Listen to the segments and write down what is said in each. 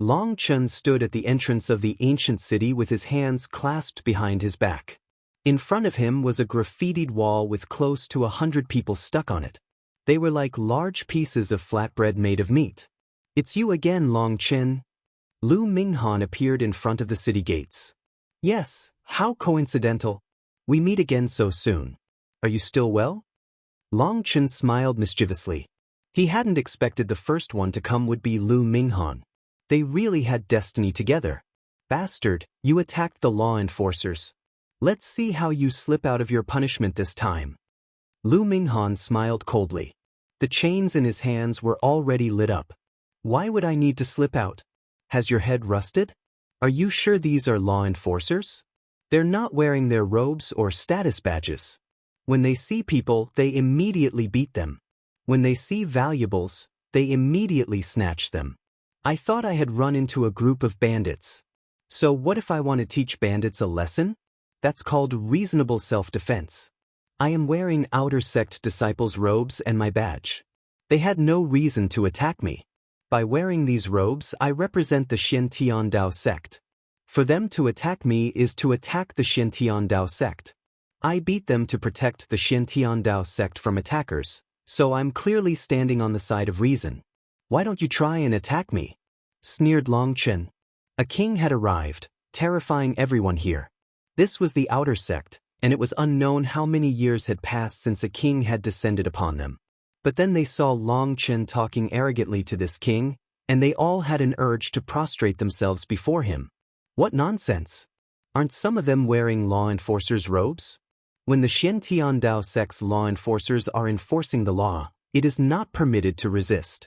Long Chen stood at the entrance of the ancient city with his hands clasped behind his back. In front of him was a graffitied wall with close to 100 people stuck on it. They were like large pieces of flatbread made of meat. "It's you again, Long Chen." Lu Minghan appeared in front of the city gates. "Yes, how coincidental. We meet again so soon. Are you still well?" Long Chen smiled mischievously. He hadn't expected the first one to come would be Lu Minghan. They really had destiny together. "Bastard, you attacked the law enforcers. Let's see how you slip out of your punishment this time." Lu Minghan smiled coldly. The chains in his hands were already lit up. "Why would I need to slip out? Has your head rusted? Are you sure these are law enforcers? They're not wearing their robes or status badges. When they see people, they immediately beat them. When they see valuables, they immediately snatch them. I thought I had run into a group of bandits. So what if I want to teach bandits a lesson? That's called reasonable self-defense. I am wearing outer sect disciples' robes and my badge. They had no reason to attack me. By wearing these robes, I represent the Xiantian Dao sect. For them to attack me is to attack the Xiantian Dao sect. I beat them to protect the Xiantian Dao sect from attackers, so I'm clearly standing on the side of reason. Why don't you try and attack me?" sneered Long Chen. A king had arrived, terrifying everyone here. This was the outer sect, and it was unknown how many years had passed since a king had descended upon them. But then they saw Long Chen talking arrogantly to this king, and they all had an urge to prostrate themselves before him. What nonsense! Aren't some of them wearing law enforcers' robes? When the Xiantian Dao sect's law enforcers are enforcing the law, it is not permitted to resist.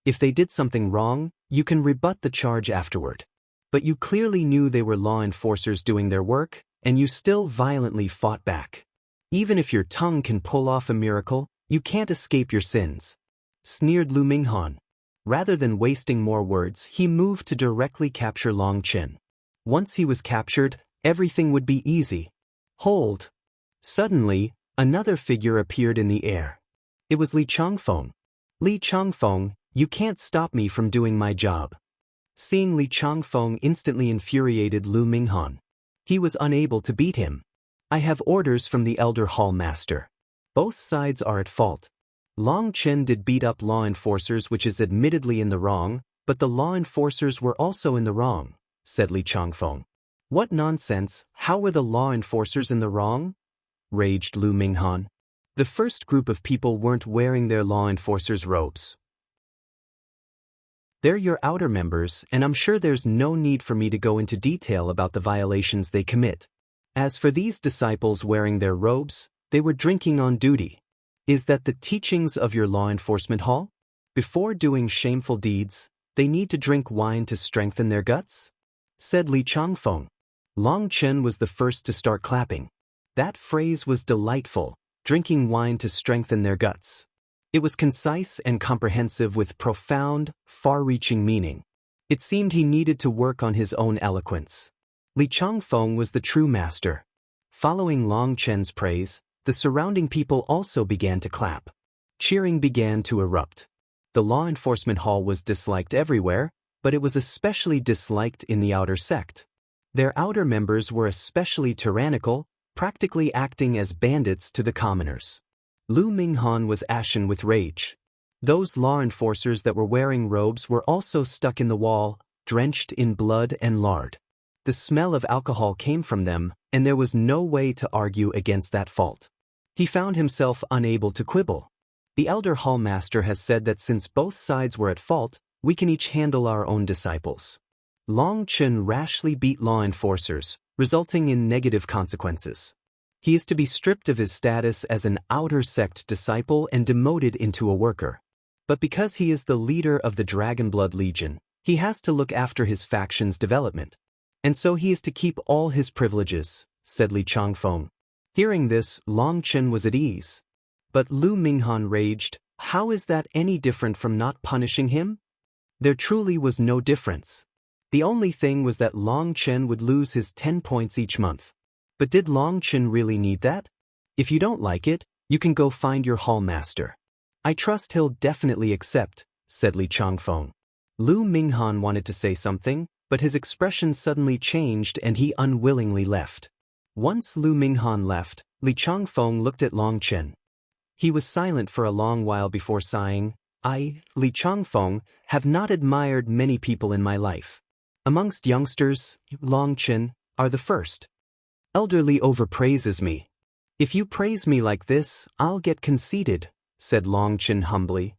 If they did something wrong, you can rebut the charge afterward. But you clearly knew they were law enforcers doing their work, and you still violently fought back. Even if your tongue can pull off a miracle, you can't escape your sins, sneered Lu Minghan. Rather than wasting more words, he moved to directly capture Long Chen. Once he was captured, everything would be easy. Hold! Suddenly, another figure appeared in the air. It was Li Changfeng. "Li Changfeng, you can't stop me from doing my job." Seeing Li Changfeng instantly infuriated Lu Minghan. He was unable to beat him. "I have orders from the Elder Hall Master. Both sides are at fault. Long Chen did beat up law enforcers, which is admittedly in the wrong, but the law enforcers were also in the wrong," said Li Changfeng. "What nonsense, how were the law enforcers in the wrong?" raged Lu Minghan. "The first group of people weren't wearing their law enforcers' robes. They're your outer members, and I'm sure there's no need for me to go into detail about the violations they commit. As for these disciples wearing their robes, they were drinking on duty. Is that the teachings of your law enforcement hall? Before doing shameful deeds, they need to drink wine to strengthen their guts?" said Li Changfeng. Long Chen was the first to start clapping. That phrase was delightful, drinking wine to strengthen their guts. It was concise and comprehensive with profound, far-reaching meaning. It seemed he needed to work on his own eloquence. Li Changfeng was the true master. Following Long Chen's praise, the surrounding people also began to clap. Cheering began to erupt. The law enforcement hall was disliked everywhere, but it was especially disliked in the outer sect. Their outer members were especially tyrannical, practically acting as bandits to the commoners. Lu Minghan was ashen with rage. Those law enforcers that were wearing robes were also stuck in the wall, drenched in blood and lard. The smell of alcohol came from them, and there was no way to argue against that fault. He found himself unable to quibble. The Elder Hall Master has said that since both sides were at fault, we can each handle our own disciples. Long Chen rashly beat law enforcers, resulting in negative consequences. He is to be stripped of his status as an outer sect disciple and demoted into a worker. But because he is the leader of the Dragonblood Legion, he has to look after his faction's development. And so he is to keep all his privileges, said Li Changfeng. Hearing this, Long Chen was at ease. But Lu Minghan raged, "How is that any different from not punishing him?" There truly was no difference. The only thing was that Long Chen would lose his 10 points each month. But did Long Chen really need that? If you don't like it, you can go find your hall master. I trust he'll definitely accept, said Li Changfeng. Lu Minghan wanted to say something, but his expression suddenly changed and he unwillingly left. Once Lu Minghan left, Li Changfeng looked at Long Chen. He was silent for a long while before sighing, I, Li Changfeng, have not admired many people in my life. Amongst youngsters, Long Chen are the first. Elderly overpraises me. If you praise me like this, I'll get conceited, said Long Chen humbly.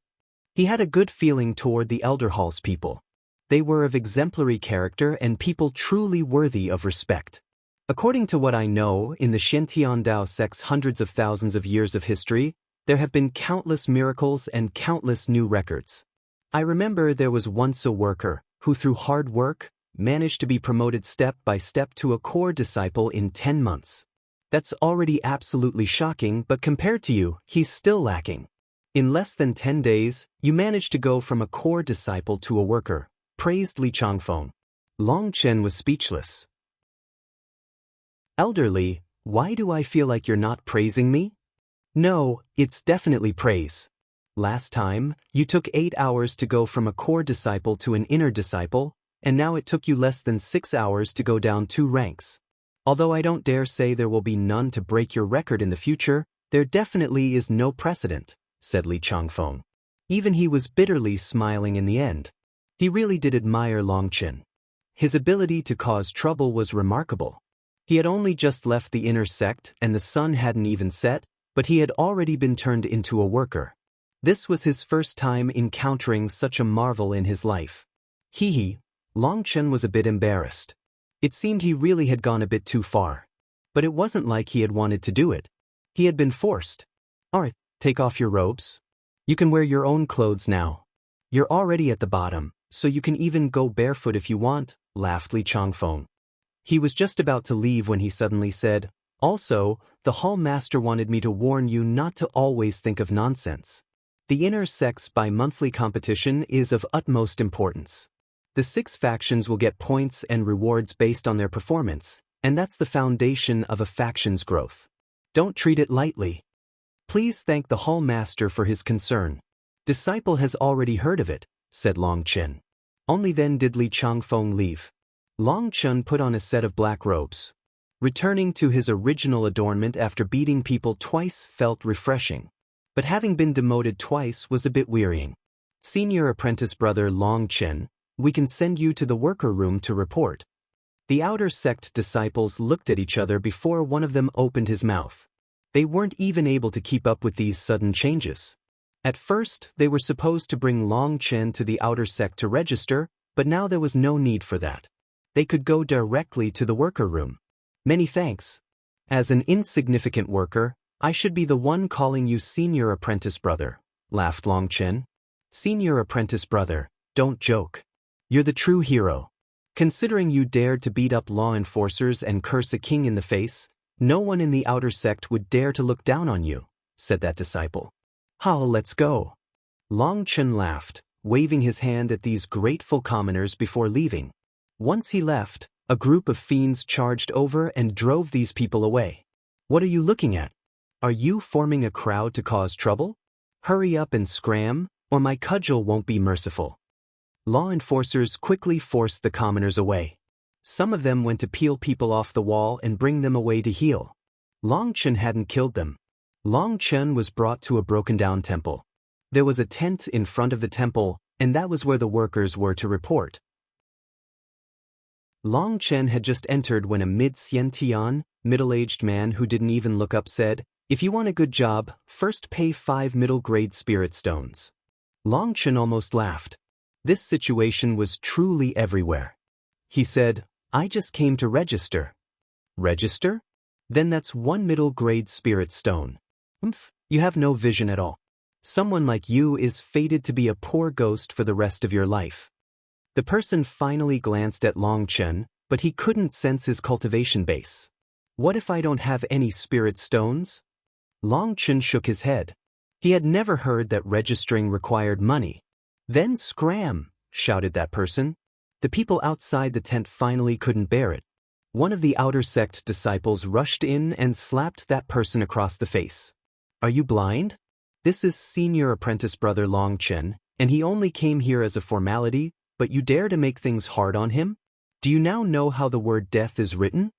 He had a good feeling toward the elder hall's people. They were of exemplary character and people truly worthy of respect. According to what I know, in the Xiantian Dao sect's hundreds of thousands of years of history, there have been countless miracles and countless new records. I remember there was once a worker who, through hard work, managed to be promoted step by step to a core disciple in 10 months. That's already absolutely shocking, but compared to you, he's still lacking. In less than 10 days, you managed to go from a core disciple to a worker, praised Li Changfeng. Long Chen was speechless. Elderly, why do I feel like you're not praising me? No, it's definitely praise. Last time, you took 8 hours to go from a core disciple to an inner disciple, and now it took you less than 6 hours to go down 2 ranks. Although I don't dare say there will be none to break your record in the future, there definitely is no precedent, said Li Changfeng. Even he was bitterly smiling in the end. He really did admire Long Chen. His ability to cause trouble was remarkable. He had only just left the inner sect and the sun hadn't even set, but he had already been turned into a worker. This was his first time encountering such a marvel in his life. Long Chen was a bit embarrassed. It seemed he really had gone a bit too far. But it wasn't like he had wanted to do it. He had been forced. Alright, take off your robes. You can wear your own clothes now. You're already at the bottom, so you can even go barefoot if you want, laughed Li Changfeng. He was just about to leave when he suddenly said, also, the hall master wanted me to warn you not to always think of nonsense. The inner sect's bi-monthly competition is of utmost importance. The 6 factions will get points and rewards based on their performance, and that's the foundation of a faction's growth. Don't treat it lightly. Please thank the hall master for his concern. Disciple has already heard of it, said Long Chen. Only then did Li Changfeng leave. Long Chen put on a set of black robes. Returning to his original adornment after beating people twice felt refreshing. But having been demoted twice was a bit wearying. Senior apprentice brother Long Chen, we can send you to the worker room to report. The outer sect disciples looked at each other before one of them opened his mouth. They weren't even able to keep up with these sudden changes. At first, they were supposed to bring Long Chen to the outer sect to register, but now there was no need for that. They could go directly to the worker room. Many thanks. As an insignificant worker, I should be the one calling you senior apprentice brother, laughed Long Chen. Senior apprentice brother, don't joke. You're the true hero. Considering you dared to beat up law enforcers and curse a king in the face, no one in the outer sect would dare to look down on you, said that disciple. Let's go. Long Chen laughed, waving his hand at these grateful commoners before leaving. Once he left, a group of fiends charged over and drove these people away. What are you looking at? Are you forming a crowd to cause trouble? Hurry up and scram, or my cudgel won't be merciful. Law enforcers quickly forced the commoners away. Some of them went to peel people off the wall and bring them away to heal. Long Chen hadn't killed them. Long Chen was brought to a broken-down temple. There was a tent in front of the temple, and that was where the workers were to report. Long Chen had just entered when a mid-Xiantian, middle-aged man who didn't even look up said, "If you want a good job, first pay 5 middle-grade spirit stones." Long Chen almost laughed. This situation was truly everywhere. He said, I just came to register. Register? Then that's 1 middle-grade spirit stone. You have no vision at all. Someone like you is fated to be a poor ghost for the rest of your life. The person finally glanced at Long Chen, but he couldn't sense his cultivation base. What if I don't have any spirit stones? Long Chen shook his head. He had never heard that registering required money. Then scram, shouted that person. The people outside the tent finally couldn't bear it. One of the outer sect disciples rushed in and slapped that person across the face. Are you blind? This is senior apprentice brother Long Chen, and he only came here as a formality, but you dare to make things hard on him? Do you now know how the word death is written?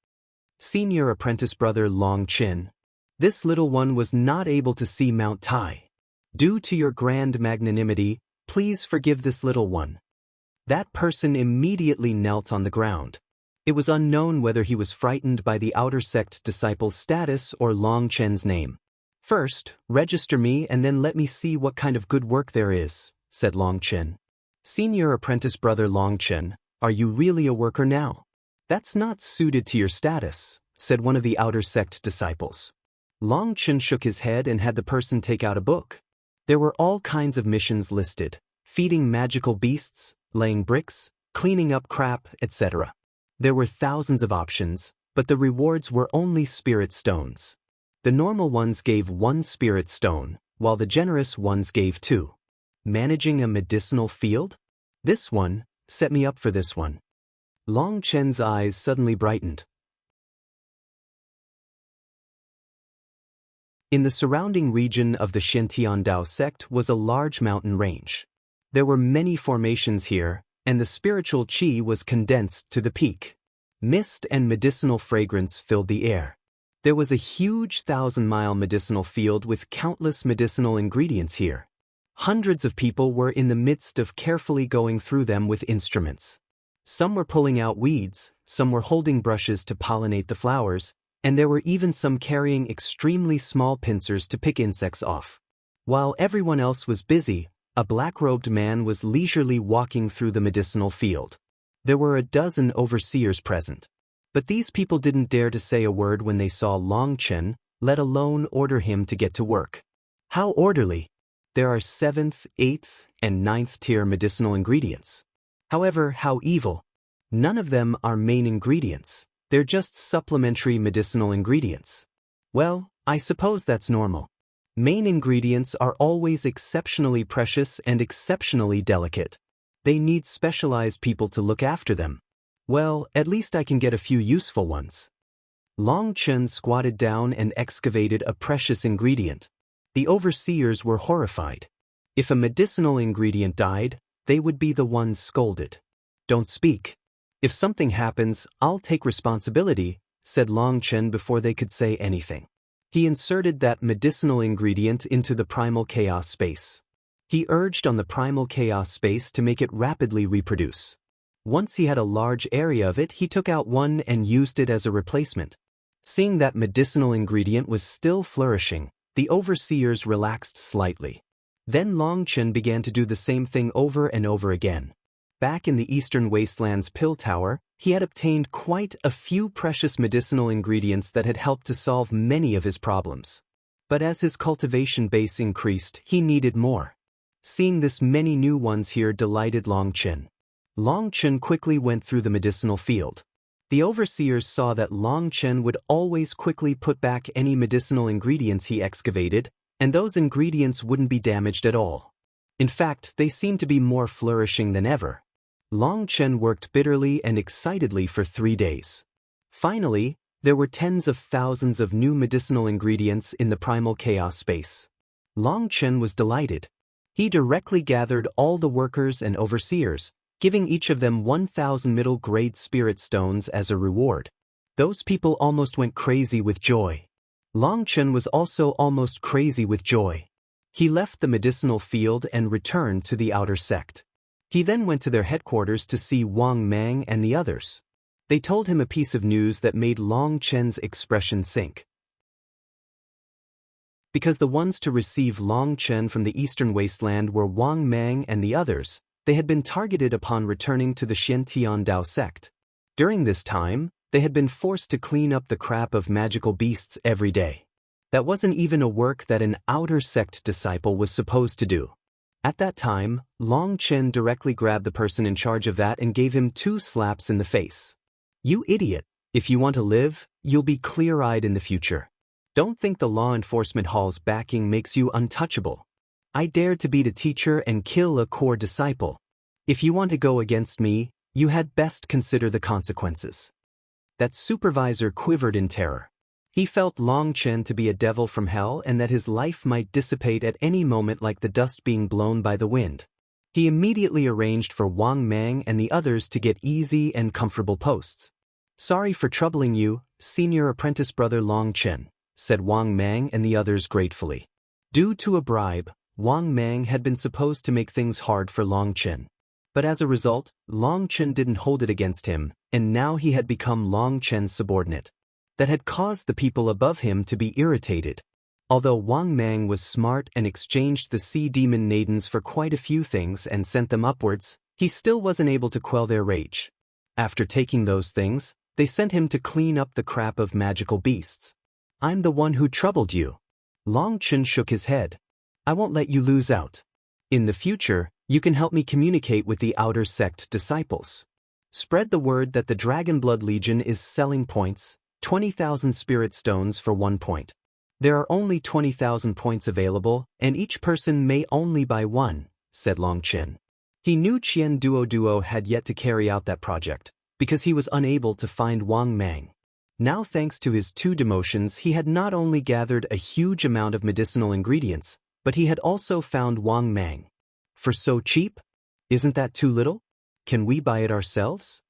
Senior apprentice brother Long Chin. This little one was not able to see Mount Tai. Due to your grand magnanimity, please forgive this little one. That person immediately knelt on the ground. It was unknown whether he was frightened by the outer sect disciple's status or Long Chen's name. First, register me and then let me see what kind of good work there is, said Long Chen. Senior apprentice brother Long Chen, are you really a worker now? That's not suited to your status, said one of the outer sect disciples. Long Chen shook his head and had the person take out a book. There were all kinds of missions listed: feeding magical beasts, laying bricks, cleaning up crap, etc. There were thousands of options, but the rewards were only spirit stones. The normal ones gave 1 spirit stone, while the generous ones gave 2. Managing a medicinal field? This one, set me up for this one. Long Chen's eyes suddenly brightened. In the surrounding region of the Xiantiandao sect was a large mountain range. There were many formations here, and the spiritual qi was condensed to the peak. Mist and medicinal fragrance filled the air. There was a huge 1,000-mile medicinal field with countless medicinal ingredients here. Hundreds of people were in the midst of carefully going through them with instruments. Some were pulling out weeds, some were holding brushes to pollinate the flowers, and there were even some carrying extremely small pincers to pick insects off. While everyone else was busy, a black-robed man was leisurely walking through the medicinal field. There were a dozen overseers present. But these people didn't dare to say a word when they saw Long Chen, let alone order him to get to work. How orderly! There are 7th, 8th, and 9th tier medicinal ingredients. However, how evil! None of them are main ingredients, they're just supplementary medicinal ingredients. Well, I suppose that's normal. Main ingredients are always exceptionally precious and exceptionally delicate. They need specialized people to look after them. Well, at least I can get a few useful ones. Long Chen squatted down and excavated a precious ingredient. The overseers were horrified. If a medicinal ingredient died, they would be the ones scolded. Don't speak. If something happens, I'll take responsibility, said Long Chen before they could say anything. He inserted that medicinal ingredient into the primal chaos space. He urged on the primal chaos space to make it rapidly reproduce. Once he had a large area of it, he took out one and used it as a replacement. Seeing that medicinal ingredient was still flourishing, the overseers relaxed slightly. Then Long Chen began to do the same thing over and over again. Back in the Eastern Wasteland's Pill Tower, he had obtained quite a few precious medicinal ingredients that had helped to solve many of his problems. But as his cultivation base increased, he needed more. Seeing this many new ones here delighted Long Chen. Long Chen quickly went through the medicinal field. The overseers saw that Long Chen would always quickly put back any medicinal ingredients he excavated, and those ingredients wouldn't be damaged at all. In fact, they seemed to be more flourishing than ever. Long Chen worked bitterly and excitedly for 3 days. Finally, there were tens of thousands of new medicinal ingredients in the primal chaos space. Long Chen was delighted. He directly gathered all the workers and overseers, giving each of them 1,000 middle-grade spirit stones as a reward. Those people almost went crazy with joy. Long Chen was also almost crazy with joy. He left the medicinal field and returned to the outer sect. He then went to their headquarters to see Wang Mang and the others. They told him a piece of news that made Long Chen's expression sink. Because the ones to receive Long Chen from the Eastern Wasteland were Wang Mang and the others, they had been targeted upon returning to the Xiantiandao sect. During this time, they had been forced to clean up the crap of magical beasts every day. That wasn't even a work that an outer sect disciple was supposed to do. At that time, Long Chen directly grabbed the person in charge of that and gave him 2 slaps in the face. You idiot! If you want to live, you'll be clear-eyed in the future. Don't think the law enforcement hall's backing makes you untouchable. I dared to beat a teacher and kill a core disciple. If you want to go against me, you had best consider the consequences. That supervisor quivered in terror. He felt Long Chen to be a devil from hell and that his life might dissipate at any moment like the dust being blown by the wind. He immediately arranged for Wang Mang and the others to get easy and comfortable posts. "Sorry for troubling you, senior apprentice brother Long Chen," said Wang Mang and the others gratefully. Due to a bribe, Wang Mang had been supposed to make things hard for Long Chen. But as a result, Long Chen didn't hold it against him, and now he had become Long Chen's subordinate. That had caused the people above him to be irritated. Although Wang Mang was smart and exchanged the sea demon maidens for quite a few things and sent them upwards, he still wasn't able to quell their rage. After taking those things, they sent him to clean up the crap of magical beasts. "I'm the one who troubled you." Long Chen shook his head. "I won't let you lose out. In the future, you can help me communicate with the outer sect disciples. Spread the word that the Dragonblood Legion is selling points, 20,000 spirit stones for 1 point. There are only 20,000 points available, and each person may only buy one," said Long Chen. He knew Qian Duo had yet to carry out that project, because he was unable to find Wang Mang. Now thanks to his 2 demotions he had not only gathered a huge amount of medicinal ingredients, but he had also found Wang Mang. "For so cheap? Isn't that too little? Can we buy it ourselves?"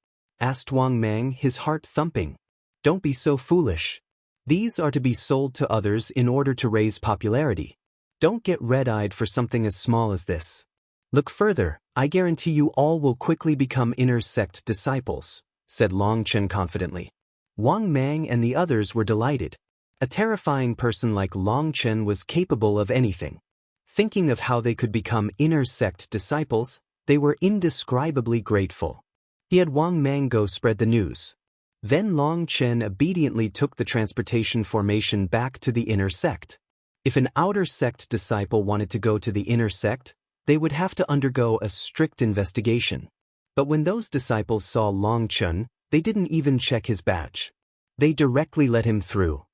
asked Wang Mang, his heart thumping. "Don't be so foolish. These are to be sold to others in order to raise popularity. Don't get red-eyed for something as small as this. Look further, I guarantee you all will quickly become inner sect disciples," said Long Chen confidently. Wang Mang and the others were delighted. A terrifying person like Long Chen was capable of anything. Thinking of how they could become inner sect disciples, they were indescribably grateful. He had Wang Mang go spread the news. Then Long Chen obediently took the transportation formation back to the inner sect. If an outer sect disciple wanted to go to the inner sect, they would have to undergo a strict investigation. But when those disciples saw Long Chen, they didn't even check his badge. They directly let him through.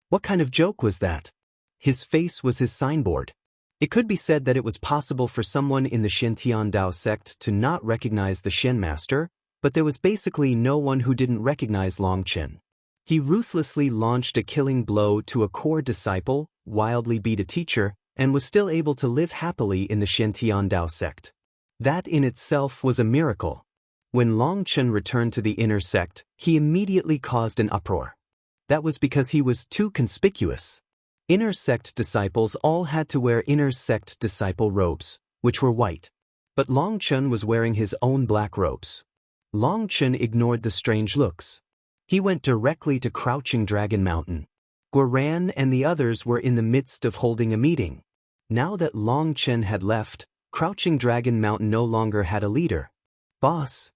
What kind of joke was that? His face was his signboard. It could be said that it was possible for someone in the Shintian Dao sect to not recognize the Shen Master, but there was basically no one who didn't recognize Long Chen. He ruthlessly launched a killing blow to a core disciple, wildly beat a teacher, and was still able to live happily in the Shintian Dao sect. That in itself was a miracle. When Long Chen returned to the inner sect, he immediately caused an uproar. That was because he was too conspicuous. Inner sect disciples all had to wear inner sect disciple robes, which were white. But Long Chen was wearing his own black robes. Long Chen ignored the strange looks. He went directly to Crouching Dragon Mountain. Guoran and the others were in the midst of holding a meeting. Now that Long Chen had left, Crouching Dragon Mountain no longer had a leader. "Boss."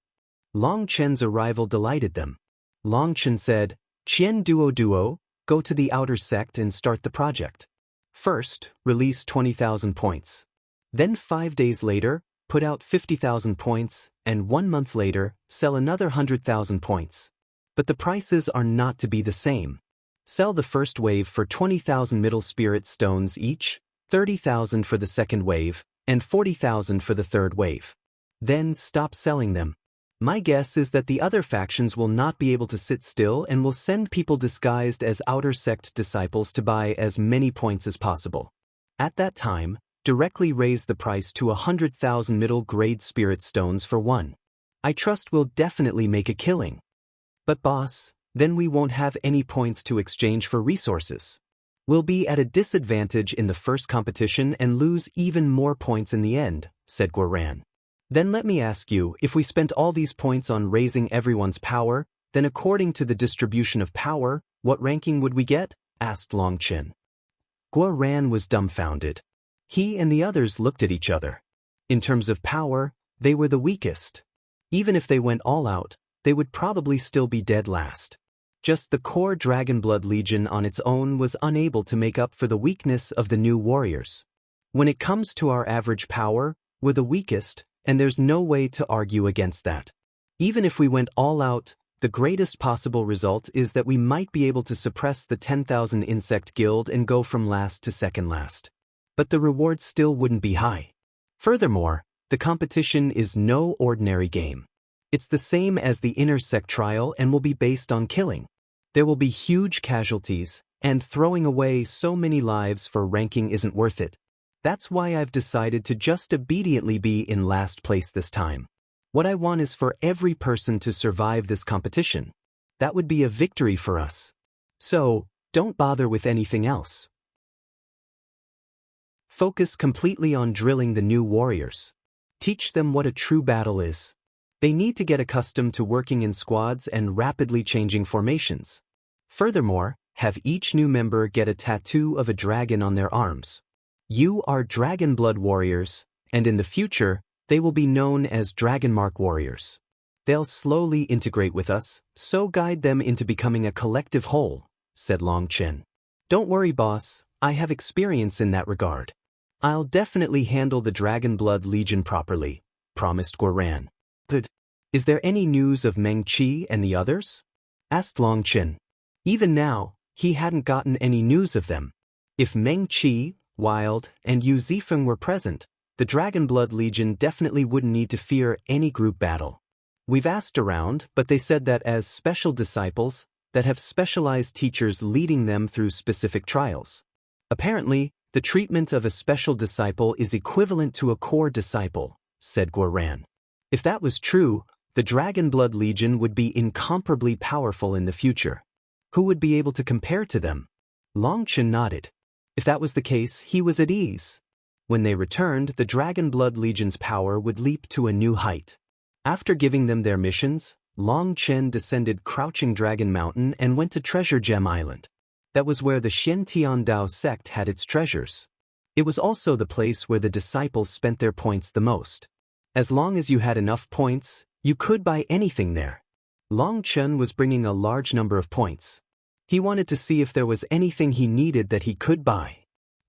Long Chen's arrival delighted them. Long Chen said, "Qian Duo, go to the outer sect and start the project. First, release 20,000 points. Then 5 days later, put out 50,000 points, and 1 month later, sell another 100,000 points. But the prices are not to be the same. Sell the first wave for 20,000 middle spirit stones each, 30,000 for the second wave, and 40,000 for the third wave. Then stop selling them. My guess is that the other factions will not be able to sit still and will send people disguised as outer sect disciples to buy as many points as possible. At that time, directly raise the price to 100,000 middle-grade spirit stones for one. I trust we'll definitely make a killing." "But boss, then we won't have any points to exchange for resources. We'll be at a disadvantage in the first competition and lose even more points in the end," said Guoran. "Then let me ask you, if we spent all these points on raising everyone's power, then according to the distribution of power, what ranking would we get?" asked Long Chen. Guoran was dumbfounded. He and the others looked at each other. In terms of power, they were the weakest. Even if they went all out, they would probably still be dead last. Just the core Dragonblood Legion on its own was unable to make up for the weakness of the new warriors. When it comes to our average power, we're the weakest, and there's no way to argue against that. Even if we went all out, the greatest possible result is that we might be able to suppress the 10,000 insect guild and go from last to second last. But the reward still wouldn't be high. Furthermore, the competition is no ordinary game. It's the same as the inner sect trial and will be based on killing. There will be huge casualties, and throwing away so many lives for ranking isn't worth it. That's why I've decided to just obediently be in last place this time. What I want is for every person to survive this competition. That would be a victory for us. So, don't bother with anything else. Focus completely on drilling the new warriors. Teach them what a true battle is. They need to get accustomed to working in squads and rapidly changing formations. Furthermore, have each new member get a tattoo of a dragon on their arms. You are Dragon Blood Warriors, and in the future, they will be known as Dragon Mark Warriors. They'll slowly integrate with us, so guide them into becoming a collective whole, said Long Chen. Don't worry, boss, I have experience in that regard. I'll definitely handle the Dragon Blood Legion properly, promised Guoran. But, is there any news of Meng Qi and the others? Asked Long Chen. Even now, he hadn't gotten any news of them. If Meng Qi, Wild, and Yu Zifeng were present, the Dragon Blood Legion definitely wouldn't need to fear any group battle. We've asked around, but they said that as special disciples, that have specialized teachers leading them through specific trials. Apparently, the treatment of a special disciple is equivalent to a core disciple, said Guoran. If that was true, the Dragon Blood Legion would be incomparably powerful in the future. Who would be able to compare to them? Long Chen nodded. If that was the case, he was at ease. When they returned, the Dragon Blood Legion's power would leap to a new height. After giving them their missions, Long Chen descended Crouching Dragon Mountain and went to Treasure Gem Island. That was where the Xiantian Dao sect had its treasures. It was also the place where the disciples spent their points the most. As long as you had enough points, you could buy anything there. Long Chen was bringing a large number of points. He wanted to see if there was anything he needed that he could buy.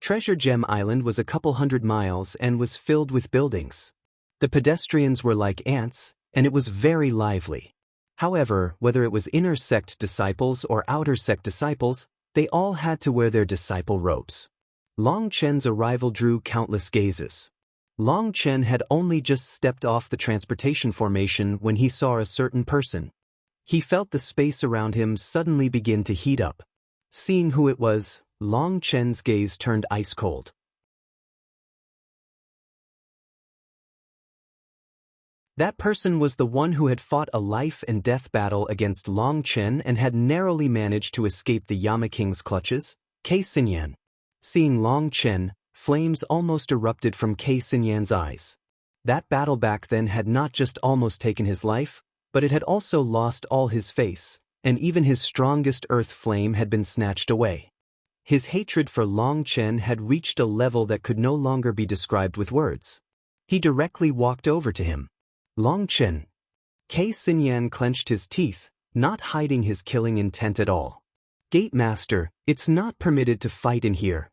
Treasure Gem Island was a couple 100 miles and was filled with buildings. The pedestrians were like ants, and it was very lively. However, whether it was inner sect disciples or outer sect disciples, they all had to wear their disciple robes. Long Chen's arrival drew countless gazes. Long Chen had only just stepped off the transportation formation when he saw a certain person. He felt the space around him suddenly begin to heat up. Seeing who it was, Long Chen's gaze turned ice cold. That person was the one who had fought a life-and-death battle against Long Chen and had narrowly managed to escape the Yama King's clutches, Kei Xinyan. Seeing Long Chen, flames almost erupted from Kei Xinyan's eyes. That battle back then had not just almost taken his life, but it had also lost all his face, and even his strongest earth flame had been snatched away. His hatred for Long Chen had reached a level that could no longer be described with words. He directly walked over to him. Long Chen. Kei Xinyan clenched his teeth, not hiding his killing intent at all. Gate Master, it's not permitted to fight in here.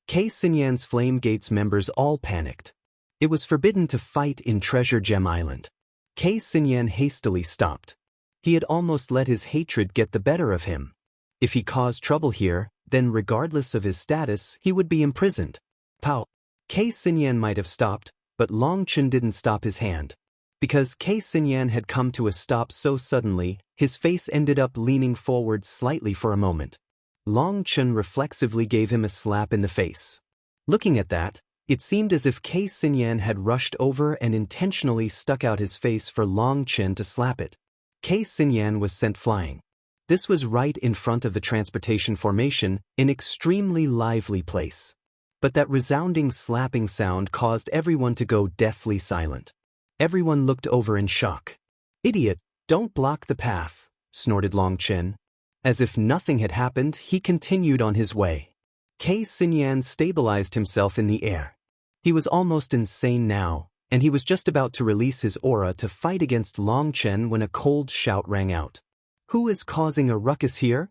Kei Xinyan's Flame Gates members all panicked. It was forbidden to fight in Treasure Gem Island. Kei Xinyan hastily stopped. He had almost let his hatred get the better of him. If he caused trouble here, then regardless of his status, he would be imprisoned. Pow! Kei Xinyan might have stopped, but Long Chen didn't stop his hand. Because Kei Xinyan had come to a stop so suddenly, his face ended up leaning forward slightly for a moment. Long Chen reflexively gave him a slap in the face. Looking at that, it seemed as if Kei Xinyan had rushed over and intentionally stuck out his face for Long Chen to slap it. Kei Xinyan was sent flying. This was right in front of the transportation formation, an extremely lively place. But that resounding slapping sound caused everyone to go deathly silent. Everyone looked over in shock. "Idiot, don't block the path," snorted Long Chen. As if nothing had happened, he continued on his way. Kei Xinyan stabilized himself in the air. He was almost insane now, and he was just about to release his aura to fight against Long Chen when a cold shout rang out. "Who is causing a ruckus here?"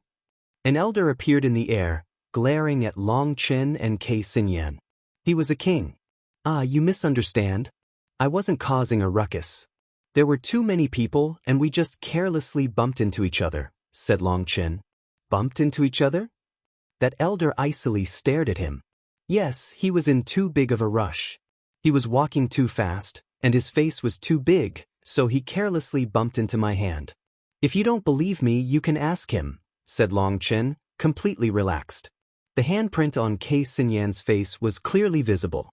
An elder appeared in the air, glaring at Long Chen and Kei Xinyan. He was a king. "Ah, you misunderstand. I wasn't causing a ruckus. There were too many people and we just carelessly bumped into each other," said Long Chen. "Bumped into each other?" That elder icily stared at him. Yes, he was in too big of a rush. He was walking too fast, and his face was too big, so he carelessly bumped into my hand. "If you don't believe me, you can ask him," said Long Chen, completely relaxed. The handprint on Kei Xinyan's face was clearly visible.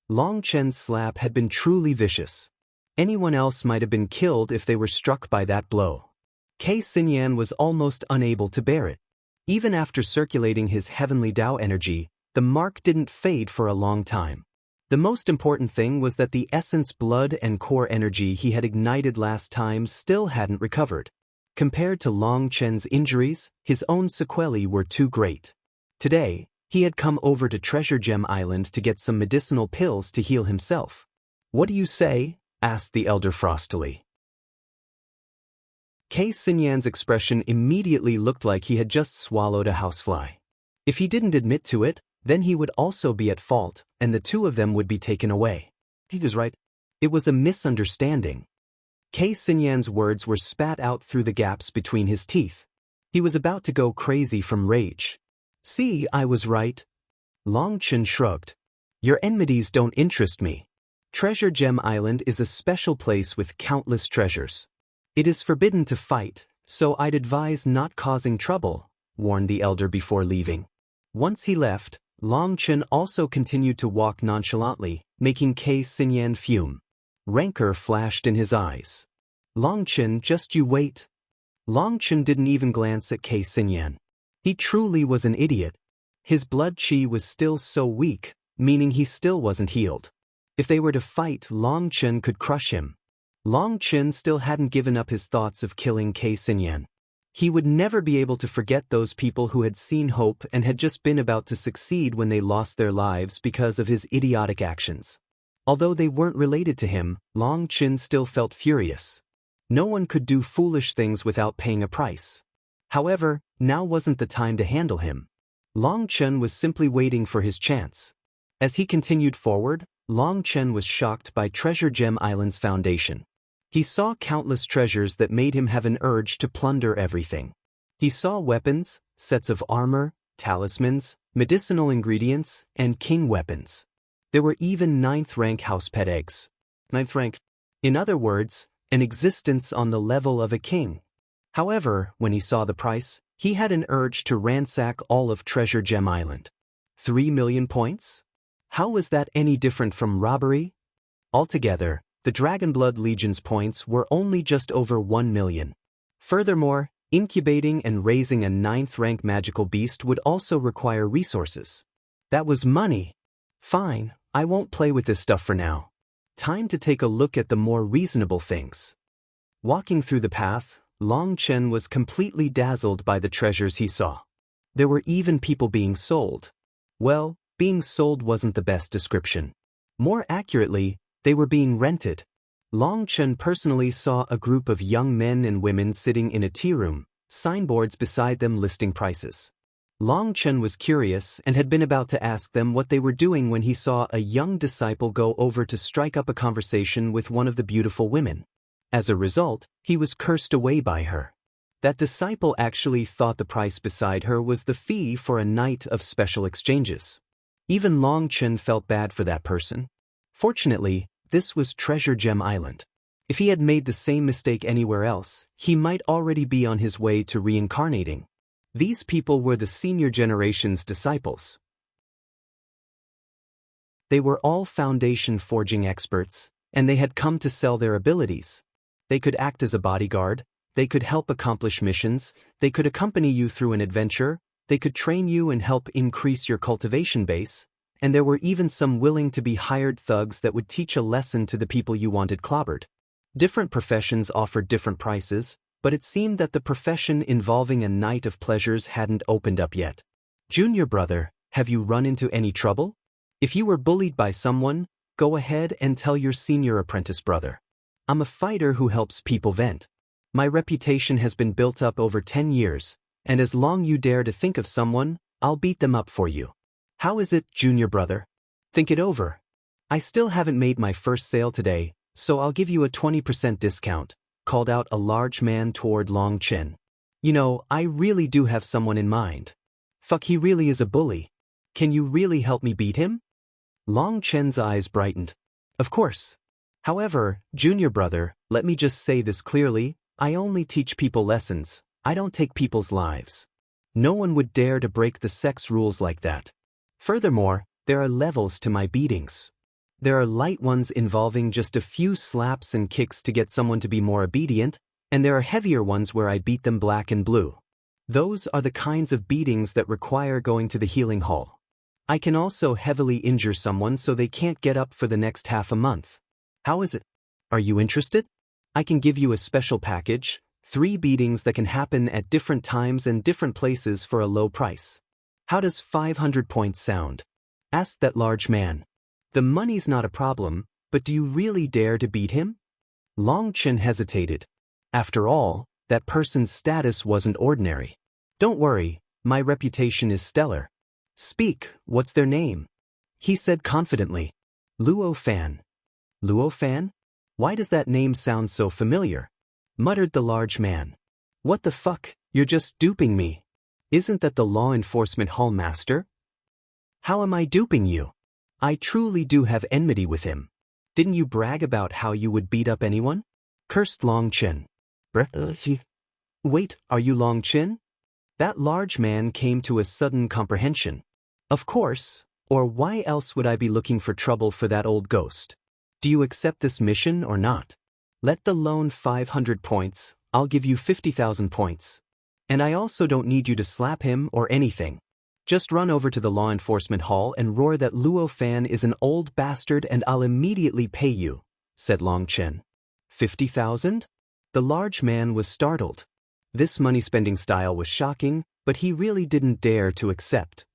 Long Chen's slap had been truly vicious. Anyone else might have been killed if they were struck by that blow. Kei Xinyan was almost unable to bear it. Even after circulating his heavenly Tao energy, the mark didn't fade for a long time. The most important thing was that the essence blood and core energy he had ignited last time still hadn't recovered. Compared to Long Chen's injuries, his own sequelae were too great. Today, he had come over to Treasure Gem Island to get some medicinal pills to heal himself. "What do you say?" asked the elder frostily. Kei Xinyan's expression immediately looked like he had just swallowed a housefly. If he didn't admit to it, then he would also be at fault, and the two of them would be taken away. He was right. It was a misunderstanding. Kei Xinyan's words were spat out through the gaps between his teeth. He was about to go crazy from rage. "See, I was right." Long Chen shrugged. "Your enmities don't interest me. Treasure Gem Island is a special place with countless treasures. It is forbidden to fight, so I'd advise not causing trouble," warned the elder before leaving. Once he left, Long Chen also continued to walk nonchalantly, making Kei Xinyan fume. Rancor flashed in his eyes. "Long Chen, just you wait." Long Chen didn't even glance at Kei Xinyan. He truly was an idiot. His blood chi was still so weak, meaning he still wasn't healed. If they were to fight, Long Chen could crush him. Long Chen still hadn't given up his thoughts of killing Kei Xinyan. He would never be able to forget those people who had seen hope and had just been about to succeed when they lost their lives because of his idiotic actions. Although they weren't related to him, Long Chen still felt furious. No one could do foolish things without paying a price. However, now wasn't the time to handle him. Long Chen was simply waiting for his chance. As he continued forward, Long Chen was shocked by Treasure Gem Island's foundation. He saw countless treasures that made him have an urge to plunder everything. He saw weapons, sets of armor, talismans, medicinal ingredients, and king weapons. There were even 9th rank house pet eggs. 9th rank. In other words, an existence on the level of a king. However, when he saw the price, he had an urge to ransack all of Treasure Gem Island. 3 million points? How was that any different from robbery? Altogether, the Dragonblood Legion's points were only just over 1 million. Furthermore, incubating and raising a 9th rank magical beast would also require resources. That was money. Fine, I won't play with this stuff for now. Time to take a look at the more reasonable things. Walking through the path, Long Chen was completely dazzled by the treasures he saw. There were even people being sold. Well, being sold wasn't the best description. More accurately, they were being rented. Long Chen personally saw a group of young men and women sitting in a tea room, signboards beside them listing prices. Long Chen was curious and had been about to ask them what they were doing when he saw a young disciple go over to strike up a conversation with one of the beautiful women. As a result, he was cursed away by her. That disciple actually thought the price beside her was the fee for a night of special exchanges. Even Long Chen felt bad for that person. Fortunately, this was Treasure Gem Island. If he had made the same mistake anywhere else, he might already be on his way to reincarnating. These people were the senior generation's disciples. They were all foundation forging experts, and they had come to sell their abilities. They could act as a bodyguard, they could help accomplish missions, they could accompany you through an adventure, they could train you and help increase your cultivation base, and there were even some willing to be hired thugs that would teach a lesson to the people you wanted clobbered. Different professions offered different prices, but it seemed that the profession involving a night of pleasures hadn't opened up yet. Junior brother, have you run into any trouble? If you were bullied by someone, go ahead and tell your senior apprentice brother. I'm a fighter who helps people vent. My reputation has been built up over 10 years, and as long you dare to think of someone, I'll beat them up for you. How is it, junior brother? Think it over. I still haven't made my first sale today, so I'll give you a 20% discount, called out a large man toward Long Chen. You know, I really do have someone in mind. Fuck, he really is a bully. Can you really help me beat him? Long Chen's eyes brightened. Of course. However, junior brother, let me just say this clearly, I only teach people lessons, I don't take people's lives. No one would dare to break the sex rules like that. Furthermore, there are levels to my beatings. There are light ones involving just a few slaps and kicks to get someone to be more obedient, and there are heavier ones where I beat them black and blue. Those are the kinds of beatings that require going to the healing hall. I can also heavily injure someone so they can't get up for the next half a month. How is it? Are you interested? I can give you a special package, 3 beatings that can happen at different times and different places for a low price. How does 500 points sound? Asked that large man. The money's not a problem, but do you really dare to beat him? Long Chen hesitated. After all, that person's status wasn't ordinary. Don't worry, my reputation is stellar. Speak, what's their name? He said confidently. Luo Fan. Luo Fan? Why does that name sound so familiar? Muttered the large man. What the fuck, you're just duping me. Isn't that the law enforcement hall master? How am I duping you? I truly do have enmity with him. Didn't you brag about how you would beat up anyone? Cursed Long Chen. Wait, are you Long Chen? That large man came to a sudden comprehension. Of course, or why else would I be looking for trouble for that old ghost? Do you accept this mission or not? Let the loan 500 points, I'll give you 50,000 points. And I also don't need you to slap him or anything. Just run over to the law enforcement hall and roar that Luo Fan is an old bastard and I'll immediately pay you, said Long Chen. 50,000? The large man was startled. This money-spending style was shocking, but he really didn't dare to accept.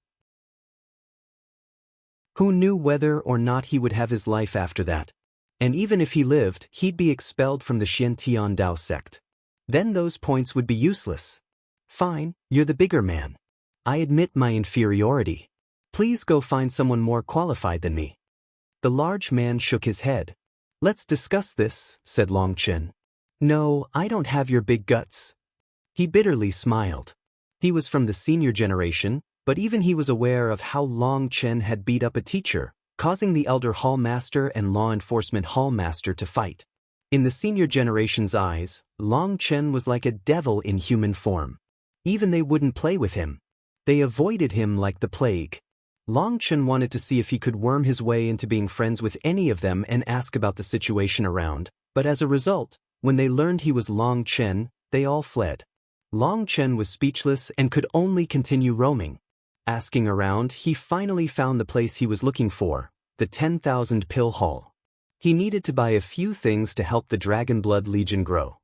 Who knew whether or not he would have his life after that? And even if he lived, he'd be expelled from the Xiantian Dao sect. Then those points would be useless. Fine, you're the bigger man. I admit my inferiority. Please go find someone more qualified than me. The large man shook his head. Let's discuss this, said Long Chen. No, I don't have your big guts. He bitterly smiled. He was from the senior generation, but even he was aware of how Long Chen had beat up a teacher, causing the elder hall master and law enforcement hall master to fight. In the senior generation's eyes, Long Chen was like a devil in human form. Even they wouldn't play with him. They avoided him like the plague. Long Chen wanted to see if he could worm his way into being friends with any of them and ask about the situation around, but as a result, when they learned he was Long Chen, they all fled. Long Chen was speechless and could only continue roaming. Asking around, he finally found the place he was looking for, the 10,000 pill hall. He needed to buy a few things to help the Dragon Blood Legion grow.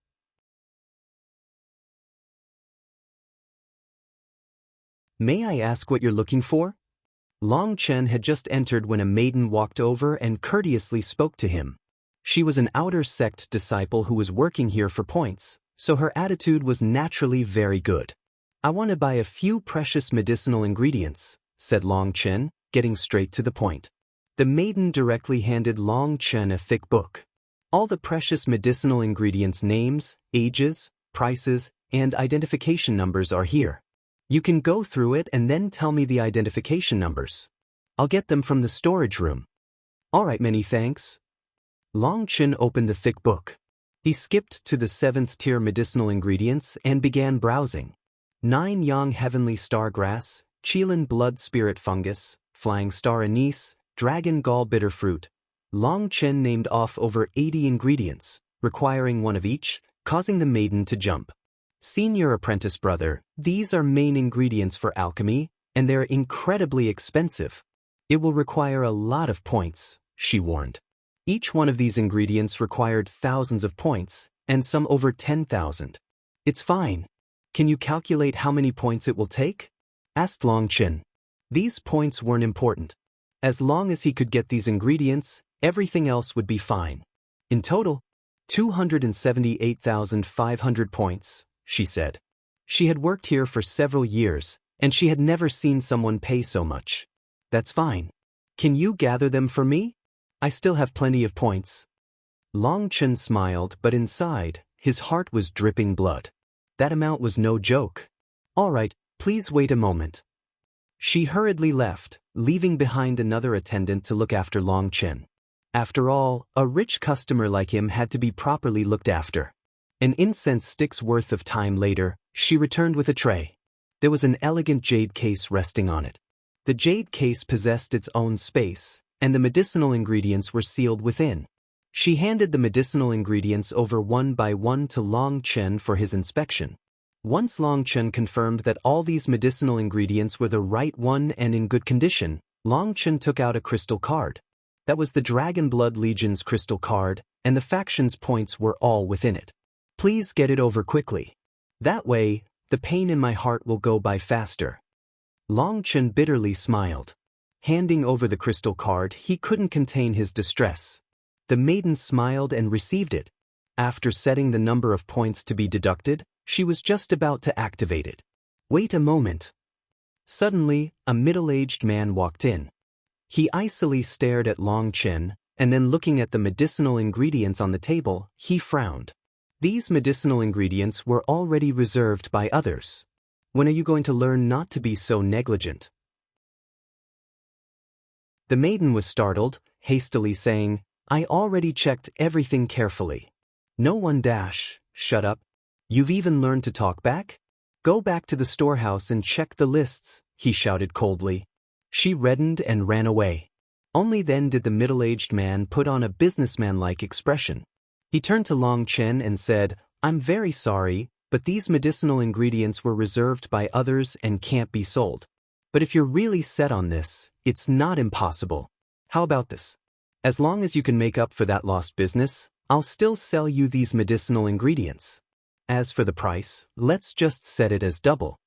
May I ask what you're looking for? Long Chen had just entered when a maiden walked over and courteously spoke to him. She was an outer sect disciple who was working here for points, so her attitude was naturally very good. I want to buy a few precious medicinal ingredients, said Long Chen, getting straight to the point. The maiden directly handed Long Chen a thick book. All the precious medicinal ingredients' names, ages, prices, and identification numbers are here. You can go through it and then tell me the identification numbers. I'll get them from the storage room. All right, many thanks. Long Chen opened the thick book. He skipped to the 7th tier medicinal ingredients and began browsing. 9 Yang Heavenly Star Grass, Qilin Blood Spirit Fungus, Flying Star Anise, Dragon Gall Bitter Fruit. Long Chen named off over 80 ingredients, requiring one of each, causing the maiden to jump. Senior apprentice brother, these are main ingredients for alchemy, and they're incredibly expensive. It will require a lot of points, she warned. Each one of these ingredients required thousands of points, and some over 10,000. It's fine. Can you calculate how many points it will take? Asked Long Chen. These points weren't important. As long as he could get these ingredients, everything else would be fine. In total, 278,500 points, she said. She had worked here for several years, and she had never seen someone pay so much. That's fine. Can you gather them for me? I still have plenty of points. Long Chen smiled, but inside, his heart was dripping blood. That amount was no joke. All right, please wait a moment. She hurriedly left, leaving behind another attendant to look after Long Chen. After all, a rich customer like him had to be properly looked after. An incense stick's worth of time later, she returned with a tray. There was an elegant jade case resting on it. The jade case possessed its own space, and the medicinal ingredients were sealed within. She handed the medicinal ingredients over one by one to Long Chen for his inspection. Once Long Chen confirmed that all these medicinal ingredients were the right one and in good condition, Long Chen took out a crystal card. That was the Dragon Blood Legion's crystal card, and the faction's points were all within it. Please get it over quickly. That way, the pain in my heart will go by faster. Long Chen bitterly smiled. Handing over the crystal card, he couldn't contain his distress. The maiden smiled and received it. After setting the number of points to be deducted, she was just about to activate it. Wait a moment. Suddenly, a middle-aged man walked in. He icily stared at Long Chen, and then looking at the medicinal ingredients on the table, he frowned. These medicinal ingredients were already reserved by others. When are you going to learn not to be so negligent? The maiden was startled, hastily saying, I already checked everything carefully. No one shut up. You've even learned to talk back? Go back to the storehouse and check the lists, he shouted coldly. She reddened and ran away. Only then did the middle-aged man put on a businessman-like expression. He turned to Long Chen and said, I'm very sorry, but these medicinal ingredients were reserved by others and can't be sold. But if you're really set on this, it's not impossible. How about this? As long as you can make up for that lost business, I'll still sell you these medicinal ingredients. As for the price, let's just set it as double.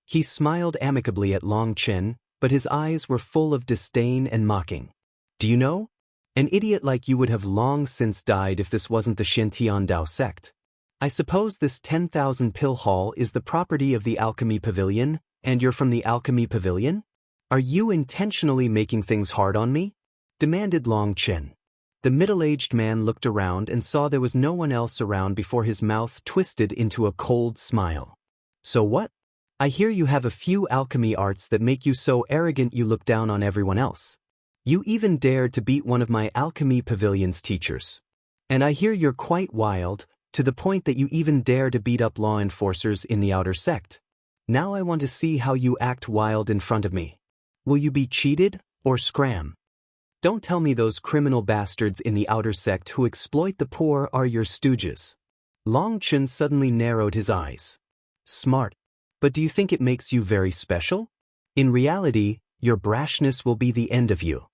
He smiled amicably at Long Chen, but his eyes were full of disdain and mocking. Do you know? An idiot like you would have long since died if this wasn't the Shintian Dao sect. I suppose this 10,000 pill hall is the property of the Alchemy Pavilion, and you're from the Alchemy Pavilion? Are you intentionally making things hard on me? Demanded Long Chen. The middle-aged man looked around and saw there was no one else around before his mouth twisted into a cold smile. So what? I hear you have a few alchemy arts that make you so arrogant you look down on everyone else. You even dared to beat one of my Alchemy Pavilion's teachers. And I hear you're quite wild, to the point that you even dare to beat up law enforcers in the outer sect. Now I want to see how you act wild in front of me. Will you be cheated, or scram? Don't tell me those criminal bastards in the outer sect who exploit the poor are your stooges. Long Chen suddenly narrowed his eyes. Smart. But do you think it makes you very special? In reality, your brashness will be the end of you.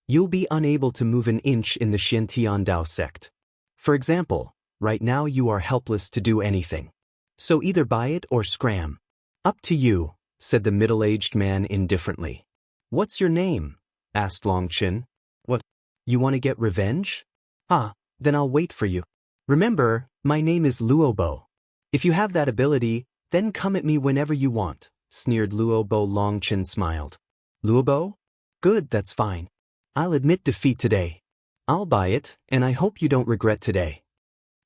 You'll be unable to move an inch in the Shintian Dao sect. For example, right now you are helpless to do anything. So either buy it or scram. Up to you, said the middle-aged man indifferently. What's your name? Asked Long Chen. What? You want to get revenge? Ah, then I'll wait for you. Remember, my name is Luobo. If you have that ability, then come at me whenever you want, sneered Luobo. Long Chen smiled. Luobo? Good, that's fine. I'll admit defeat today. I'll buy it, and I hope you don't regret today.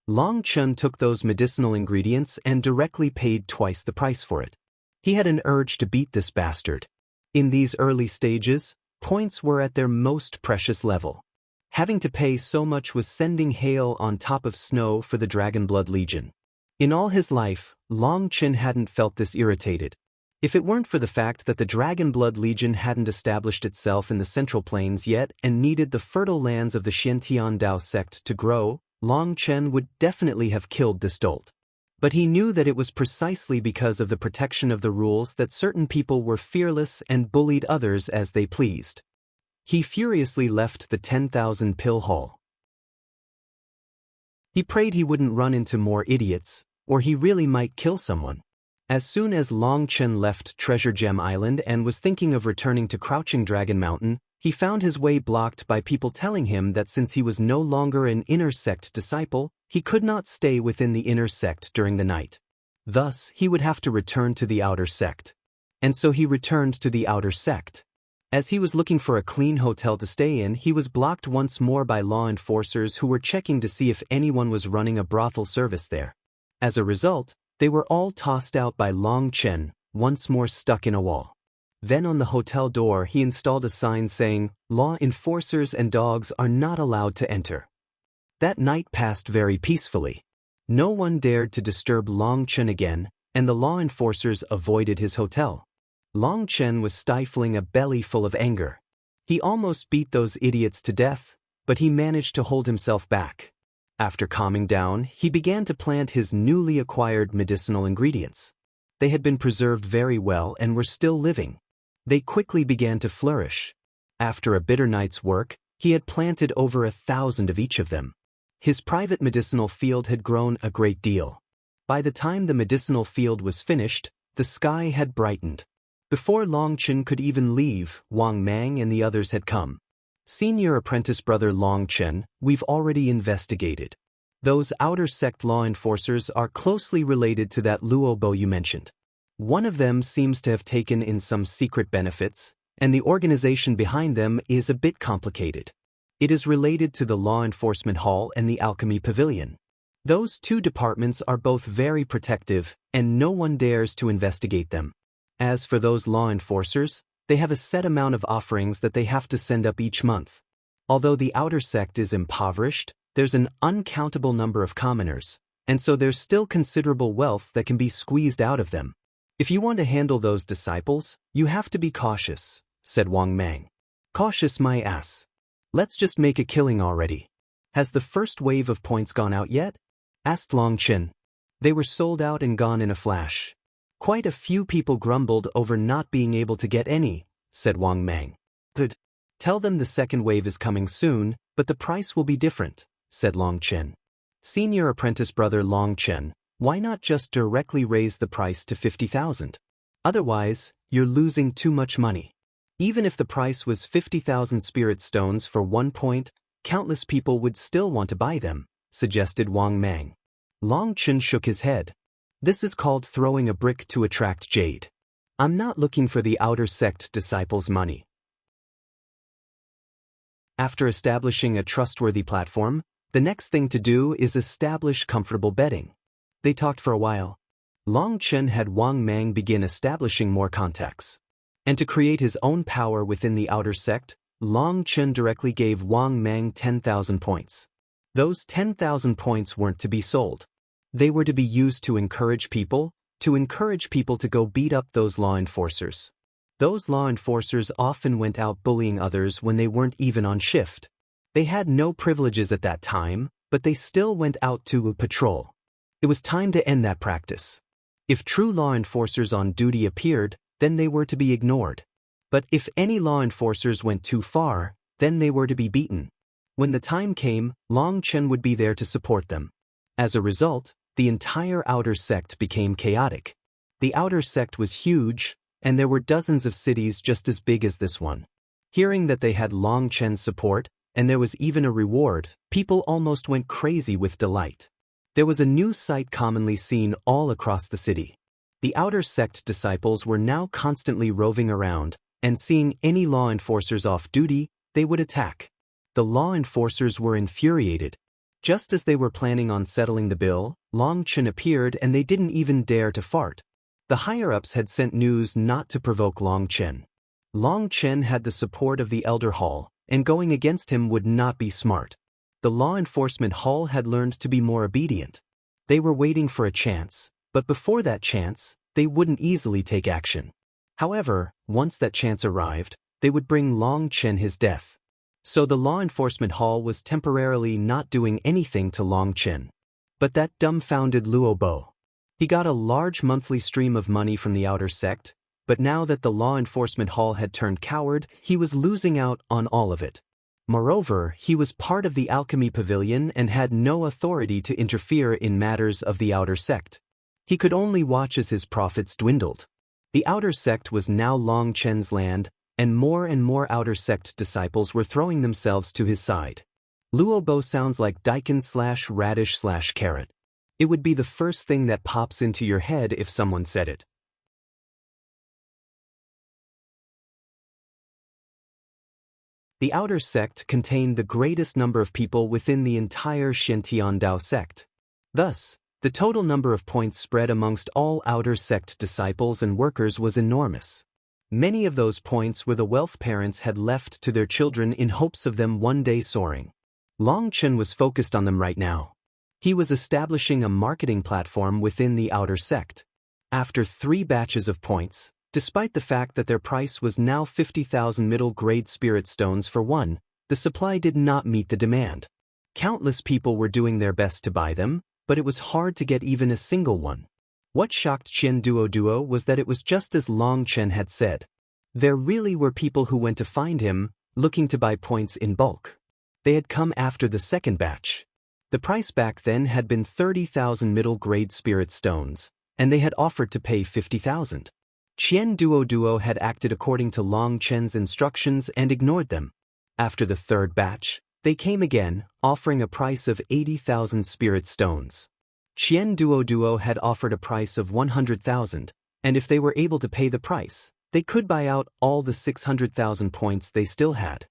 Long Chen took those medicinal ingredients and directly paid twice the price for it. He had an urge to beat this bastard. In these early stages, points were at their most precious level. Having to pay so much was sending hail on top of snow for the Dragon Blood Legion. In all his life, Long Chen hadn't felt this irritated. If it weren't for the fact that the Dragon Blood Legion hadn't established itself in the Central Plains yet and needed the fertile lands of the Shintian Dao sect to grow, Long Chen would definitely have killed this dolt. But he knew that it was precisely because of the protection of the rules that certain people were fearless and bullied others as they pleased. He furiously left the 10,000 pill hall. He prayed he wouldn't run into more idiots, or he really might kill someone. As soon as Long Chen left Treasure Gem Island and was thinking of returning to Crouching Dragon Mountain, he found his way blocked by people telling him that since he was no longer an inner sect disciple, he could not stay within the inner sect during the night. Thus, he would have to return to the outer sect. And so he returned to the outer sect. As he was looking for a clean hotel to stay in, he was blocked once more by law enforcers who were checking to see if anyone was running a brothel service there. As a result, they were all tossed out by Long Chen, once more stuck in a wall. Then on the hotel door he installed a sign saying, "Law enforcers and dogs are not allowed to enter." That night passed very peacefully. No one dared to disturb Long Chen again, and the law enforcers avoided his hotel. Long Chen was stifling a belly full of anger. He almost beat those idiots to death, but he managed to hold himself back. After calming down, he began to plant his newly acquired medicinal ingredients. They had been preserved very well and were still living. They quickly began to flourish. After a bitter night's work, he had planted over 1,000 of each of them. His private medicinal field had grown a great deal. By the time the medicinal field was finished, the sky had brightened. Before Long Chen could even leave, Wang Mang and the others had come. Senior apprentice brother Long Chen, we've already investigated. Those outer sect law enforcers are closely related to that Luo Bo you mentioned. One of them seems to have taken in some secret benefits, and the organization behind them is a bit complicated. It is related to the Law Enforcement Hall and the Alchemy Pavilion. Those two departments are both very protective, and no one dares to investigate them. As for those law enforcers, they have a set amount of offerings that they have to send up each month. Although the outer sect is impoverished, there's an uncountable number of commoners, and so there's still considerable wealth that can be squeezed out of them. If you want to handle those disciples, you have to be cautious, said Wang Mang. Cautious my ass. Let's just make a killing already. Has the first wave of points gone out yet? Asked Long Chen. They were sold out and gone in a flash. Quite a few people grumbled over not being able to get any, said Wang Mang. Good. Tell them the second wave is coming soon, but the price will be different, said Long Chen. Senior apprentice brother Long Chen, why not just directly raise the price to 50,000? Otherwise, you're losing too much money. Even if the price was 50,000 spirit stones for 1 point, countless people would still want to buy them, suggested Wang Mang. Long Chen shook his head. This is called throwing a brick to attract jade. I'm not looking for the outer sect disciples' money. After establishing a trustworthy platform, the next thing to do is establish comfortable betting. They talked for a while. Long Chen had Wang Mang begin establishing more contacts. And to create his own power within the outer sect, Long Chen directly gave Wang Mang 10,000 points. Those 10,000 points weren't to be sold. They were to be used to encourage people to go beat up those law enforcers. Those law enforcers often went out bullying others when they weren't even on shift. They had no privileges at that time, but they still went out to patrol. It was time to end that practice. If true law enforcers on duty appeared, then they were to be ignored. But if any law enforcers went too far, then they were to be beaten. When the time came, Long Chen would be there to support them. As a result, the entire outer sect became chaotic. The outer sect was huge, and there were dozens of cities just as big as this one. Hearing that they had Long Chen's support, and there was even a reward, people almost went crazy with delight. There was a new sight commonly seen all across the city. The outer sect disciples were now constantly roving around, and seeing any law enforcers off duty, they would attack. The law enforcers were infuriated. Just as they were planning on settling the bill, Long Chen appeared and they didn't even dare to fart. The higher-ups had sent news not to provoke Long Chen. Long Chen had the support of the Elder Hall, and going against him would not be smart. The Law Enforcement Hall had learned to be more obedient. They were waiting for a chance, but before that chance, they wouldn't easily take action. However, once that chance arrived, they would bring Long Chen his death. So the Law Enforcement Hall was temporarily not doing anything to Long Chen. But that dumbfounded Luo Bo. He got a large monthly stream of money from the outer sect, but now that the Law Enforcement Hall had turned coward, he was losing out on all of it. Moreover, he was part of the Alchemy Pavilion and had no authority to interfere in matters of the outer sect. He could only watch as his profits dwindled. The outer sect was now Long Chen's land, and more outer sect disciples were throwing themselves to his side. Luo Bo sounds like daikon/radish/carrot. It would be the first thing that pops into your head if someone said it. The outer sect contained the greatest number of people within the entire Shintian Dao sect. Thus, the total number of points spread amongst all outer sect disciples and workers was enormous. Many of those points were the wealth parents had left to their children in hopes of them one day soaring. Long Chen was focused on them right now. He was establishing a marketing platform within the outer sect. After 3 batches of points, despite the fact that their price was now 50,000 middle-grade spirit stones for one, the supply did not meet the demand. Countless people were doing their best to buy them, but it was hard to get even a single one. What shocked Qian Duo was that it was just as Long Chen had said. There really were people who went to find him, looking to buy points in bulk. They had come after the second batch. The price back then had been 30,000 middle-grade spirit stones, and they had offered to pay 50,000. Qian Duo had acted according to Long Chen's instructions and ignored them. After the third batch, they came again, offering a price of 80,000 spirit stones. Qian Duo had offered a price of 100,000, and if they were able to pay the price, they could buy out all the 600,000 points they still had.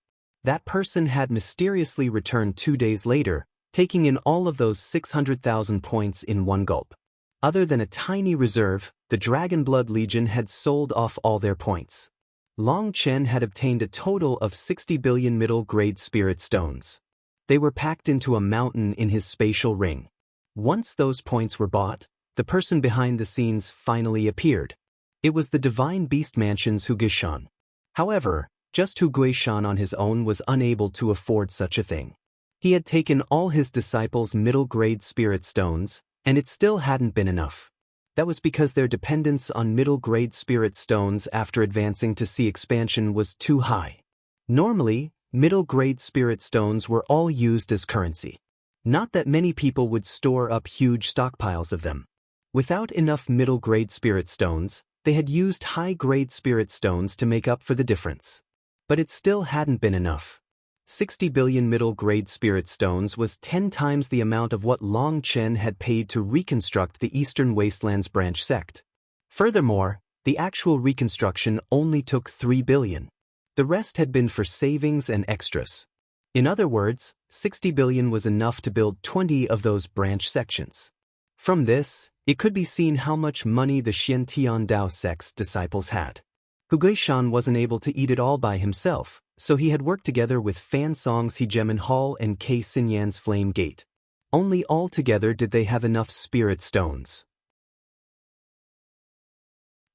That person had mysteriously returned 2 days later, taking in all of those 600,000 points in one gulp. Other than a tiny reserve, the Dragonblood Legion had sold off all their points. Long Chen had obtained a total of 60 billion middle-grade spirit stones. They were packed into a mountain in his spatial ring. Once those points were bought, the person behind the scenes finally appeared. It was the Divine Beast Mansion's Hu Guishan. However, just Hu Guishan on his own was unable to afford such a thing. He had taken all his disciples' middle-grade spirit stones, and it still hadn't been enough. That was because their dependence on middle-grade spirit stones after advancing to sea expansion was too high. Normally, middle-grade spirit stones were all used as currency. Not that many people would store up huge stockpiles of them. Without enough middle-grade spirit stones, they had used high-grade spirit stones to make up for the difference. But it still hadn't been enough. 60 billion middle-grade spirit stones was 10 times the amount of what Long Chen had paid to reconstruct the Eastern Wastelands branch sect. Furthermore, the actual reconstruction only took 3 billion. The rest had been for savings and extras. In other words, 60 billion was enough to build 20 of those branch sections. From this, it could be seen how much money the Xiantian Dao sect's disciples had. Hu Guishan wasn't able to eat it all by himself, so he had worked together with Fan Song's Hegemon Hall and K Xinyan's Flame Gate. Only all together did they have enough spirit stones.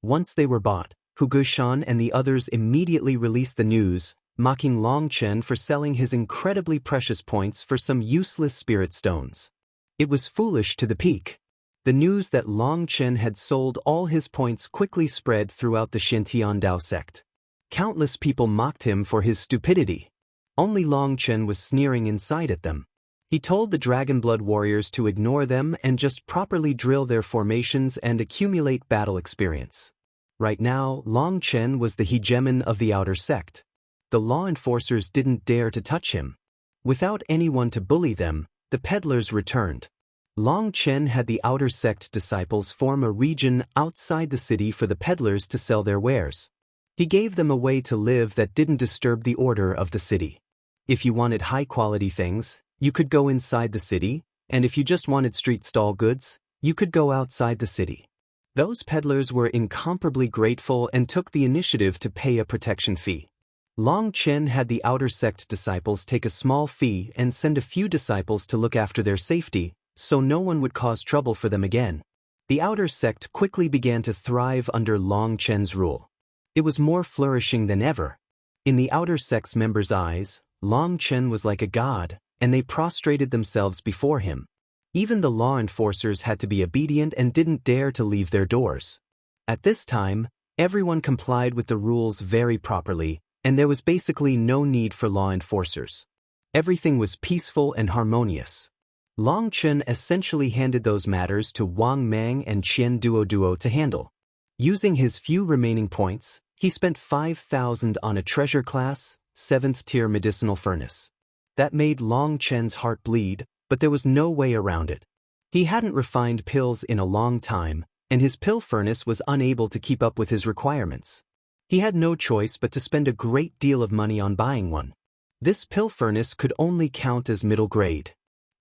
Once they were bought, Hu Guishan and the others immediately released the news, mocking Long Chen for selling his incredibly precious points for some useless spirit stones. It was foolish to the peak. The news that Long Chen had sold all his points quickly spread throughout the Xiantian Dao sect. Countless people mocked him for his stupidity. Only Long Chen was sneering inside at them. He told the Dragonblood warriors to ignore them and just properly drill their formations and accumulate battle experience. Right now, Long Chen was the hegemon of the outer sect. The law enforcers didn't dare to touch him. Without anyone to bully them, the peddlers returned. Long Chen had the outer sect disciples form a region outside the city for the peddlers to sell their wares. He gave them a way to live that didn't disturb the order of the city. If you wanted high-quality things, you could go inside the city, and if you just wanted street stall goods, you could go outside the city. Those peddlers were incomparably grateful and took the initiative to pay a protection fee. Long Chen had the outer sect disciples take a small fee and send a few disciples to look after their safety, so no one would cause trouble for them again. The outer sect quickly began to thrive under Long Chen's rule. It was more flourishing than ever. In the outer sect's members' eyes, Long Chen was like a god, and they prostrated themselves before him. Even the law enforcers had to be obedient and didn't dare to leave their doors. At this time, everyone complied with the rules very properly, and there was basically no need for law enforcers. Everything was peaceful and harmonious. Long Chen essentially handed those matters to Wang Mang and Qian Duo to handle. Using his few remaining points, he spent 5,000 on a treasure class, 7th-tier medicinal furnace. That made Long Chen's heart bleed, but there was no way around it. He hadn't refined pills in a long time, and his pill furnace was unable to keep up with his requirements. He had no choice but to spend a great deal of money on buying one. This pill furnace could only count as middle grade.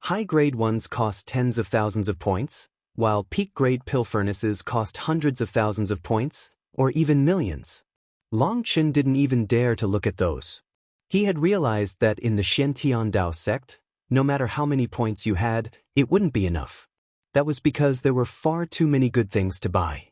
High-grade ones cost tens of thousands of points, while peak-grade pill furnaces cost hundreds of thousands of points, or even millions. Long Chen didn't even dare to look at those. He had realized that in the Xiantian Dao sect, no matter how many points you had, it wouldn't be enough. That was because there were far too many good things to buy.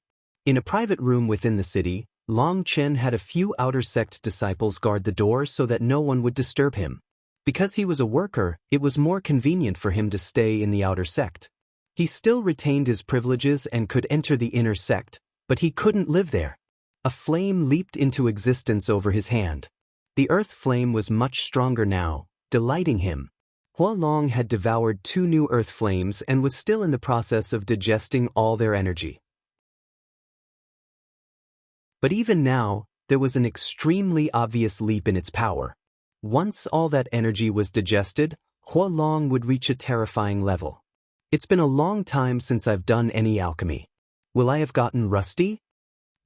In a private room within the city, Long Chen had a few outer sect disciples guard the door so that no one would disturb him. Because he was a worker, it was more convenient for him to stay in the outer sect. He still retained his privileges and could enter the inner sect, but he couldn't live there. A flame leaped into existence over his hand. The earth flame was much stronger now, delighting him. Huolong had devoured 2 new earth flames and was still in the process of digesting all their energy. But even now, there was an extremely obvious leap in its power. Once all that energy was digested, Huolong would reach a terrifying level. It's been a long time since I've done any alchemy. Will I have gotten rusty?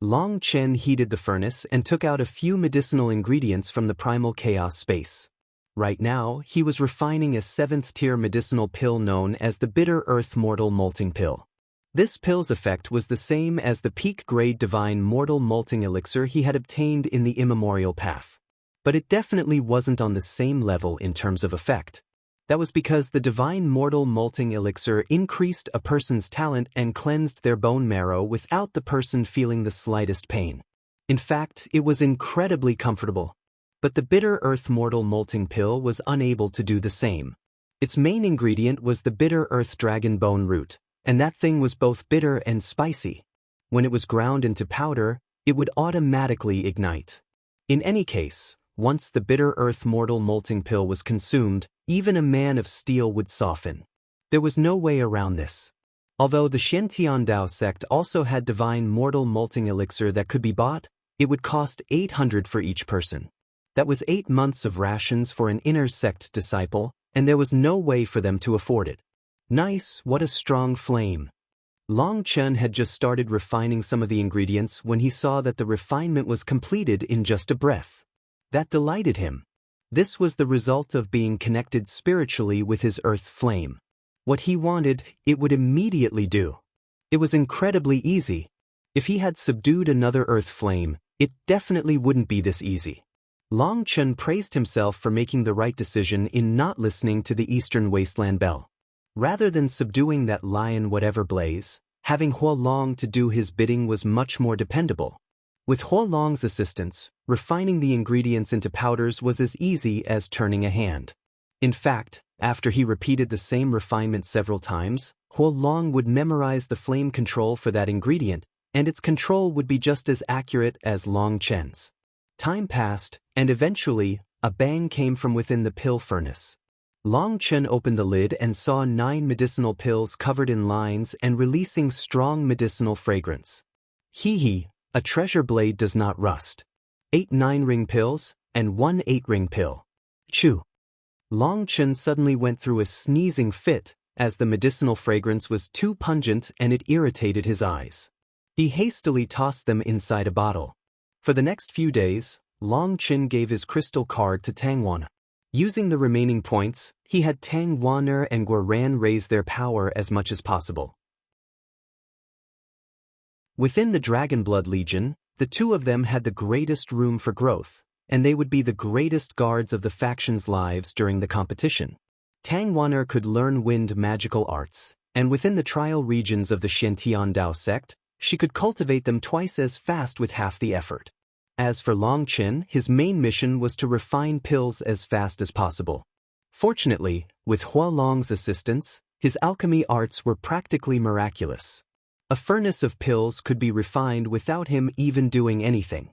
Long Chen heated the furnace and took out a few medicinal ingredients from the primal chaos space. Right now, he was refining a 7th-tier medicinal pill known as the Bitter Earth Mortal Molting Pill. This pill's effect was the same as the peak-grade Divine Mortal Molting Elixir he had obtained in the Immemorial Path. But it definitely wasn't on the same level in terms of effect. That was because the Divine Mortal Molting Elixir increased a person's talent and cleansed their bone marrow without the person feeling the slightest pain. In fact, it was incredibly comfortable. But the Bitter Earth Mortal Molting Pill was unable to do the same. Its main ingredient was the Bitter Earth Dragon Bone Root, and that thing was both bitter and spicy. When it was ground into powder, it would automatically ignite. In any case, once the Bitter Earth Mortal Molting Pill was consumed, even a man of steel would soften. There was no way around this. Although the Xiantian Dao sect also had Divine Mortal Molting Elixir that could be bought, it would cost 800 for each person. That was 8 months of rations for an inner sect disciple, and there was no way for them to afford it. Nice, what a strong flame. Long Chen had just started refining some of the ingredients when he saw that the refinement was completed in just a breath. That delighted him. This was the result of being connected spiritually with his earth flame. What he wanted, it would immediately do. It was incredibly easy. If he had subdued another earth flame, it definitely wouldn't be this easy. Long Chen praised himself for making the right decision in not listening to the Eastern Wasteland Bell. Rather than subduing that lion whatever blaze, having Huolong to do his bidding was much more dependable. With Huolong's assistance, refining the ingredients into powders was as easy as turning a hand. In fact, after he repeated the same refinement several times, Huolong would memorize the flame control for that ingredient, and its control would be just as accurate as Long Chen's. Time passed, and eventually, a bang came from within the pill furnace. Long Chen opened the lid and saw 9 medicinal pills covered in lines and releasing strong medicinal fragrance. Hee, a treasure blade does not rust. 8 9-ring pills, and 1 8-ring pill. Chew. Long Chen suddenly went through a sneezing fit, as the medicinal fragrance was too pungent and it irritated his eyes. He hastily tossed them inside a bottle. For the next few days, Long Chen gave his crystal card to Tang Wan. Using the remaining points, he had Tang Wan'er and Guoran raise their power as much as possible. Within the Dragonblood Legion, the 2 of them had the greatest room for growth, and they would be the greatest guards of the faction's lives during the competition. Tang Wan'er could learn wind magical arts, and within the trial regions of the Xiantian Dao sect, she could cultivate them twice as fast with half the effort. As for Long Chen, his main mission was to refine pills as fast as possible. Fortunately, with Huolong's assistance, his alchemy arts were practically miraculous. A furnace of pills could be refined without him even doing anything.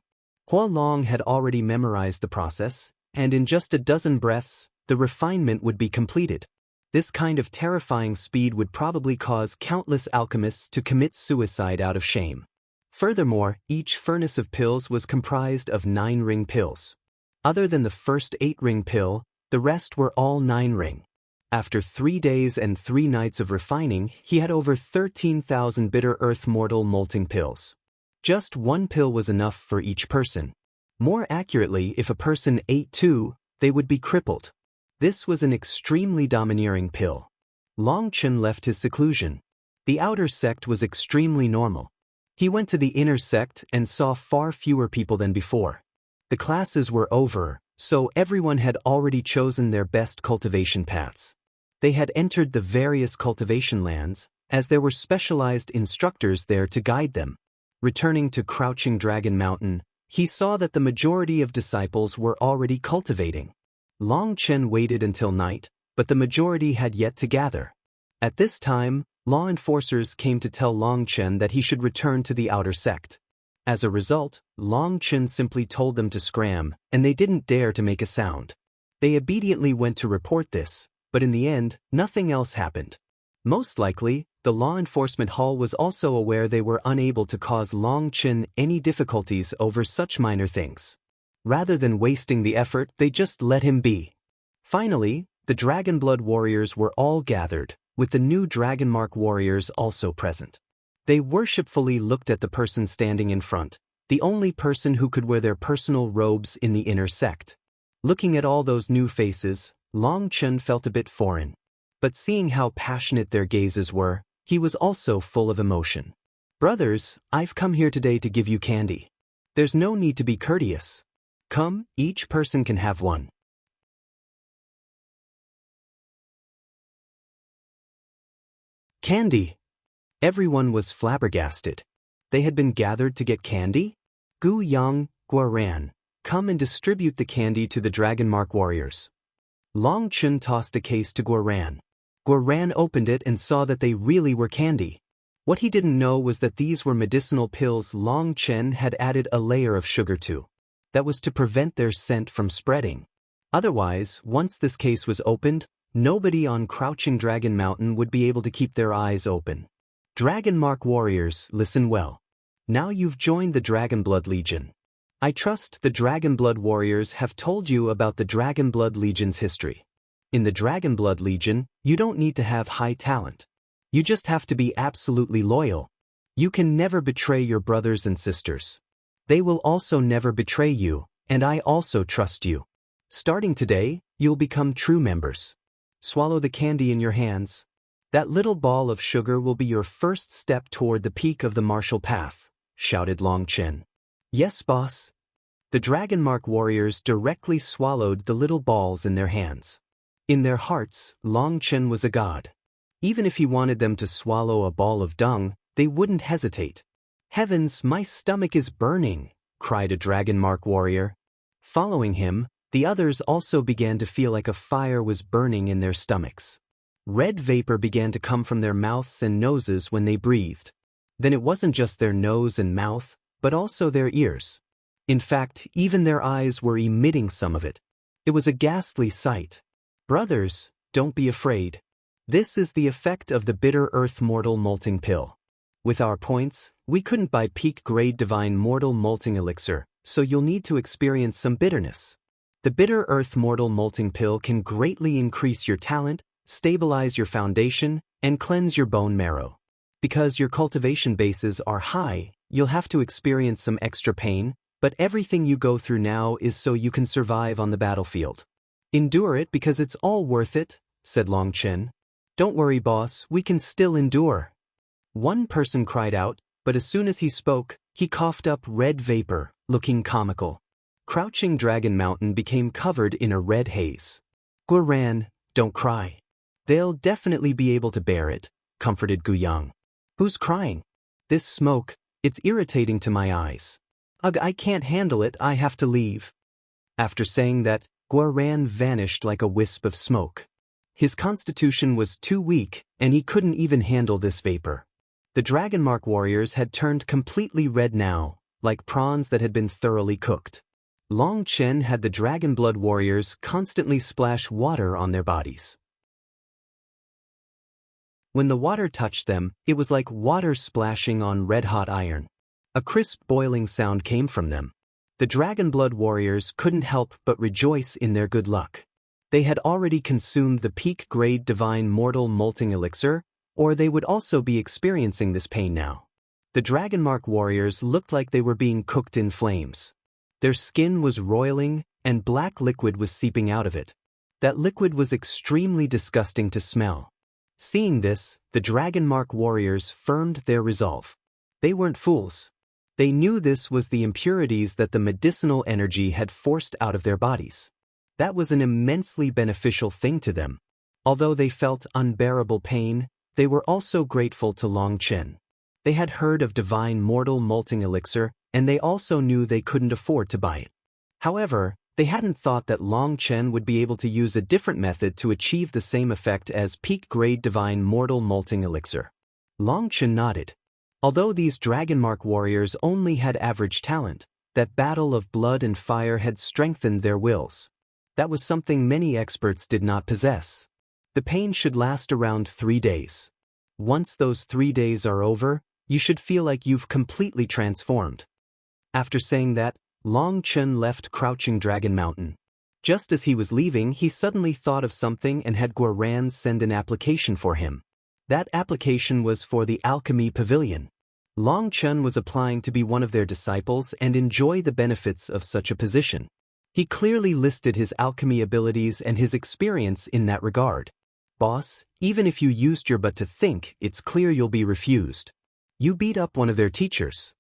Huolong had already memorized the process, and in just a dozen breaths, the refinement would be completed. This kind of terrifying speed would probably cause countless alchemists to commit suicide out of shame. Furthermore, each furnace of pills was comprised of 9-ring pills. Other than the first 8-ring pill, the rest were all 9-ring. After 3 days and 3 nights of refining, he had over 13,000 Bitter Earth Mortal Molting pills. Just 1 pill was enough for each person. More accurately, if a person ate 2, they would be crippled. This was an extremely domineering pill. Long Chen left his seclusion. The outer sect was extremely normal. He went to the inner sect and saw far fewer people than before. The classes were over, so everyone had already chosen their best cultivation paths. They had entered the various cultivation lands, as there were specialized instructors there to guide them. Returning to Crouching Dragon Mountain, he saw that the majority of disciples were already cultivating. Long Chen waited until night, but the majority had yet to gather. At this time, law enforcers came to tell Long Chen that he should return to the outer sect. As a result, Long Chen simply told them to scram, and they didn't dare to make a sound. They obediently went to report this, but in the end, nothing else happened. Most likely, the law enforcement hall was also aware they were unable to cause Long Chen any difficulties over such minor things. Rather than wasting the effort, they just let him be. Finally, the Dragon Blood warriors were all gathered, with the new Dragon Mark warriors also present. They worshipfully looked at the person standing in front, the only person who could wear their personal robes in the inner sect. Looking at all those new faces, Long Chen felt a bit foreign. But seeing how passionate their gazes were, he was also full of emotion. Brothers, I've come here today to give you candy. There's no need to be courteous. Come, each person can have one. Candy. Everyone was flabbergasted. They had been gathered to get candy? Gu Yang, Guoran, come and distribute the candy to the Dragon Mark warriors. Long Chen tossed a case to Guoran. Guoran opened it and saw that they really were candy. What he didn't know was that these were medicinal pills Long Chen had added a layer of sugar to. That was to prevent their scent from spreading. Otherwise, once this case was opened, nobody on Crouching Dragon Mountain would be able to keep their eyes open. Dragon Mark warriors, listen well. Now you've joined the Dragon Blood Legion. I trust the Dragon Blood warriors have told you about the Dragon Blood Legion's history. In the Dragon Blood Legion, you don't need to have high talent. You just have to be absolutely loyal. You can never betray your brothers and sisters. They will also never betray you, and I also trust you. Starting today, you'll become true members. Swallow the candy in your hands. That little ball of sugar will be your first step toward the peak of the martial path, shouted Long Chen. Yes, boss. The Dragon Mark warriors directly swallowed the little balls in their hands. In their hearts, Long Chen was a god. Even if he wanted them to swallow a ball of dung, they wouldn't hesitate. Heavens, my stomach is burning, cried a Dragon Mark warrior. Following him, the others also began to feel like a fire was burning in their stomachs. Red vapor began to come from their mouths and noses when they breathed. Then it wasn't just their nose and mouth, but also their ears. In fact, even their eyes were emitting some of it. It was a ghastly sight. Brothers, don't be afraid. This is the effect of the Bitter Earth Mortal Molting Pill. With our points, we couldn't buy peak-grade Divine Mortal Molting Elixir, so you'll need to experience some bitterness. The Bitter Earth Mortal Molting Pill can greatly increase your talent, stabilize your foundation, and cleanse your bone marrow. Because your cultivation bases are high, you'll have to experience some extra pain, but everything you go through now is so you can survive on the battlefield. Endure it because it's all worth it, said Long Chen. Don't worry, boss, we can still endure. One person cried out, but as soon as he spoke, he coughed up red vapor, looking comical. Crouching Dragon Mountain became covered in a red haze. Guoran, don't cry. They'll definitely be able to bear it, comforted Gu Yang. Who's crying? This smoke, it's irritating to my eyes. Ugh, I can't handle it, I have to leave. After saying that, Guoran vanished like a wisp of smoke. His constitution was too weak, and he couldn't even handle this vapor. The Dragon Mark warriors had turned completely red now, like prawns that had been thoroughly cooked. Long Chen had the Dragon Blood warriors constantly splash water on their bodies. When the water touched them, it was like water splashing on red-hot iron. A crisp boiling sound came from them. The Dragon Blood warriors couldn't help but rejoice in their good luck. They had already consumed the peak-grade Divine Mortal Molting Elixir, or they would also be experiencing this pain now. The Dragon Mark warriors looked like they were being cooked in flames. Their skin was roiling, and black liquid was seeping out of it. That liquid was extremely disgusting to smell. Seeing this, the Dragon Mark warriors firmed their resolve. They weren't fools. They knew this was the impurities that the medicinal energy had forced out of their bodies. That was an immensely beneficial thing to them. Although they felt unbearable pain, they were also grateful to Long Chen. They had heard of divine mortal molting elixir, and they also knew they couldn't afford to buy it. However, they hadn't thought that Long Chen would be able to use a different method to achieve the same effect as peak-grade divine mortal molting elixir. Long Chen nodded. Although these Dragonmark warriors only had average talent, that battle of blood and fire had strengthened their wills. That was something many experts did not possess. The pain should last around 3 days. Once those 3 days are over, you should feel like you've completely transformed. After saying that, Long Chen left Crouching Dragon Mountain. Just as he was leaving, he suddenly thought of something and had Guoran send an application for him. That application was for the Alchemy Pavilion. Long Chen was applying to be one of their disciples and enjoy the benefits of such a position. He clearly listed his alchemy abilities and his experience in that regard. Boss, even if you used your butt to think, it's clear you'll be refused. You beat up one of their teachers.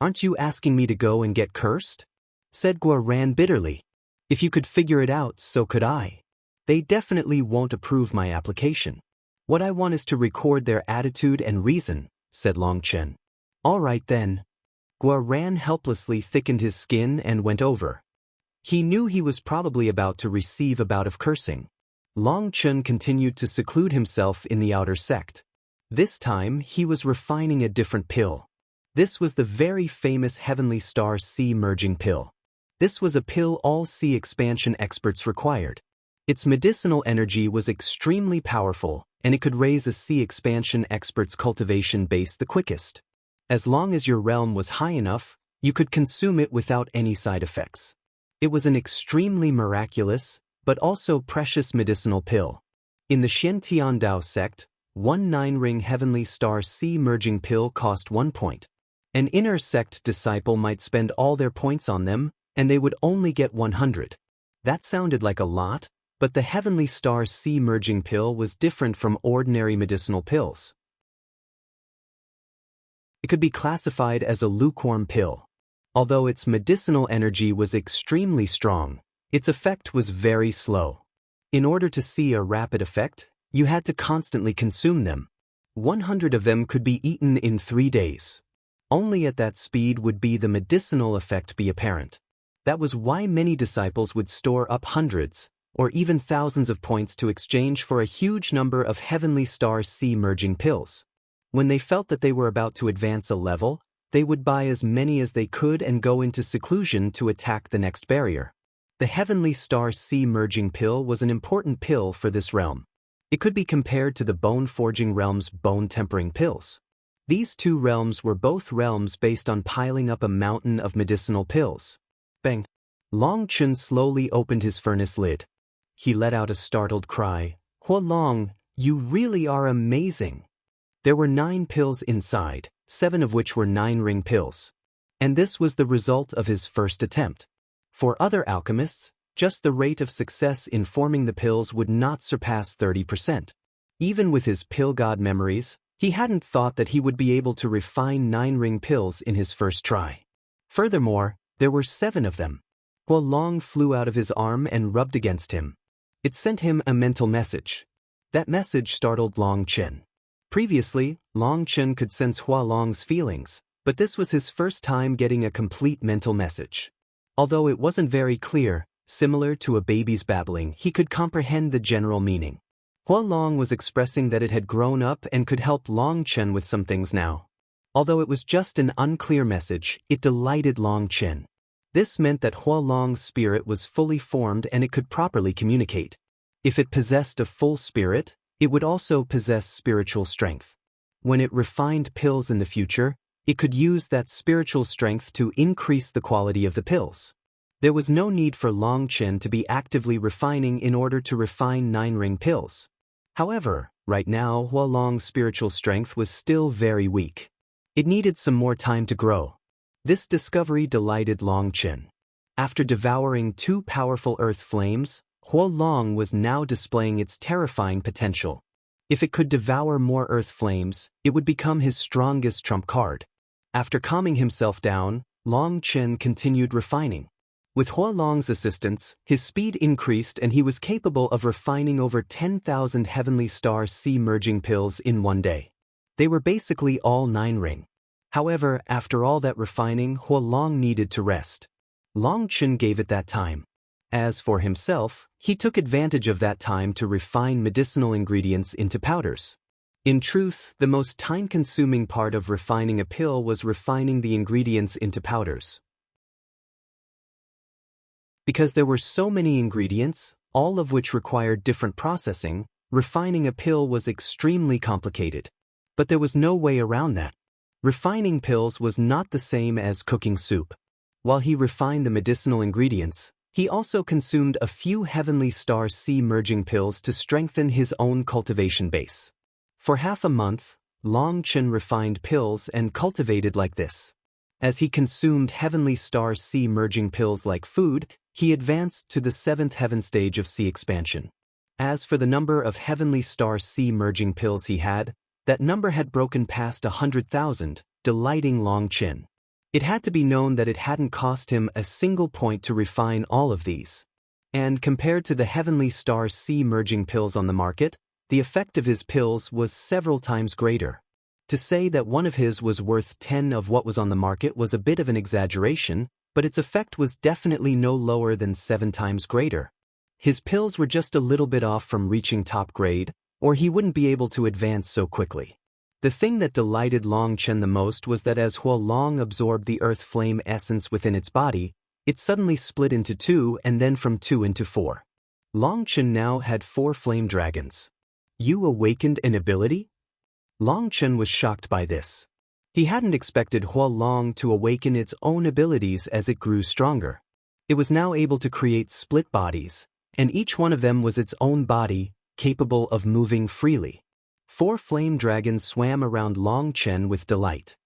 Aren't you asking me to go and get cursed? Said Guoran bitterly. If you could figure it out, so could I. They definitely won't approve my application. What I want is to record their attitude and reason, said Long Chen. All right then. Guoran helplessly thickened his skin and went over. He knew he was probably about to receive a bout of cursing. Long Chen continued to seclude himself in the outer sect. This time, he was refining a different pill. This was the very famous Heavenly Star Sea Merging Pill. This was a pill all sea expansion experts required. Its medicinal energy was extremely powerful, and it could raise a sea expansion expert's cultivation base the quickest. As long as your realm was high enough, you could consume it without any side effects. It was an extremely miraculous, but also precious medicinal pill. In the Xiantian Dao sect, 1 9-ring Heavenly Star Sea Merging Pill cost 1 point. An inner sect disciple might spend all their points on them, and they would only get 100. That sounded like a lot, but the Heavenly Star Sea Merging Pill was different from ordinary medicinal pills. It could be classified as a lukewarm pill. Although its medicinal energy was extremely strong, its effect was very slow. In order to see a rapid effect, you had to constantly consume them. 100 of them could be eaten in 3 days. Only at that speed would the medicinal effect be apparent. That was why many disciples would store up hundreds, or even thousands of points to exchange for a huge number of Heavenly Star Sea Merging pills. When they felt that they were about to advance a level, they would buy as many as they could and go into seclusion to attack the next barrier. The Heavenly Star Sea Merging Pill was an important pill for this realm. It could be compared to the Bone-Forging realm's Bone-Tempering pills. These two realms were both realms based on piling up a mountain of medicinal pills. Bang! Long Chen slowly opened his furnace lid. He let out a startled cry. Huolong, you really are amazing! There were 9 pills inside, 7 of which were 9-ring pills. And this was the result of his first attempt. For other alchemists, just the rate of success in forming the pills would not surpass 30%. Even with his pill god memories, he hadn't thought that he would be able to refine 9-ring pills in his first try. Furthermore, there were 7 of them. Huolong flew out of his arm and rubbed against him. It sent him a mental message. That message startled Long Chen. Previously, Long Chen could sense Huolong's feelings, but this was his first time getting a complete mental message. Although it wasn't very clear, similar to a baby's babbling, he could comprehend the general meaning. Huolong was expressing that it had grown up and could help Long Chen with some things now. Although it was just an unclear message, it delighted Long Chen. This meant that Huolong's spirit was fully formed and it could properly communicate. If it possessed a full spirit, it would also possess spiritual strength. When it refined pills in the future, it could use that spiritual strength to increase the quality of the pills. There was no need for Long Chen to be actively refining in order to refine 9-ring pills. However, right now Huolong's spiritual strength was still very weak. It needed some more time to grow. This discovery delighted Long Chen. After devouring 2 powerful earth flames, Huolong was now displaying its terrifying potential. If it could devour more earth flames, it would become his strongest trump card. After calming himself down, Long Chen continued refining. With Huolong's assistance, his speed increased and he was capable of refining over 10,000 Heavenly Star Sea Merging pills in 1 day. They were basically all 9-ring. However, after all that refining, Huolong needed to rest. Longchen gave it that time. As for himself, he took advantage of that time to refine medicinal ingredients into powders. In truth, the most time-consuming part of refining a pill was refining the ingredients into powders. Because there were so many ingredients, all of which required different processing, refining a pill was extremely complicated. But there was no way around that. Refining pills was not the same as cooking soup. While he refined the medicinal ingredients, he also consumed a few Heavenly Star Sea merging pills to strengthen his own cultivation base. For half a month, Longchen refined pills and cultivated like this. As he consumed Heavenly Star Sea merging pills like food, he advanced to the 7th heaven stage of sea expansion. As for the number of Heavenly Star Sea merging pills he had, that number had broken past 100,000, delighting Longchen. It had to be known that it hadn't cost him a single point to refine all of these. And compared to the Heavenly Star Sea merging pills on the market, the effect of his pills was several times greater. To say that one of his was worth 10 of what was on the market was a bit of an exaggeration, but its effect was definitely no lower than 7 times greater. His pills were just a little bit off from reaching top grade, or he wouldn't be able to advance so quickly. The thing that delighted Longchen the most was that as Huolong absorbed the earth flame essence within its body, it suddenly split into 2 and then from 2 into 4. Longchen now had 4 flame dragons. You awakened an ability? Longchen was shocked by this. He hadn't expected Huolong to awaken its own abilities as it grew stronger. It was now able to create split bodies, and each one of them was its own body, capable of moving freely. 4 flame dragons swam around Longchen with delight.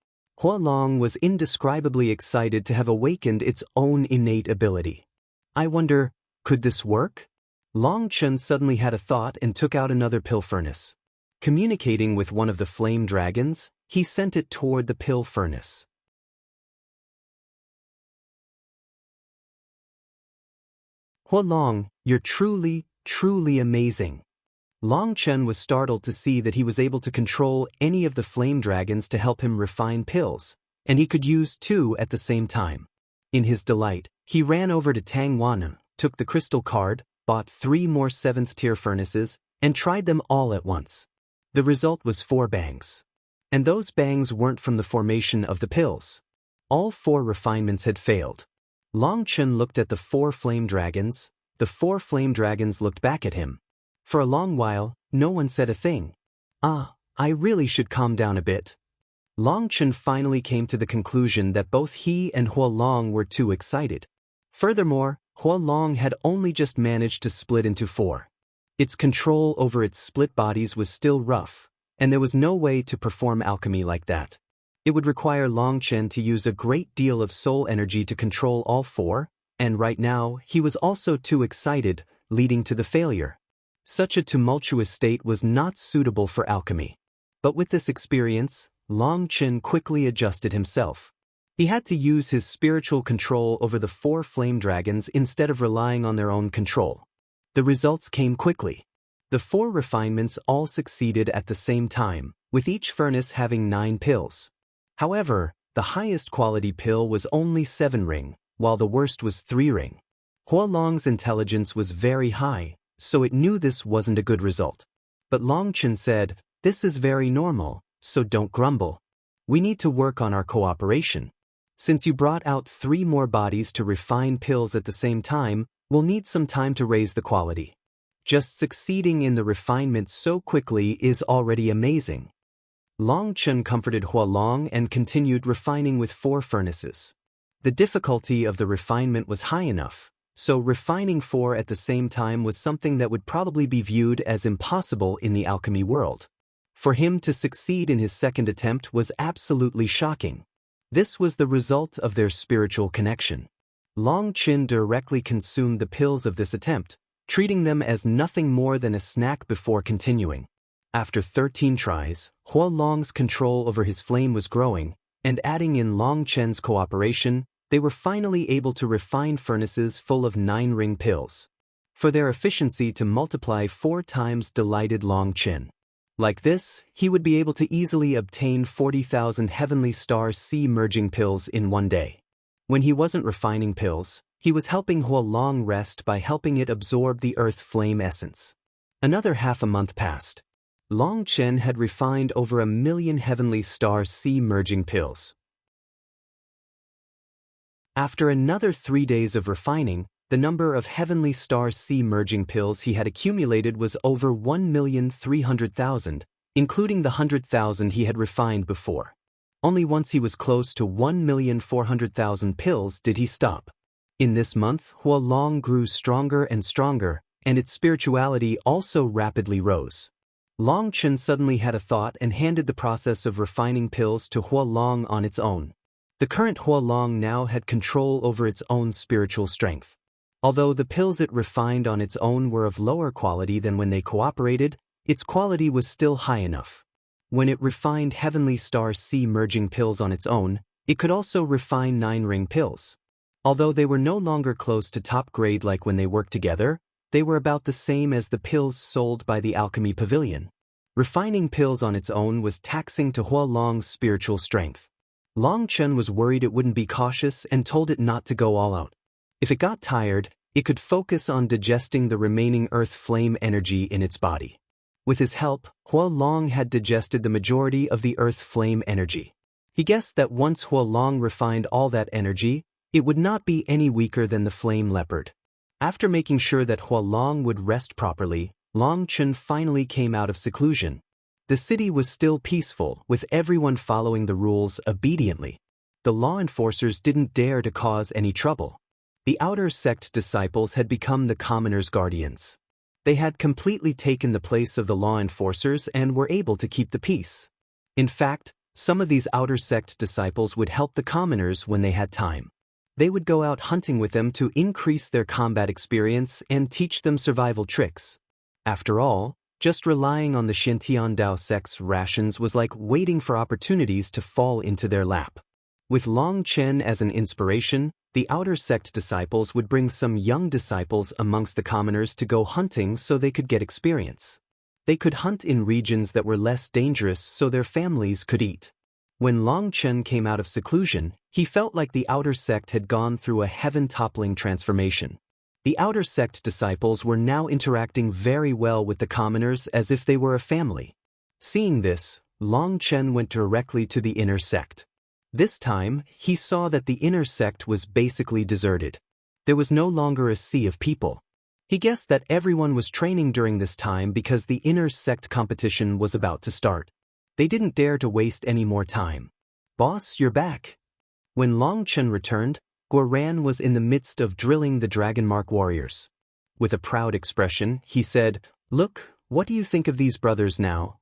Huolong was indescribably excited to have awakened its own innate ability. I wonder, could this work? Longchen suddenly had a thought and took out another pill furnace. Communicating with one of the flame dragons, he sent it toward the pill furnace. Huolong, you're truly, truly amazing. Longchen was startled to see that he was able to control any of the flame dragons to help him refine pills, and he could use 2 at the same time. In his delight, he ran over to Tang Wan, took the crystal card, bought 3 more 7th-tier furnaces, and tried them all at once. The result was 4 bangs. And those bangs weren't from the formation of the pills. All 4 refinements had failed. Longchen looked at the 4 flame dragons. The 4 flame dragons looked back at him. For a long while, no one said a thing. I really should calm down a bit. Longchen finally came to the conclusion that both he and Huolong were too excited. Furthermore, Huolong had only just managed to split into 4. Its control over its split bodies was still rough, and there was no way to perform alchemy like that. It would require Longchen to use a great deal of soul energy to control all 4, and right now he was also too excited, leading to the failure. Such a tumultuous state was not suitable for alchemy. But with this experience, Longchen quickly adjusted himself. He had to use his spiritual control over the 4 flame dragons instead of relying on their own control. The results came quickly. The 4 refinements all succeeded at the same time, with each furnace having 9 pills. However, the highest quality pill was only 7-ring, while the worst was 3-ring. Huolong's intelligence was very high, so it knew this wasn't a good result. But Longchen said, "This is very normal, so don't grumble. We need to work on our cooperation. Since you brought out 3 more bodies to refine pills at the same time, we'll need some time to raise the quality. Just succeeding in the refinement so quickly is already amazing." Longchen comforted Huolong and continued refining with 4 furnaces. The difficulty of the refinement was high enough, so refining 4 at the same time was something that would probably be viewed as impossible in the alchemy world. For him to succeed in his second attempt was absolutely shocking. This was the result of their spiritual connection. Longchen directly consumed the pills of this attempt, treating them as nothing more than a snack before continuing. After 13 tries, Huolong's control over his flame was growing, and adding in Longchen's cooperation, they were finally able to refine furnaces full of 9-ring pills. For their efficiency to multiply 4 times delighted Longchen. Like this, he would be able to easily obtain 40,000 heavenly star sea merging pills in one day. When he wasn't refining pills, he was helping Huolong rest by helping it absorb the earth flame essence. Another half a month passed. Long Chen had refined over 1 million heavenly star sea merging pills. After another 3 days of refining, the number of heavenly star sea merging pills he had accumulated was over 1,300,000, including the 100,000 he had refined before. Only once he was close to 1,400,000 pills did he stop. In this month, Huolong grew stronger and stronger, and its spirituality also rapidly rose. Long Chen suddenly had a thought and handed the process of refining pills to Huolong on its own. The current Huolong now had control over its own spiritual strength. Although the pills it refined on its own were of lower quality than when they cooperated, its quality was still high enough. When it refined heavenly star sea merging pills on its own, it could also refine 9-ring pills. Although they were no longer close to top grade like when they worked together, they were about the same as the pills sold by the Alchemy Pavilion. Refining pills on its own was taxing to Huolong's spiritual strength. Long Chen was worried it wouldn't be cautious and told it not to go all out. If it got tired, it could focus on digesting the remaining earth flame energy in its body. With his help, Huolong had digested the majority of the earth flame energy. He guessed that once Huolong refined all that energy, it would not be any weaker than the flame leopard. After making sure that Huolong would rest properly, Long Chen finally came out of seclusion. The city was still peaceful, with everyone following the rules obediently. The law enforcers didn't dare to cause any trouble. The outer sect disciples had become the commoners' guardians. They had completely taken the place of the law enforcers and were able to keep the peace. In fact, some of these outer sect disciples would help the commoners when they had time. They would go out hunting with them to increase their combat experience and teach them survival tricks. After all, just relying on the Shintian Dao sect's rations was like waiting for opportunities to fall into their lap. With Long Chen as an inspiration, the outer sect disciples would bring some young disciples amongst the commoners to go hunting so they could get experience. They could hunt in regions that were less dangerous so their families could eat. When Long Chen came out of seclusion, he felt like the outer sect had gone through a heaven-toppling transformation. The outer sect disciples were now interacting very well with the commoners as if they were a family. Seeing this, Long Chen went directly to the inner sect. This time, he saw that the inner sect was basically deserted. There was no longer a sea of people. He guessed that everyone was training during this time because the inner sect competition was about to start. They didn't dare to waste any more time. "Boss, you're back." When Long Chen returned, Guoran was in the midst of drilling the Dragon Mark warriors. With a proud expression, he said, "Look, what do you think of these brothers now?"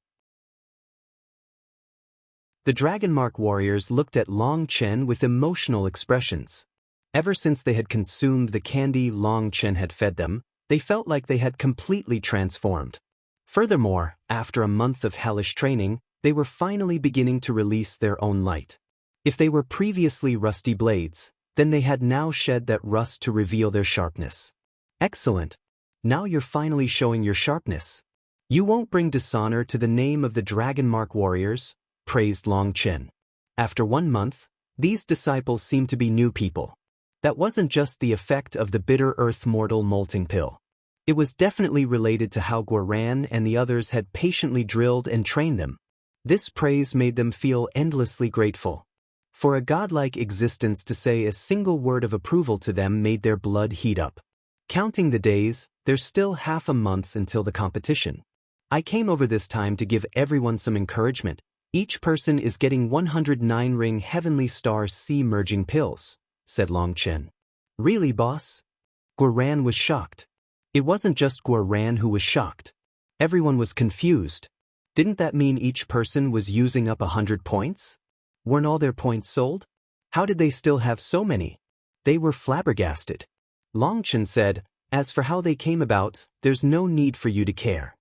The Dragon Mark warriors looked at Long Chen with emotional expressions. Ever since they had consumed the candy Long Chen had fed them, they felt like they had completely transformed. Furthermore, after a month of hellish training, they were finally beginning to release their own light. If they were previously rusty blades, then they had now shed that rust to reveal their sharpness. "Excellent. Now you're finally showing your sharpness. You won't bring dishonor to the name of the Dragon Mark warriors," praised Long Chen. After 1 month, these disciples seemed to be new people. That wasn't just the effect of the bitter earth mortal molting pill. It was definitely related to how Guoran and the others had patiently drilled and trained them. This praise made them feel endlessly grateful. For a godlike existence to say a single word of approval to them made their blood heat up. Counting the days, there's still half a month until the competition. I came over this time to give everyone some encouragement. Each person is getting 109-ring heavenly star sea merging pills, said Long Chen. "Really, boss?" Guoran was shocked. It wasn't just Guoran who was shocked. Everyone was confused. Didn't that mean each person was using up 100 points? Weren't all their points sold? How did they still have so many? They were flabbergasted. Long Chen said, "As for how they came about, there's no need for you to care.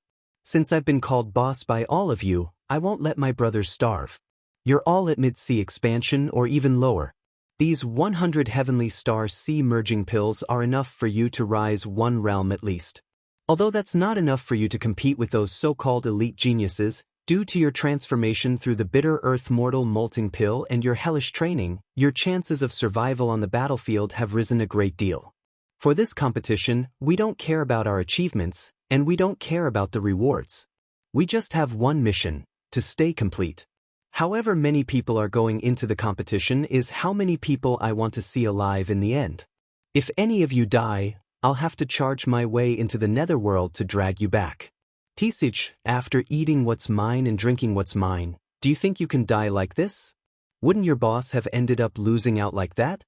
Since I've been called boss by all of you, I won't let my brothers starve. You're all at mid-sea expansion or even lower. These 100 heavenly star sea merging pills are enough for you to rise 1 realm at least. Although that's not enough for you to compete with those so-called elite geniuses, due to your transformation through the bitter earth mortal molting pill and your hellish training, your chances of survival on the battlefield have risen a great deal. For this competition, we don't care about our achievements, and we don't care about the rewards. We just have one mission: to stay complete. However many people are going into the competition is how many people I want to see alive in the end. If any of you die, I'll have to charge my way into the netherworld to drag you back. Tisich, after eating what's mine and drinking what's mine, do you think you can die like this? Wouldn't your boss have ended up losing out like that?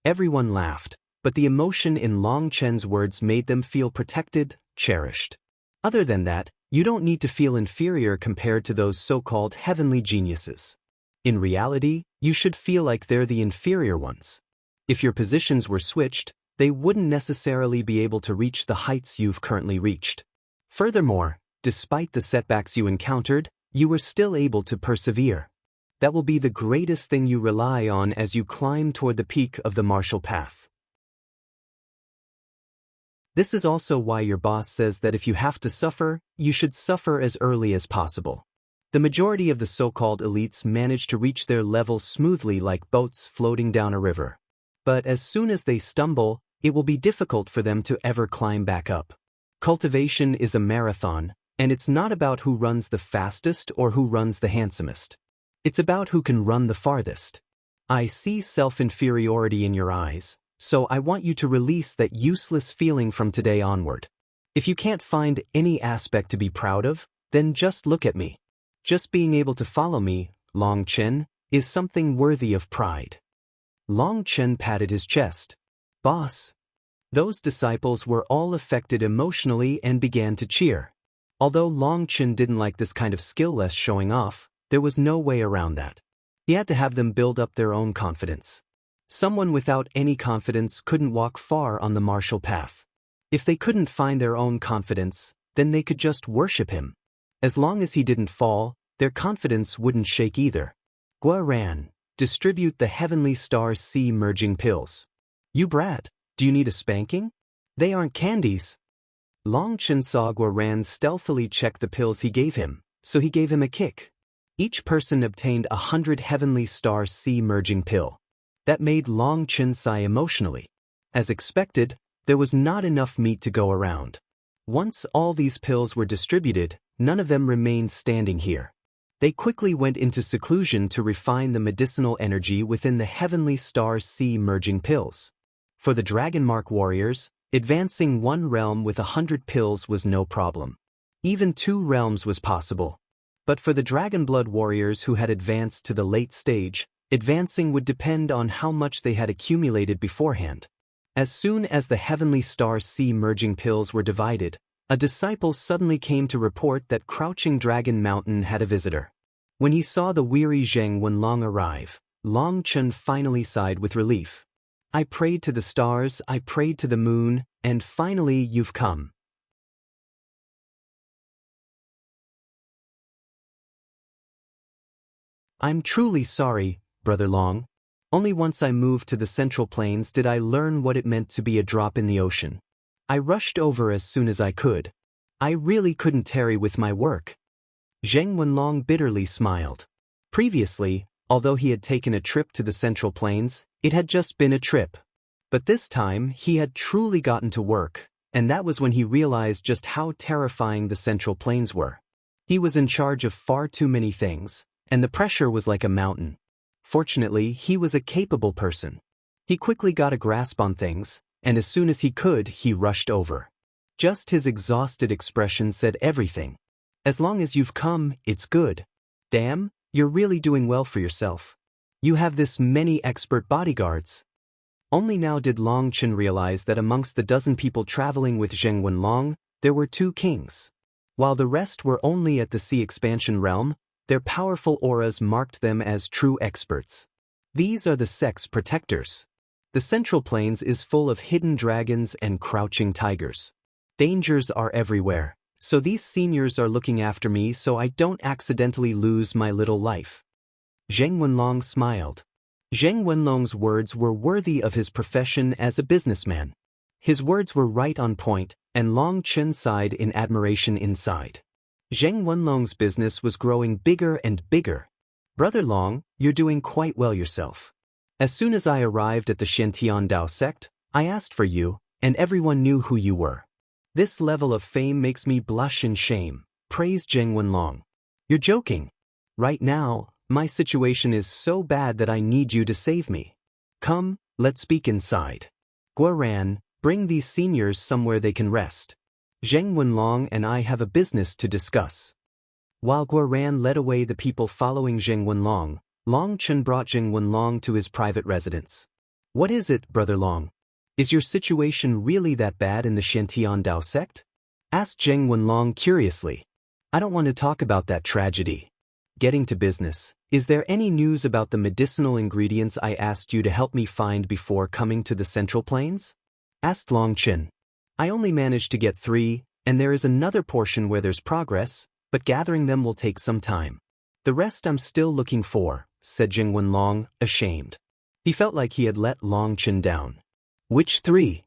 Everyone laughed, but the emotion in Long Chen's words made them feel protected, cherished. Other than that, you don't need to feel inferior compared to those so-called heavenly geniuses. In reality, you should feel like they're the inferior ones. If your positions were switched, they wouldn't necessarily be able to reach the heights you've currently reached. Furthermore, despite the setbacks you encountered, you were still able to persevere. That will be the greatest thing you rely on as you climb toward the peak of the martial path. This is also why your boss says that if you have to suffer, you should suffer as early as possible. The majority of the so-called elites manage to reach their levels smoothly like boats floating down a river. But as soon as they stumble, it will be difficult for them to ever climb back up. Cultivation is a marathon, and it's not about who runs the fastest or who runs the handsomest. It's about who can run the farthest. I see self-inferiority in your eyes, so I want you to release that useless feeling from today onward. If you can't find any aspect to be proud of, then just look at me. Just being able to follow me, Long Chen, is something worthy of pride. Long Chen patted his chest. Boss. Those disciples were all affected emotionally and began to cheer. Although Long Chen didn't like this kind of skill-less showing off, there was no way around that. He had to have them build up their own confidence. Someone without any confidence couldn't walk far on the martial path. If they couldn't find their own confidence, then they could just worship him. As long as he didn't fall, their confidence wouldn't shake either. Guaran, distribute the heavenly star sea merging pills. You brat, do you need a spanking? They aren't candies. Long Chen saw Guaran stealthily check the pills he gave him, so he gave him a kick. Each person obtained 100 heavenly star sea merging pill. That made Long Chen sigh emotionally. As expected, there was not enough meat to go around. Once all these pills were distributed, none of them remained standing here. They quickly went into seclusion to refine the medicinal energy within the heavenly star sea merging pills. For the Dragon Mark warriors, advancing one realm with 100 pills was no problem. Even 2 realms was possible. But for the Dragon Blood warriors who had advanced to the late stage, advancing would depend on how much they had accumulated beforehand. As soon as the heavenly star sea merging pills were divided, a disciple suddenly came to report that Crouching Dragon Mountain had a visitor. When he saw the weary Zheng Wenlong arrive, Long Chen finally sighed with relief. I prayed to the stars, I prayed to the moon, and finally you've come. I'm truly sorry, Brother Long. Only once I moved to the Central Plains did I learn what it meant to be a drop in the ocean. I rushed over as soon as I could. I really couldn't tarry with my work. Zheng Wenlong bitterly smiled. Previously, although he had taken a trip to the Central Plains, it had just been a trip. But this time, he had truly gotten to work, and that was when he realized just how terrifying the Central Plains were. He was in charge of far too many things, and the pressure was like a mountain. Fortunately, he was a capable person. He quickly got a grasp on things, and as soon as he could, he rushed over. Just his exhausted expression said everything. As long as you've come, it's good. Damn, you're really doing well for yourself. You have this many expert bodyguards. Only now did Long Chen realize that amongst the dozen people traveling with Zheng Wenlong, there were 2 kings. While the rest were only at the Sea Expansion realm, their powerful auras marked them as true experts. These are the Sex Protectors. The Central Plains is full of hidden dragons and crouching tigers. Dangers are everywhere, so these seniors are looking after me so I don't accidentally lose my little life. Zheng Wenlong smiled. Zheng Wenlong's words were worthy of his profession as a businessman. His words were right on point, and Long Chen sighed in admiration inside. Zheng Wenlong's business was growing bigger and bigger. Brother Long, you're doing quite well yourself. As soon as I arrived at the Shantian Dao sect, I asked for you, and everyone knew who you were. This level of fame makes me blush in shame, praised Zheng Wenlong. You're joking. Right now, my situation is so bad that I need you to save me. Come, let's speak inside. Guoran, bring these seniors somewhere they can rest. Zheng Wenlong and I have a business to discuss. While Guoran led away the people following Zheng Wenlong, Long Chen brought Zheng Wenlong to his private residence. What is it, Brother Long? Is your situation really that bad in the Shantian Dao sect? Asked Zheng Wenlong curiously. I don't want to talk about that tragedy. Getting to business, is there any news about the medicinal ingredients I asked you to help me find before coming to the Central Plains? Asked Long Chen. I only managed to get 3, and there is another portion where there's progress, but gathering them will take some time. The rest I'm still looking for, said Zheng Wenlong, ashamed. He felt like he had let Long Chen down. Which 3?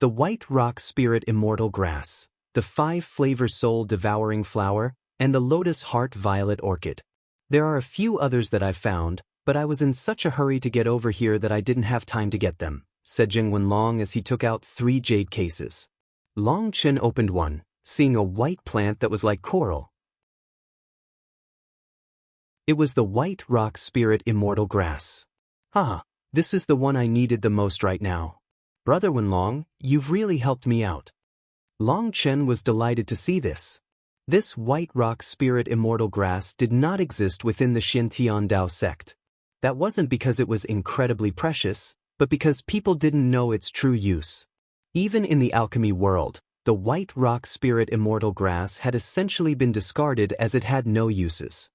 The White Rock Spirit Immortal Grass, the 5 Flavor Soul Devouring Flower, and the Lotus Heart Violet Orchid. There are a few others that I've found, but I was in such a hurry to get over here that I didn't have time to get them, said Zheng Wenlong as he took out 3 jade cases. Long Chen opened one, seeing a white plant that was like coral. It was the White Rock Spirit Immortal Grass. This is the one I needed the most right now. Brother Wenlong, you've really helped me out. Long Chen was delighted to see this. This White Rock Spirit Immortal Grass did not exist within the Shantian Dao sect. That wasn't because it was incredibly precious, but because people didn't know its true use. Even in the alchemy world, the White Rock Spirit Immortal Grass had essentially been discarded as it had no uses.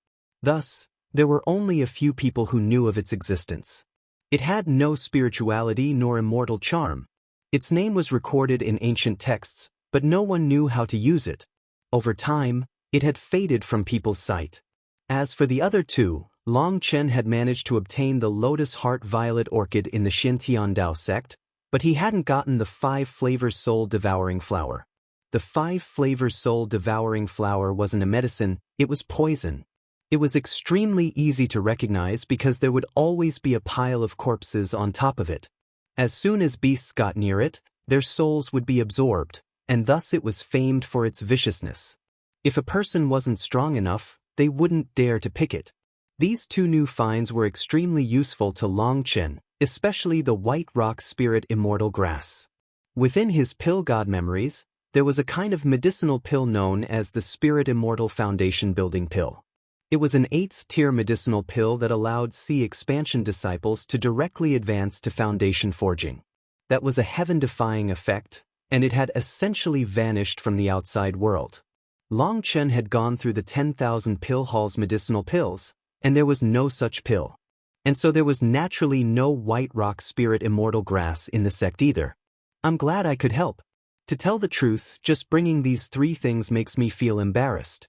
Thus, there were only a few people who knew of its existence. It had no spirituality nor immortal charm. Its name was recorded in ancient texts, but no one knew how to use it. Over time, it had faded from people's sight. As for the other 2, Long Chen had managed to obtain the Lotus Heart Violet Orchid in the Shantian Dao sect, but he hadn't gotten the 5 Flavor Soul Devouring Flower. The 5 Flavor Soul Devouring Flower wasn't a medicine, it was poison. It was extremely easy to recognize because there would always be a pile of corpses on top of it. As soon as beasts got near it, their souls would be absorbed, and thus it was famed for its viciousness. If a person wasn't strong enough, they wouldn't dare to pick it. These 2 new finds were extremely useful to Long Chen, especially the White Rock Spirit Immortal Grass. Within his pill god memories, there was a kind of medicinal pill known as the Spirit Immortal Foundation Building Pill. It was an 8th-tier medicinal pill that allowed C expansion disciples to directly advance to foundation forging. That was a heaven-defying effect, and it had essentially vanished from the outside world. Long Chen had gone through the 10,000 pill hall's medicinal pills, and there was no such pill. And so there was naturally no White Rock Spirit Immortal Grass in the sect either. I'm glad I could help. To tell the truth, just bringing these 3 things makes me feel embarrassed.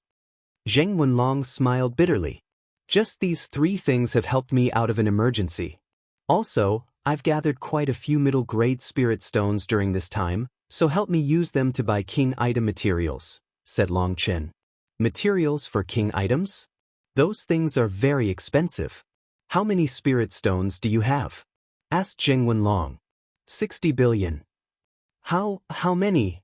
Zheng Wenlong smiled bitterly. Just these 3 things have helped me out of an emergency. Also, I've gathered quite a few middle-grade spirit stones during this time, so help me use them to buy king item materials, said Long Chen. Materials for king items? Those things are very expensive. How many spirit stones do you have? Asked Zheng Wenlong. 60 billion. How many?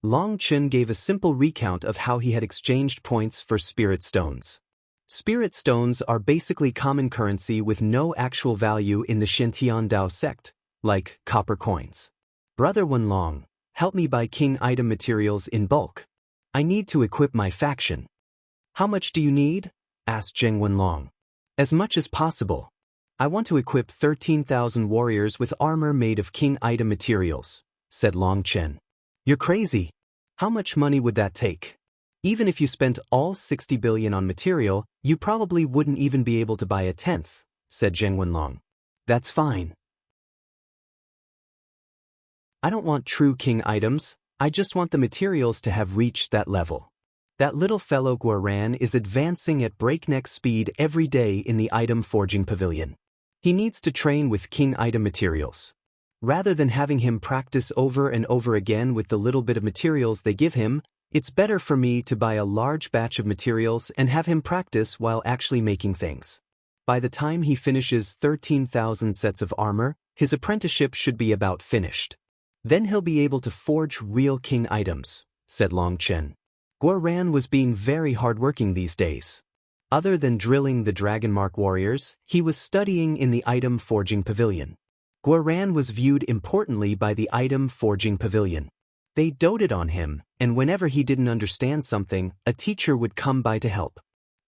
Long Chen gave a simple recount of how he had exchanged points for spirit stones. Spirit stones are basically common currency with no actual value in the Shantian Dao sect, like copper coins. Brother Wenlong, help me buy king item materials in bulk. I need to equip my faction. How much do you need? Asked Zheng Wenlong. As much as possible. I want to equip 13,000 warriors with armor made of king item materials, said Long Chen. You're crazy. How much money would that take? Even if you spent all 60 billion on material, you probably wouldn't even be able to buy a 10th, said Zheng Wenlong. That's fine. I don't want true king items, I just want the materials to have reached that level. That little fellow Guoran is advancing at breakneck speed every day in the item forging pavilion. He needs to train with king item materials. Rather than having him practice over and over again with the little bit of materials they give him, it's better for me to buy a large batch of materials and have him practice while actually making things. By the time he finishes 13,000 sets of armor, his apprenticeship should be about finished. Then he'll be able to forge real king items, said Long Chen. Guoran was being very hardworking these days. Other than drilling the Dragonmark warriors, he was studying in the item forging pavilion. Guoran was viewed importantly by the item forging pavilion. They doted on him, and whenever he didn't understand something, a teacher would come by to help.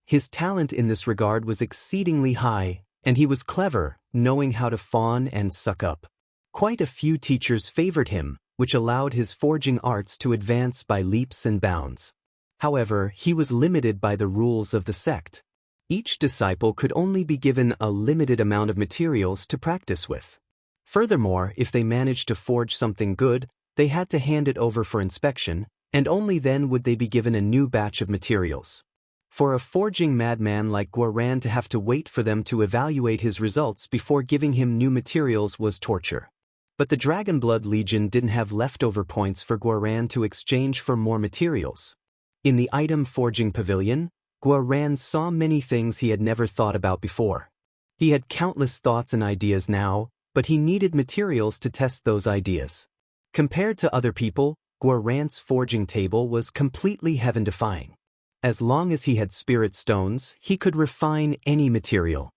His talent in this regard was exceedingly high, and he was clever, knowing how to fawn and suck up. Quite a few teachers favored him, which allowed his forging arts to advance by leaps and bounds. However, he was limited by the rules of the sect. Each disciple could only be given a limited amount of materials to practice with. Furthermore, if they managed to forge something good, they had to hand it over for inspection, and only then would they be given a new batch of materials. For a forging madman like Guoran to have to wait for them to evaluate his results before giving him new materials was torture. But the Dragonblood Legion didn't have leftover points for Guoran to exchange for more materials. In the item forging pavilion, Guoran saw many things he had never thought about before. He had countless thoughts and ideas now, but he needed materials to test those ideas. Compared to other people, Guoran's forging table was completely heaven-defying. As long as he had spirit stones, he could refine any material.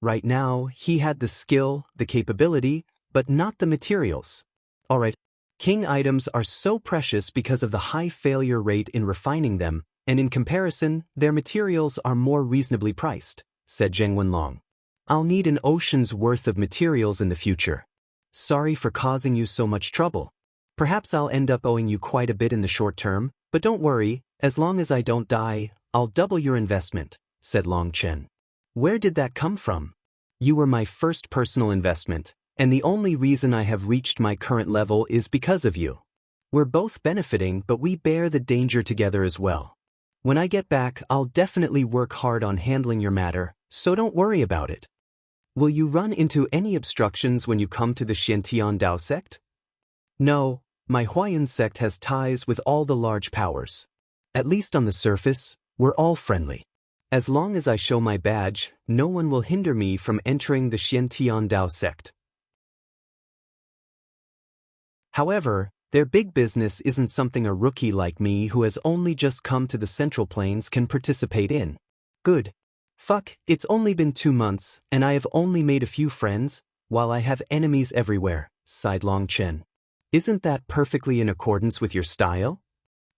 Right now, he had the skill, the capability, but not the materials. Alright, king items are so precious because of the high failure rate in refining them, and in comparison, their materials are more reasonably priced, said Zheng Wenlong. I'll need an ocean's worth of materials in the future. Sorry for causing you so much trouble. Perhaps I'll end up owing you quite a bit in the short term, but don't worry, as long as I don't die, I'll double your investment, said Long Chen. Where did that come from? You were my first personal investment, and the only reason I have reached my current level is because of you. We're both benefiting, but we bear the danger together as well. When I get back, I'll definitely work hard on handling your matter, so don't worry about it. Will you run into any obstructions when you come to the Xiantian Dao sect? No, my Huayan sect has ties with all the large powers. At least on the surface, we're all friendly. As long as I show my badge, no one will hinder me from entering the Xiantian Dao sect. However, their big business isn't something a rookie like me who has only just come to the Central Plains can participate in. Good. Fuck, it's only been 2 months, and I have only made a few friends, while I have enemies everywhere, sighed Long Chen. Isn't that perfectly in accordance with your style?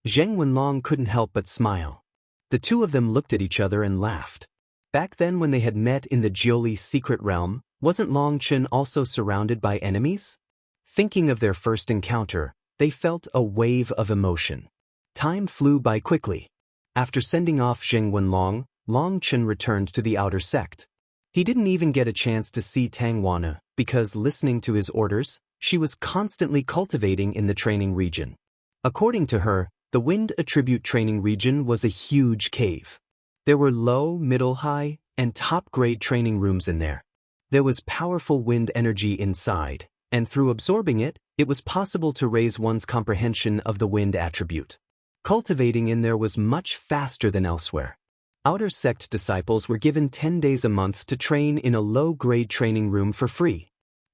Zheng Wenlong couldn't help but smile. The two of them looked at each other and laughed. Back then when they had met in the Jioli secret realm, wasn't Long Chen also surrounded by enemies? Thinking of their first encounter, they felt a wave of emotion. Time flew by quickly. After sending off Zheng Wenlong, Long Chen returned to the outer sect. He didn't even get a chance to see Tang Wana, because listening to his orders, she was constantly cultivating in the training region. According to her, the Wind Attribute training region was a huge cave. There were low, middle, high, and top-grade training rooms in there. There was powerful wind energy inside, and through absorbing it, it was possible to raise one's comprehension of the wind attribute. Cultivating in there was much faster than elsewhere. Outer sect disciples were given 10 days a month to train in a low-grade training room for free.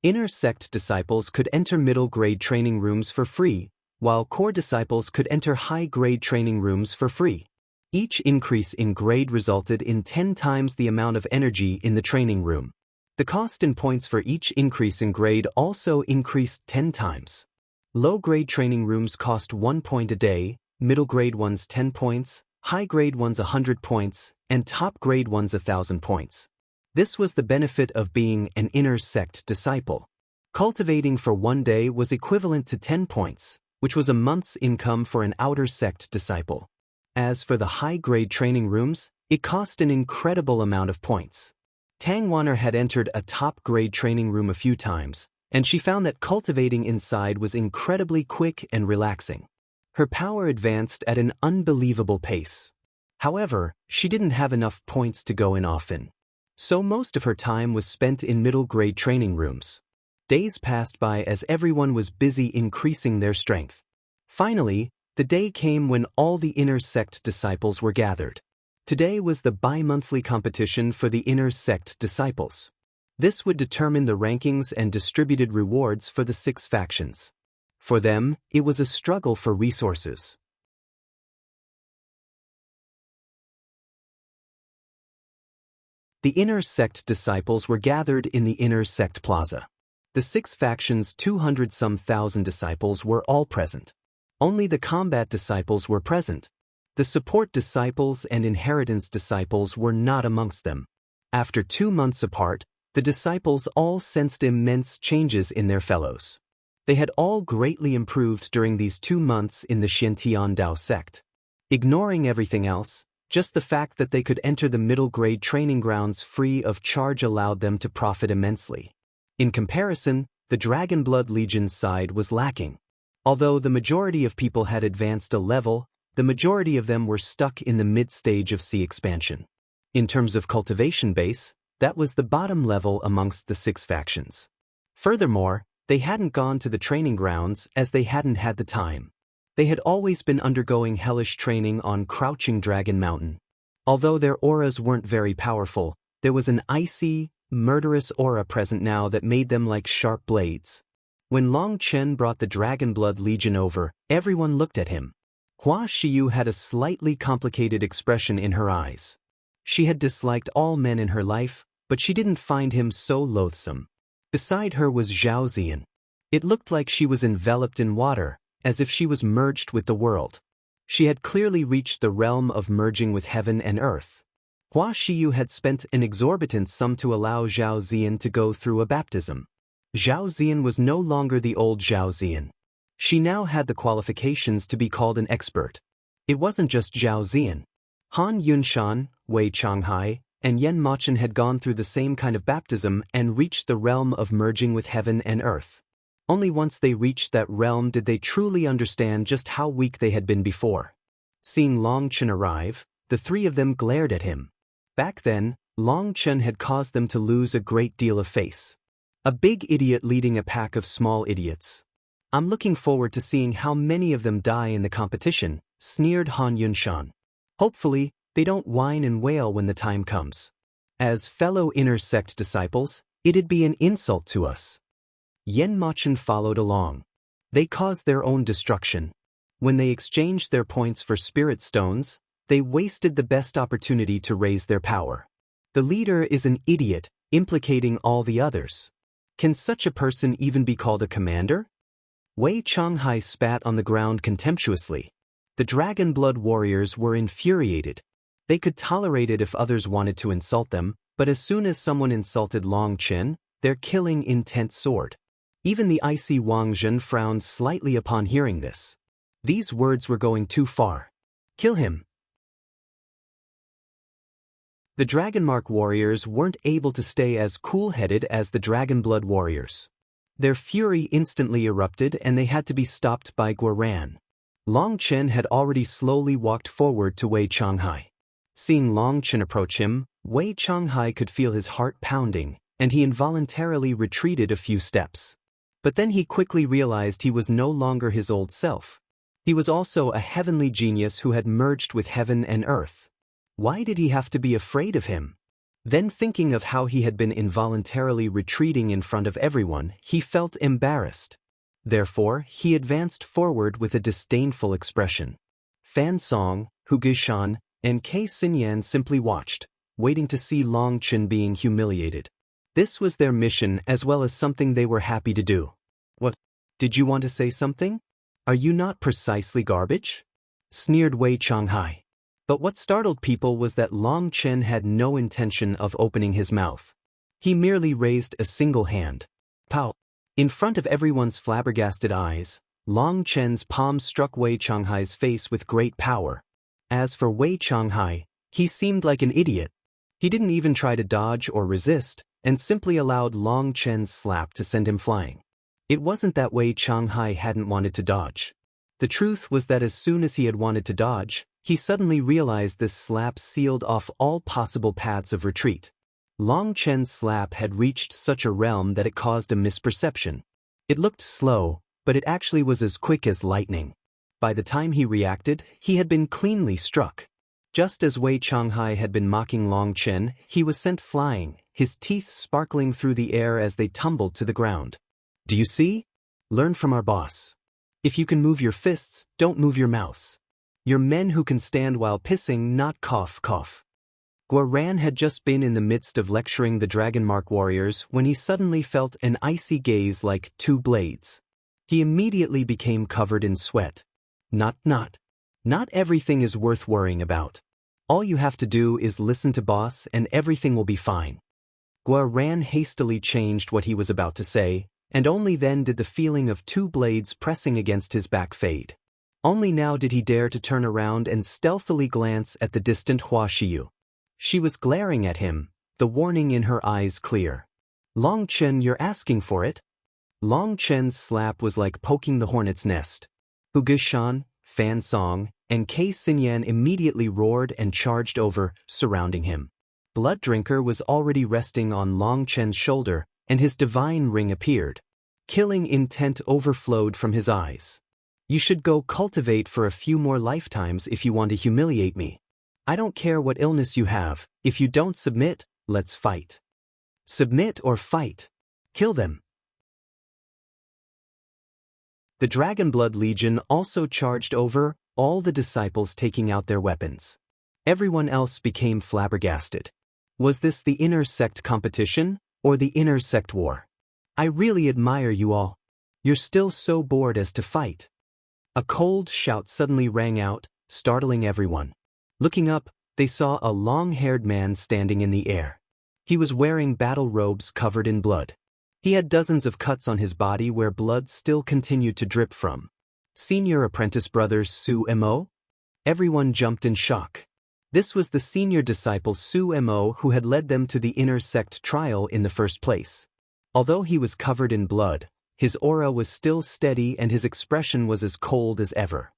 Inner sect disciples could enter middle-grade training rooms for free, while core disciples could enter high-grade training rooms for free. Each increase in grade resulted in 10 times the amount of energy in the training room. The cost in points for each increase in grade also increased 10 times. Low-grade training rooms cost 1 point a day, middle-grade ones 10 points, high-grade ones 100 points, and top-grade ones 1,000 points. This was the benefit of being an inner sect disciple. Cultivating for 1 day was equivalent to 10 points, which was a month's income for an outer sect disciple. As for the high-grade training rooms, it cost an incredible amount of points. Tang Wanner had entered a top-grade training room a few times, and she found that cultivating inside was incredibly quick and relaxing. Her power advanced at an unbelievable pace. However, she didn't have enough points to go in often. So most of her time was spent in middle-grade training rooms. Days passed by as everyone was busy increasing their strength. Finally, the day came when all the inner sect disciples were gathered. Today was the bi-monthly competition for the inner sect disciples. This would determine the rankings and distributed rewards for the 6 factions. For them, it was a struggle for resources. The inner sect disciples were gathered in the inner sect plaza. The 6 factions' 200-some thousand disciples were all present. Only the combat disciples were present. The support disciples and inheritance disciples were not amongst them. After 2 months apart, the disciples all sensed immense changes in their fellows. They had all greatly improved during these 2 months in the Xiantian Dao sect. Ignoring everything else, just the fact that they could enter the middle-grade training grounds free of charge allowed them to profit immensely. In comparison, the Dragon Blood Legion's side was lacking. Although the majority of people had advanced a level, the majority of them were stuck in the mid-stage of C expansion. In terms of cultivation base, that was the bottom level amongst the 6 factions. Furthermore, they hadn't gone to the training grounds as they hadn't had the time. They had always been undergoing hellish training on Crouching Dragon Mountain. Although their auras weren't very powerful, there was an icy, murderous aura present now that made them like sharp blades. When Long Chen brought the Dragon Blood Legion over, everyone looked at him. Hua Xiyu had a slightly complicated expression in her eyes. She had disliked all men in her life, but she didn't find him so loathsome. Beside her was Zhao Ziyan. It looked like she was enveloped in water, as if she was merged with the world. She had clearly reached the realm of merging with heaven and earth. Hua Xiyu had spent an exorbitant sum to allow Zhao Ziyan to go through a baptism. Zhao Ziyan was no longer the old Zhao Ziyan. She now had the qualifications to be called an expert. It wasn't just Zhao Ziyan. Han Yunshan, Wei Changhai, and Yen Machen had gone through the same kind of baptism and reached the realm of merging with heaven and earth. Only once they reached that realm did they truly understand just how weak they had been before. Seeing Long Chen arrive, the 3 of them glared at him. Back then, Long Chen had caused them to lose a great deal of face. A big idiot leading a pack of small idiots. I'm looking forward to seeing how many of them die in the competition, sneered Han Yunshan. Hopefully, they don't whine and wail when the time comes. As fellow inner sect disciples, it'd be an insult to us. Yen Machen followed along. They caused their own destruction. When they exchanged their points for spirit stones, they wasted the best opportunity to raise their power. The leader is an idiot, implicating all the others. Can such a person even be called a commander? Wei Changhai spat on the ground contemptuously. The Dragon Blood warriors were infuriated. They could tolerate it if others wanted to insult them, but as soon as someone insulted Long Chen, their killing intent soared. Even the icy Wang Zhen frowned slightly upon hearing this. These words were going too far. Kill him. The Dragonmark warriors weren't able to stay as cool-headed as the Dragon Blood warriors. Their fury instantly erupted and they had to be stopped by Guoran. Long Chen had already slowly walked forward to Wei Changhai. Seeing Long Chen approach him, Wei Changhai could feel his heart pounding, and he involuntarily retreated a few steps. But then he quickly realized he was no longer his old self. He was also a heavenly genius who had merged with heaven and earth. Why did he have to be afraid of him? Then thinking of how he had been involuntarily retreating in front of everyone, he felt embarrassed. Therefore, he advanced forward with a disdainful expression. Fan Song, Hu Guishan, and Kei Xinyan simply watched, waiting to see Long Chen being humiliated. This was their mission as well as something they were happy to do. What? Did you want to say something? Are you not precisely garbage? Sneered Wei Changhai. But what startled people was that Long Chen had no intention of opening his mouth. He merely raised a single hand. Pow! In front of everyone's flabbergasted eyes, Long Chen's palm struck Wei Changhai's face with great power. As for Wei Changhai, he seemed like an idiot. He didn't even try to dodge or resist, and simply allowed Long Chen's slap to send him flying. It wasn't that Wei Changhai hadn't wanted to dodge. The truth was that as soon as he had wanted to dodge, he suddenly realized this slap sealed off all possible paths of retreat. Long Chen's slap had reached such a realm that it caused a misperception. It looked slow, but it actually was as quick as lightning. By the time he reacted, he had been cleanly struck. Just as Wei Changhai had been mocking Long Chen, he was sent flying, his teeth sparkling through the air as they tumbled to the ground. Do you see? Learn from our boss. If you can move your fists, don't move your mouths. You're men who can stand while pissing, not cough cough. Guoran had just been in the midst of lecturing the Dragon Mark warriors when he suddenly felt an icy gaze like two blades. He immediately became covered in sweat. Not everything is worth worrying about. All you have to do is listen to boss and everything will be fine. Guoran hastily changed what he was about to say, and only then did the feeling of two blades pressing against his back fade. Only now did he dare to turn around and stealthily glance at the distant Hua Shiyu. She was glaring at him, the warning in her eyes clear. Long Chen, you're asking for it? Long Chen's slap was like poking the hornet's nest. Hu Gishan, Fan Song, and Kei Xinyan immediately roared and charged over, surrounding him. Blood Drinker was already resting on Long Chen's shoulder, and his divine ring appeared. Killing intent overflowed from his eyes. You should go cultivate for a few more lifetimes if you want to humiliate me. I don't care what illness you have, if you don't submit, let's fight. Submit or fight. Kill them. The Dragon Blood Legion also charged over, all the disciples taking out their weapons. Everyone else became flabbergasted. Was this the inner sect competition, or the inner sect war? I really admire you all. You're still so bored as to fight. A cold shout suddenly rang out, startling everyone. Looking up, they saw a long-haired man standing in the air. He was wearing battle robes covered in blood. He had dozens of cuts on his body where blood still continued to drip from. Senior apprentice brother Su Mo? Everyone jumped in shock. This was the senior disciple Su Mo who had led them to the inner sect trial in the first place. Although he was covered in blood, his aura was still steady and his expression was as cold as ever.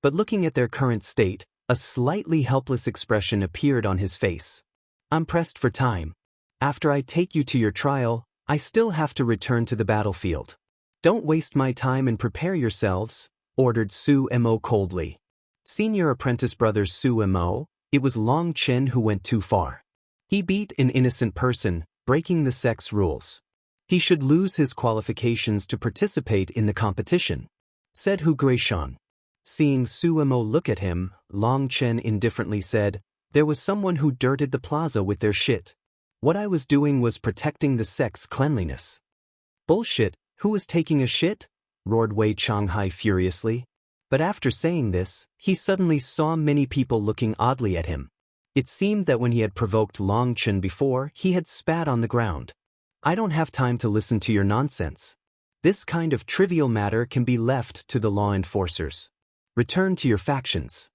But looking at their current state, a slightly helpless expression appeared on his face. I'm pressed for time. After I take you to your trial, I still have to return to the battlefield. Don't waste my time and prepare yourselves, ordered Su Mo coldly. Senior apprentice brother Su Mo, it was Long Chen who went too far. He beat an innocent person, breaking the sect's rules. He should lose his qualifications to participate in the competition, said Hu Guishan. Seeing Su Mo look at him, Long Chen indifferently said, there was someone who dirted the plaza with their shit. What I was doing was protecting the sect's cleanliness. Bullshit, who was taking a shit? Roared Wei Changhai furiously. But after saying this, he suddenly saw many people looking oddly at him. It seemed that when he had provoked Long Chen before, he had spat on the ground. I don't have time to listen to your nonsense. This kind of trivial matter can be left to the law enforcers. Return to your factions.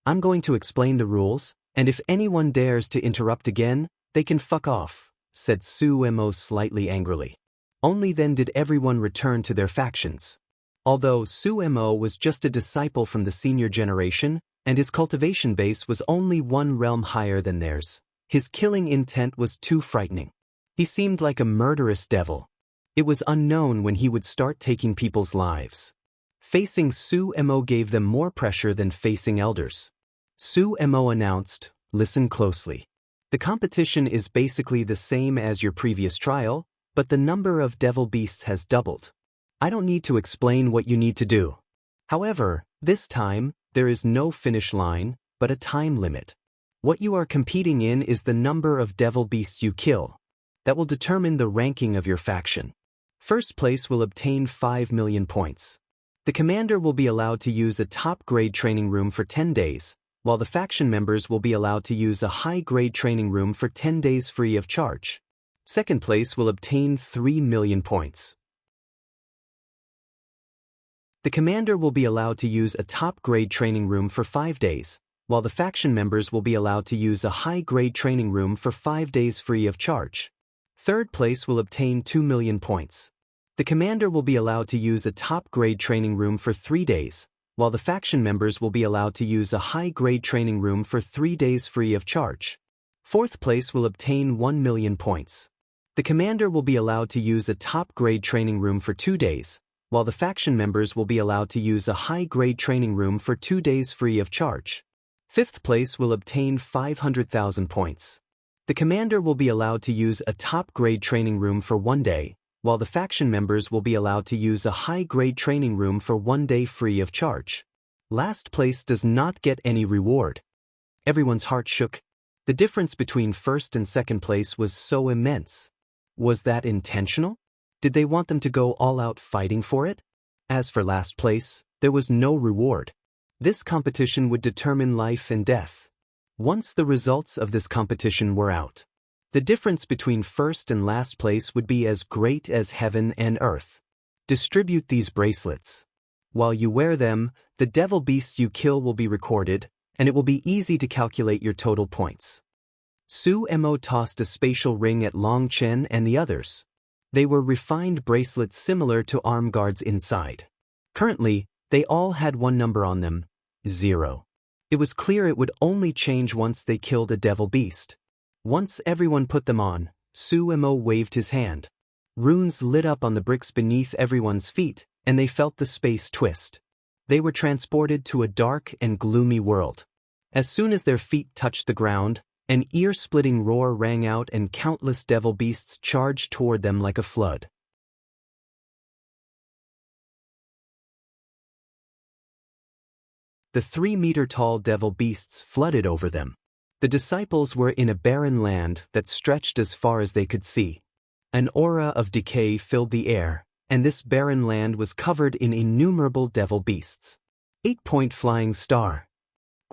I'm going to explain the rules, and if anyone dares to interrupt again, they can fuck off, said Su Mo slightly angrily. Only then did everyone return to their factions. Although Su Mo was just a disciple from the senior generation, and his cultivation base was only one realm higher than theirs, his killing intent was too frightening. He seemed like a murderous devil. It was unknown when he would start taking people's lives. Facing Su Mo gave them more pressure than facing elders. Su Mo announced, listen closely. The competition is basically the same as your previous trial, but the number of devil beasts has doubled. I don't need to explain what you need to do. However, this time, there is no finish line, but a time limit. What you are competing in is the number of devil beasts you kill. That will determine the ranking of your faction. First place will obtain 5 million points. The commander will be allowed to use a top-grade training room for 10 days, while the faction members will be allowed to use a high-grade training room for 10 days free of charge. Second place will obtain 3 million points. The commander will be allowed to use a top-grade training room for 5 days, while the faction members will be allowed to use a high-grade training room for 5 days free of charge. Third place will obtain 2 million points. The commander will be allowed to use a top-grade training room for 3 days, while the faction members will be allowed to use a high-grade training room for 3 days free of charge. Fourth place will obtain 1 million points. The commander will be allowed to use a top-grade training room for 2 days, while the faction members will be allowed to use a high-grade training room for 2 days free of charge. Fifth place will obtain 500,000 points. The commander will be allowed to use a top-grade training room for 1 day, while the faction members will be allowed to use a high-grade training room for 1 day free of charge. Last place does not get any reward. Everyone's heart shook. The difference between first and second place was so immense. Was that intentional? Did they want them to go all out fighting for it? As for last place, there was no reward. This competition would determine life and death. Once the results of this competition were out, the difference between first and last place would be as great as heaven and earth. Distribute these bracelets. While you wear them, the devil beasts you kill will be recorded, and it will be easy to calculate your total points. Su Mo tossed a spatial ring at Long Chen and the others. They were refined bracelets similar to arm guards inside. Currently, they all had one number on them, 0. It was clear it would only change once they killed a devil beast. Once everyone put them on, Su Mo waved his hand. Runes lit up on the bricks beneath everyone's feet, and they felt the space twist. They were transported to a dark and gloomy world. As soon as their feet touched the ground, an ear-splitting roar rang out and countless devil beasts charged toward them like a flood. The 3-meter-tall devil beasts flooded over them. The disciples were in a barren land that stretched as far as they could see. An aura of decay filled the air, and this barren land was covered in innumerable devil beasts. 8-point flying star.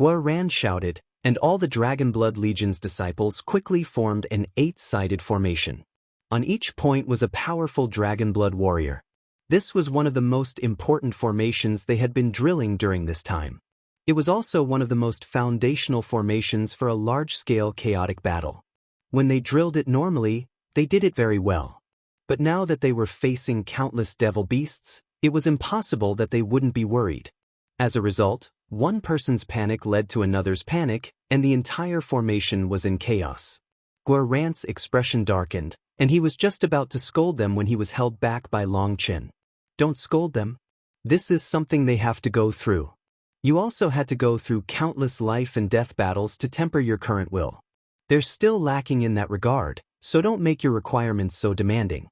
Guoran shouted, and all the Dragonblood Legion's disciples quickly formed an 8-sided formation. On each point was a powerful Dragonblood warrior. This was one of the most important formations they had been drilling during this time. It was also one of the most foundational formations for a large-scale chaotic battle. When they drilled it normally, they did it very well. But now that they were facing countless devil beasts, it was impossible that they wouldn't be worried. As a result, one person's panic led to another's panic, and the entire formation was in chaos. Guoran's expression darkened, and he was just about to scold them when he was held back by Long Chen. Don't scold them. This is something they have to go through. You also had to go through countless life and death battles to temper your current will. They're still lacking in that regard, so don't make your requirements so demanding.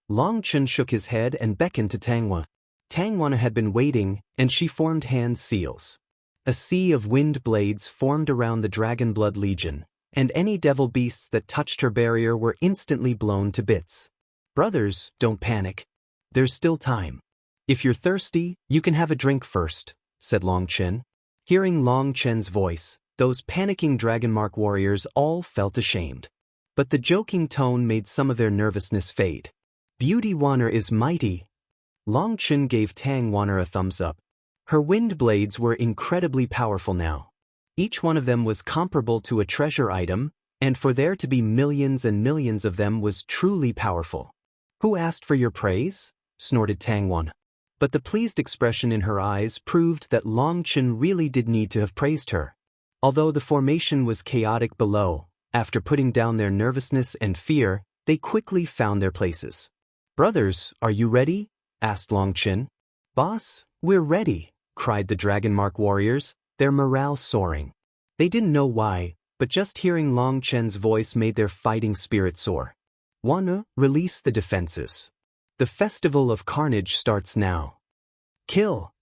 Long Chen shook his head and beckoned to Tangwa. Tangwana had been waiting, and she formed hand seals. A sea of wind blades formed around the Dragonblood Legion, and any devil beasts that touched her barrier were instantly blown to bits. Brothers, don't panic. There's still time. If you're thirsty, you can have a drink first, said Long Chen. Hearing Long Chen's voice, those panicking Dragonmark warriors all felt ashamed. But the joking tone made some of their nervousness fade. Beauty Wanner is mighty. Long Chen gave Tang Wanner a thumbs up. Her wind blades were incredibly powerful now. Each one of them was comparable to a treasure item, and for there to be millions and millions of them was truly powerful. Who asked for your praise? Snorted Tang Wanner. But the pleased expression in her eyes proved that Long Chen really did need to have praised her. Although the formation was chaotic below, after putting down their nervousness and fear, they quickly found their places. Brothers, are you ready? Asked Long Chen. Boss, we're ready, cried the Dragonmark warriors, their morale soaring. They didn't know why, but just hearing Long Chen's voice made their fighting spirit soar. Wanna, release the defenses. The Festival of Carnage starts now. Kill!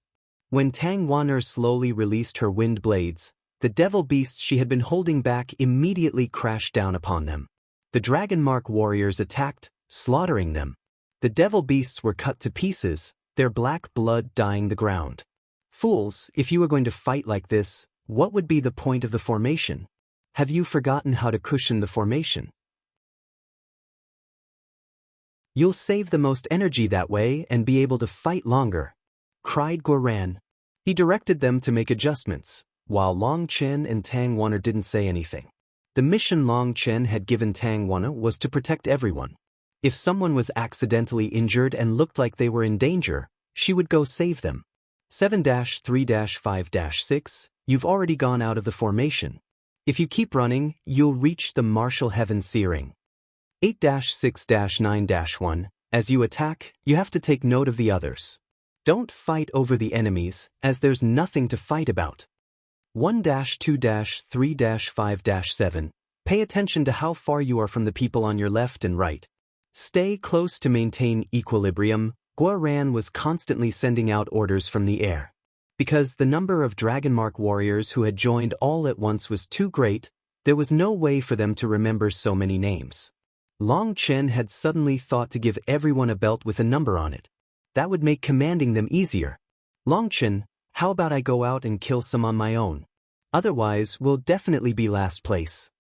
When Tang Wanner slowly released her wind blades, the devil beasts she had been holding back immediately crashed down upon them. The Dragonmark warriors attacked, slaughtering them. The devil beasts were cut to pieces, their black blood dyeing the ground. Fools, if you were going to fight like this, what would be the point of the formation? Have you forgotten how to cushion the formation? You'll save the most energy that way and be able to fight longer, cried Guoran. He directed them to make adjustments, while Long Chen and Tang Wanner didn't say anything. The mission Long Chen had given Tang Wanner was to protect everyone. If someone was accidentally injured and looked like they were in danger, she would go save them. 7-3-5-6, you've already gone out of the formation. If you keep running, you'll reach the martial heaven searing. 8-6-9-1. As you attack, you have to take note of the others. Don't fight over the enemies, as there's nothing to fight about. 1-2-3-5-7. Pay attention to how far you are from the people on your left and right. Stay close to maintain equilibrium. Guoran was constantly sending out orders from the air. Because the number of Dragonmark warriors who had joined all at once was too great, there was no way for them to remember so many names. Long Chen had suddenly thought to give everyone a belt with a number on it. That would make commanding them easier. Long Chen, how about I go out and kill some on my own? Otherwise, we'll definitely be last place.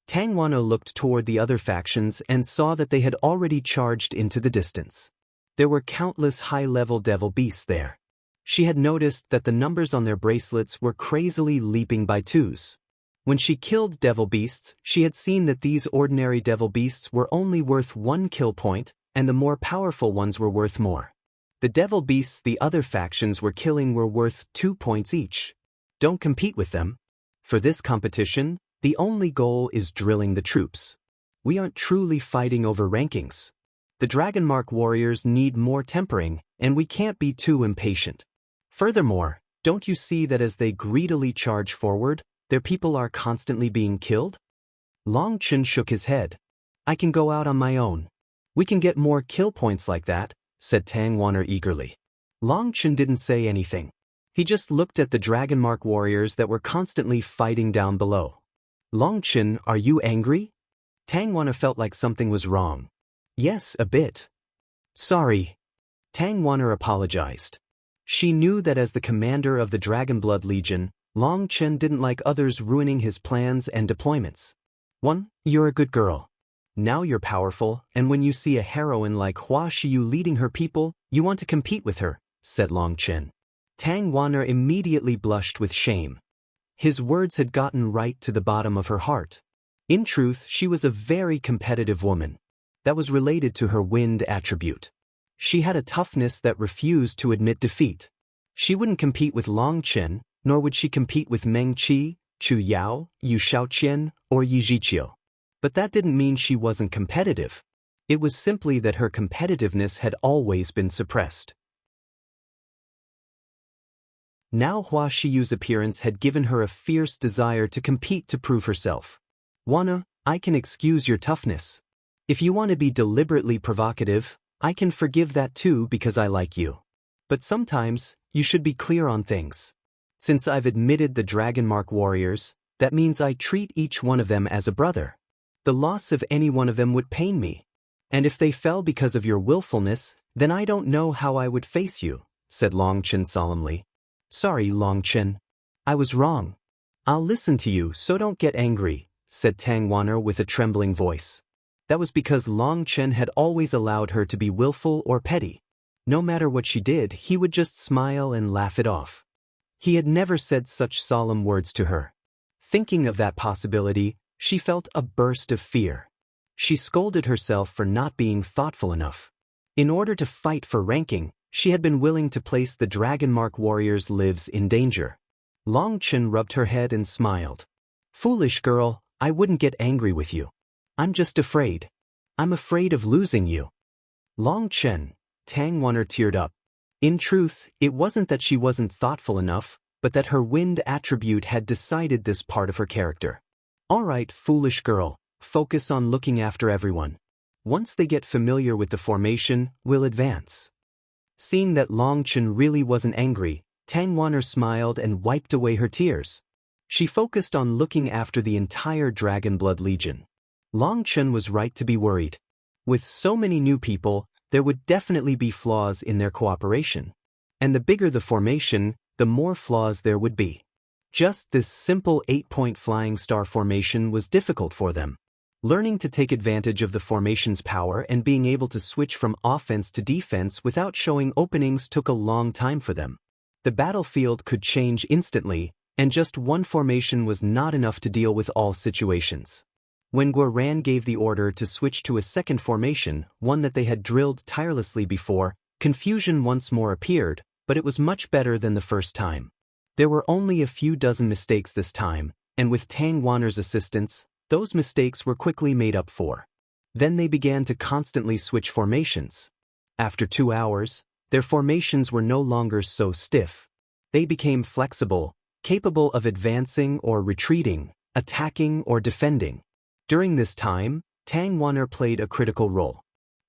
Tang Wanna looked toward the other factions and saw that they had already charged into the distance. There were countless high-level devil beasts there. She had noticed that the numbers on their bracelets were crazily leaping by twos. When she killed devil beasts, she had seen that these ordinary devil beasts were only worth 1 kill point, and the more powerful ones were worth more. The devil beasts the other factions were killing were worth 2 points each. Don't compete with them. For this competition, the only goal is drilling the troops. We aren't truly fighting over rankings. The Dragonmark warriors need more tempering, and we can't be too impatient. Furthermore, don't you see that as they greedily charge forward, their people are constantly being killed? Long Chen shook his head. I can go out on my own. We can get more kill points like that, said Tang Wanner eagerly. Long Chen didn't say anything. He just looked at the Dragonmark warriors that were constantly fighting down below. Long Chen, are you angry? Tang Wanner felt like something was wrong. Yes, a bit. Sorry. Tang Wanner apologized. She knew that as the commander of the Dragonblood Legion, Long Chen didn't like others ruining his plans and deployments. 1. You're a good girl. Now you're powerful, and when you see a heroine like Hua Xiyu leading her people, you want to compete with her, said Long Chen. Tang Wanner immediately blushed with shame. His words had gotten right to the bottom of her heart. In truth, she was a very competitive woman. That was related to her wind attribute. She had a toughness that refused to admit defeat. She wouldn't compete with Long Chen, nor would she compete with Meng Qi, Chu Yao, Yu Shaoqian, or Yi Zhiqiu. But that didn't mean she wasn't competitive. It was simply that her competitiveness had always been suppressed. Now Hua Shiyu's appearance had given her a fierce desire to compete to prove herself. Wanna, I can excuse your toughness. If you want to be deliberately provocative, I can forgive that too because I like you. But sometimes, you should be clear on things. Since I've admitted the Dragonmark warriors, that means I treat each one of them as a brother. The loss of any one of them would pain me. And if they fell because of your willfulness, then I don't know how I would face you, said Long Chen solemnly. Sorry, Long Chen. I was wrong. I'll listen to you, so don't get angry, said Tang Wanner with a trembling voice. That was because Long Chen had always allowed her to be willful or petty. No matter what she did, he would just smile and laugh it off. He had never said such solemn words to her. Thinking of that possibility, she felt a burst of fear. She scolded herself for not being thoughtful enough. In order to fight for ranking, she had been willing to place the Dragonmark warriors' lives in danger. Long Chen rubbed her head and smiled. Foolish girl, I wouldn't get angry with you. I'm just afraid. I'm afraid of losing you. Long Chen, Tang Wanner teared up. In truth, it wasn't that she wasn't thoughtful enough, but that her wind attribute had decided this part of her character. All right, foolish girl, focus on looking after everyone. Once they get familiar with the formation, we'll advance. Seeing that Long Chen really wasn't angry, Tang Wanner smiled and wiped away her tears. She focused on looking after the entire Dragonblood Legion. Long Chen was right to be worried. With so many new people, there would definitely be flaws in their cooperation. And the bigger the formation, the more flaws there would be. Just this simple 8-point flying star formation was difficult for them. Learning to take advantage of the formation's power and being able to switch from offense to defense without showing openings took a long time for them. The battlefield could change instantly, and just one formation was not enough to deal with all situations. When Guoran gave the order to switch to a second formation, one that they had drilled tirelessly before, confusion once more appeared, but it was much better than the first time. There were only a few dozen mistakes this time, and with Tang Wanner's assistance, those mistakes were quickly made up for. Then they began to constantly switch formations. After 2 hours, their formations were no longer so stiff. They became flexible, capable of advancing or retreating, attacking or defending. During this time, Tang Wanner played a critical role.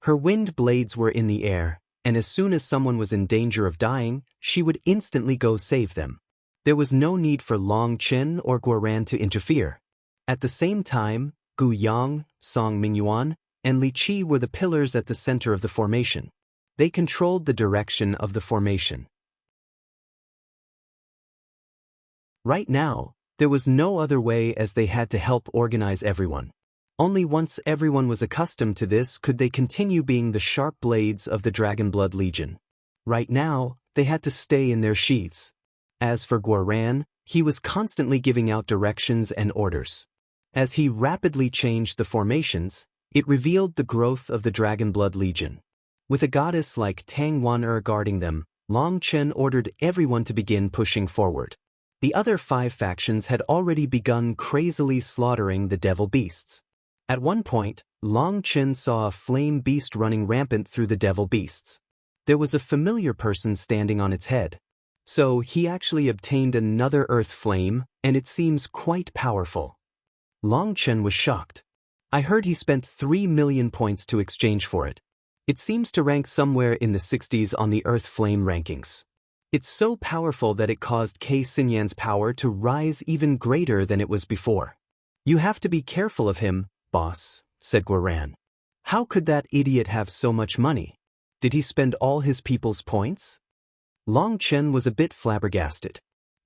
Her wind blades were in the air, and as soon as someone was in danger of dying, she would instantly go save them. There was no need for Long Chen or Guoran to interfere. At the same time, Gu Yang, Song Mingyuan, and Li Qi were the pillars at the center of the formation. They controlled the direction of the formation. Right now, there was no other way as they had to help organize everyone. Only once everyone was accustomed to this could they continue being the sharp blades of the Dragonblood Legion. Right now, they had to stay in their sheaths. As for Guoran, he was constantly giving out directions and orders. As he rapidly changed the formations, it revealed the growth of the Dragonblood Legion. With a goddess like Tang Wan'er guarding them, Long Chen ordered everyone to begin pushing forward. The other 5 factions had already begun crazily slaughtering the devil beasts. At one point, Long Chen saw a flame beast running rampant through the devil beasts. There was a familiar person standing on its head. So he actually obtained another earth flame, and it seems quite powerful. Long Chen was shocked. I heard he spent 3 million points to exchange for it. It seems to rank somewhere in the 60s on the earth flame rankings. It's so powerful that it caused Kei Xinyan's power to rise even greater than it was before. You have to be careful of him, boss, said Guoran. How could that idiot have so much money? Did he spend all his people's points? Long Chen was a bit flabbergasted.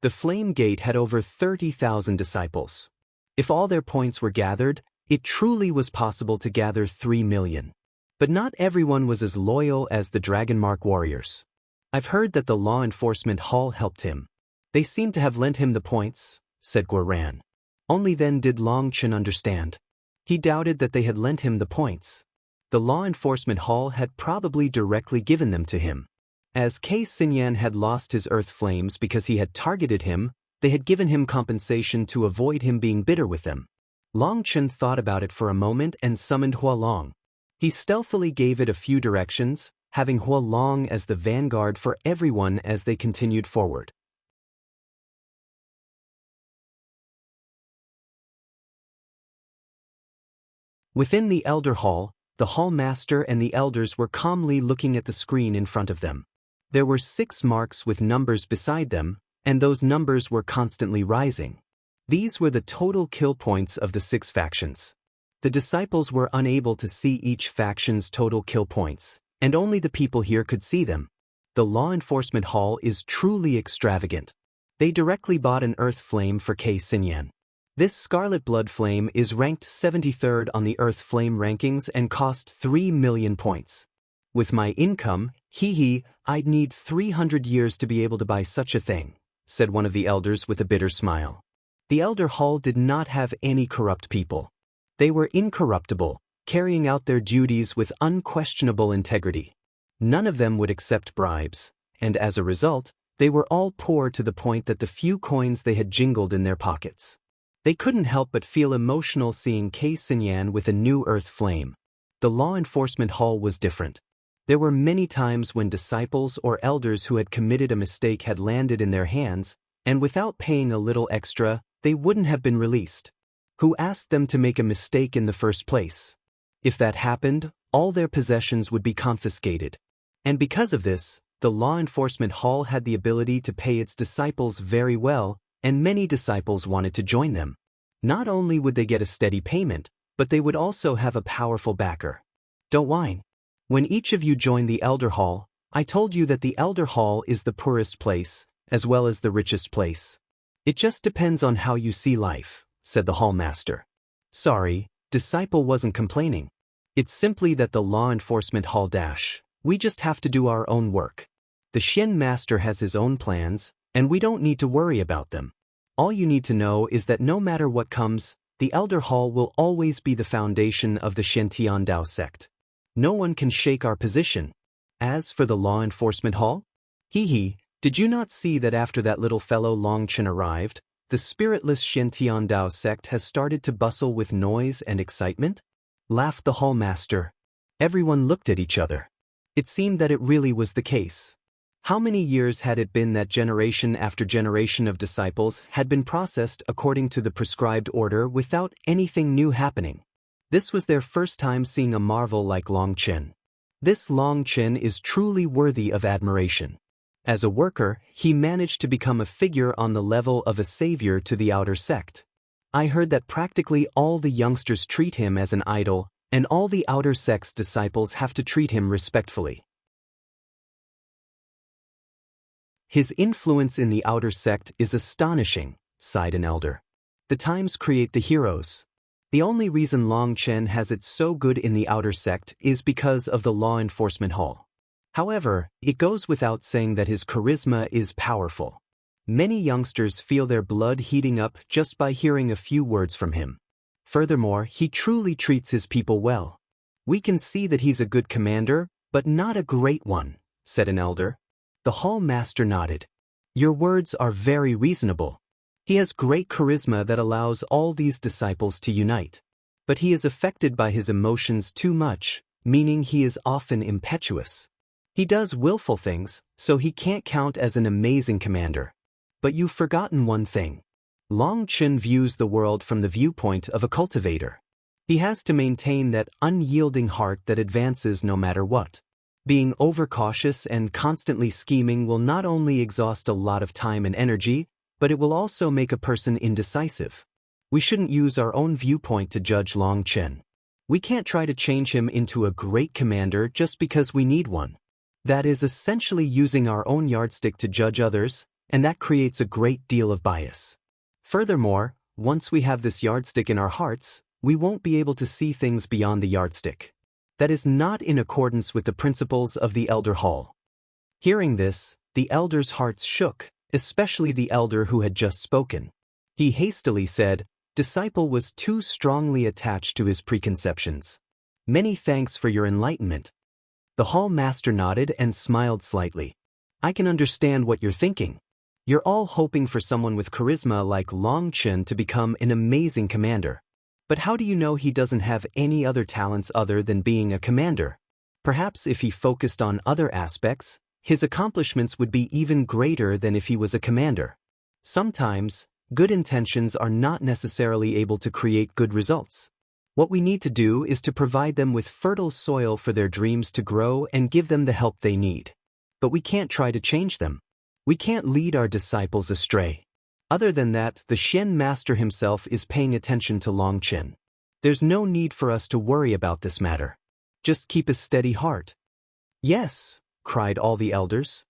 The Flame Gate had over 30,000 disciples. If all their points were gathered, it truly was possible to gather 3 million. But not everyone was as loyal as the Dragonmark warriors. I've heard that the law enforcement hall helped him. They seem to have lent him the points, said Guoran. Only then did Long Chen understand. He doubted that they had lent him the points. The law enforcement hall had probably directly given them to him. As Kei Xinyan had lost his earth flames because he had targeted him, they had given him compensation to avoid him being bitter with them. Long Chen thought about it for a moment and summoned Hualong. He stealthily gave it a few directions, having Hualong as the vanguard for everyone as they continued forward. Within the Elder Hall, the Hall Master and the Elders were calmly looking at the screen in front of them. There were 6 marks with numbers beside them, and those numbers were constantly rising. These were the total kill points of the 6 factions. The disciples were unable to see each faction's total kill points, and only the people here could see them. The law enforcement hall is truly extravagant. They directly bought an earth flame for Kei Xinyan. This scarlet blood flame is ranked 73rd on the earth flame rankings and cost 3 million points. With my income, I'd need 300 years to be able to buy such a thing, said one of the elders with a bitter smile. The Elder Hall did not have any corrupt people. They were incorruptible, carrying out their duties with unquestionable integrity. None of them would accept bribes, and as a result, they were all poor to the point that the few coins they had jingled in their pockets. They couldn't help but feel emotional seeing Kei Xinyan with a new earth flame. The law enforcement hall was different. There were many times when disciples or elders who had committed a mistake had landed in their hands, and without paying a little extra, they wouldn't have been released. Who asked them to make a mistake in the first place? If that happened, all their possessions would be confiscated. And because of this, the law enforcement hall had the ability to pay its disciples very well, and many disciples wanted to join them. Not only would they get a steady payment, but they would also have a powerful backer. Don't whine. When each of you joined the Elder Hall, I told you that the Elder Hall is the poorest place, as well as the richest place. It just depends on how you see life, said the Hall Master. Sorry, disciple wasn't complaining. It's simply that the law enforcement hall we just have to do our own work. The Shen Master has his own plans, and we don't need to worry about them. All you need to know is that no matter what comes, the Elder Hall will always be the foundation of the Shen Dao sect. No one can shake our position. As for the law enforcement hall? Did you not see that after that little fellow Long Chen arrived, the spiritless Xiantiandao sect has started to bustle with noise and excitement? Laughed the hall master. Everyone looked at each other. It seemed that it really was the case. How many years had it been that generation after generation of disciples had been processed according to the prescribed order without anything new happening? This was their first time seeing a marvel like Long Chen. This Long Chen is truly worthy of admiration. As a worker, he managed to become a figure on the level of a savior to the outer sect. I heard that practically all the youngsters treat him as an idol, and all the outer sect's disciples have to treat him respectfully. His influence in the outer sect is astonishing, sighed an elder. The times create the heroes. The only reason Long Chen has it so good in the outer sect is because of the law enforcement hall. However, it goes without saying that his charisma is powerful. Many youngsters feel their blood heating up just by hearing a few words from him. Furthermore, he truly treats his people well. We can see that he's a good commander, but not a great one, said an elder. The hall master nodded. Your words are very reasonable. He has great charisma that allows all these disciples to unite. But he is affected by his emotions too much, meaning he is often impetuous. He does willful things, so he can't count as an amazing commander. But you've forgotten one thing. Long Chen views the world from the viewpoint of a cultivator. He has to maintain that unyielding heart that advances no matter what. Being overcautious and constantly scheming will not only exhaust a lot of time and energy, but it will also make a person indecisive. We shouldn't use our own viewpoint to judge Long Chen. We can't try to change him into a great commander just because we need one. That is essentially using our own yardstick to judge others, and that creates a great deal of bias. Furthermore, once we have this yardstick in our hearts, we won't be able to see things beyond the yardstick. That is not in accordance with the principles of the elder hall. Hearing this, the elders' hearts shook, especially the elder who had just spoken. He hastily said, "Disciple was too strongly attached to his preconceptions. Many thanks for your enlightenment." The hall master nodded and smiled slightly. I can understand what you're thinking. You're all hoping for someone with charisma like Long Chen to become an amazing commander. But how do you know he doesn't have any other talents other than being a commander? Perhaps if he focused on other aspects, his accomplishments would be even greater than if he was a commander. Sometimes, good intentions are not necessarily able to create good results. What we need to do is to provide them with fertile soil for their dreams to grow and give them the help they need. But we can't try to change them. We can't lead our disciples astray. Other than that, the Shen master himself is paying attention to Long Chen. There's no need for us to worry about this matter. Just keep a steady heart. Yes, cried all the elders.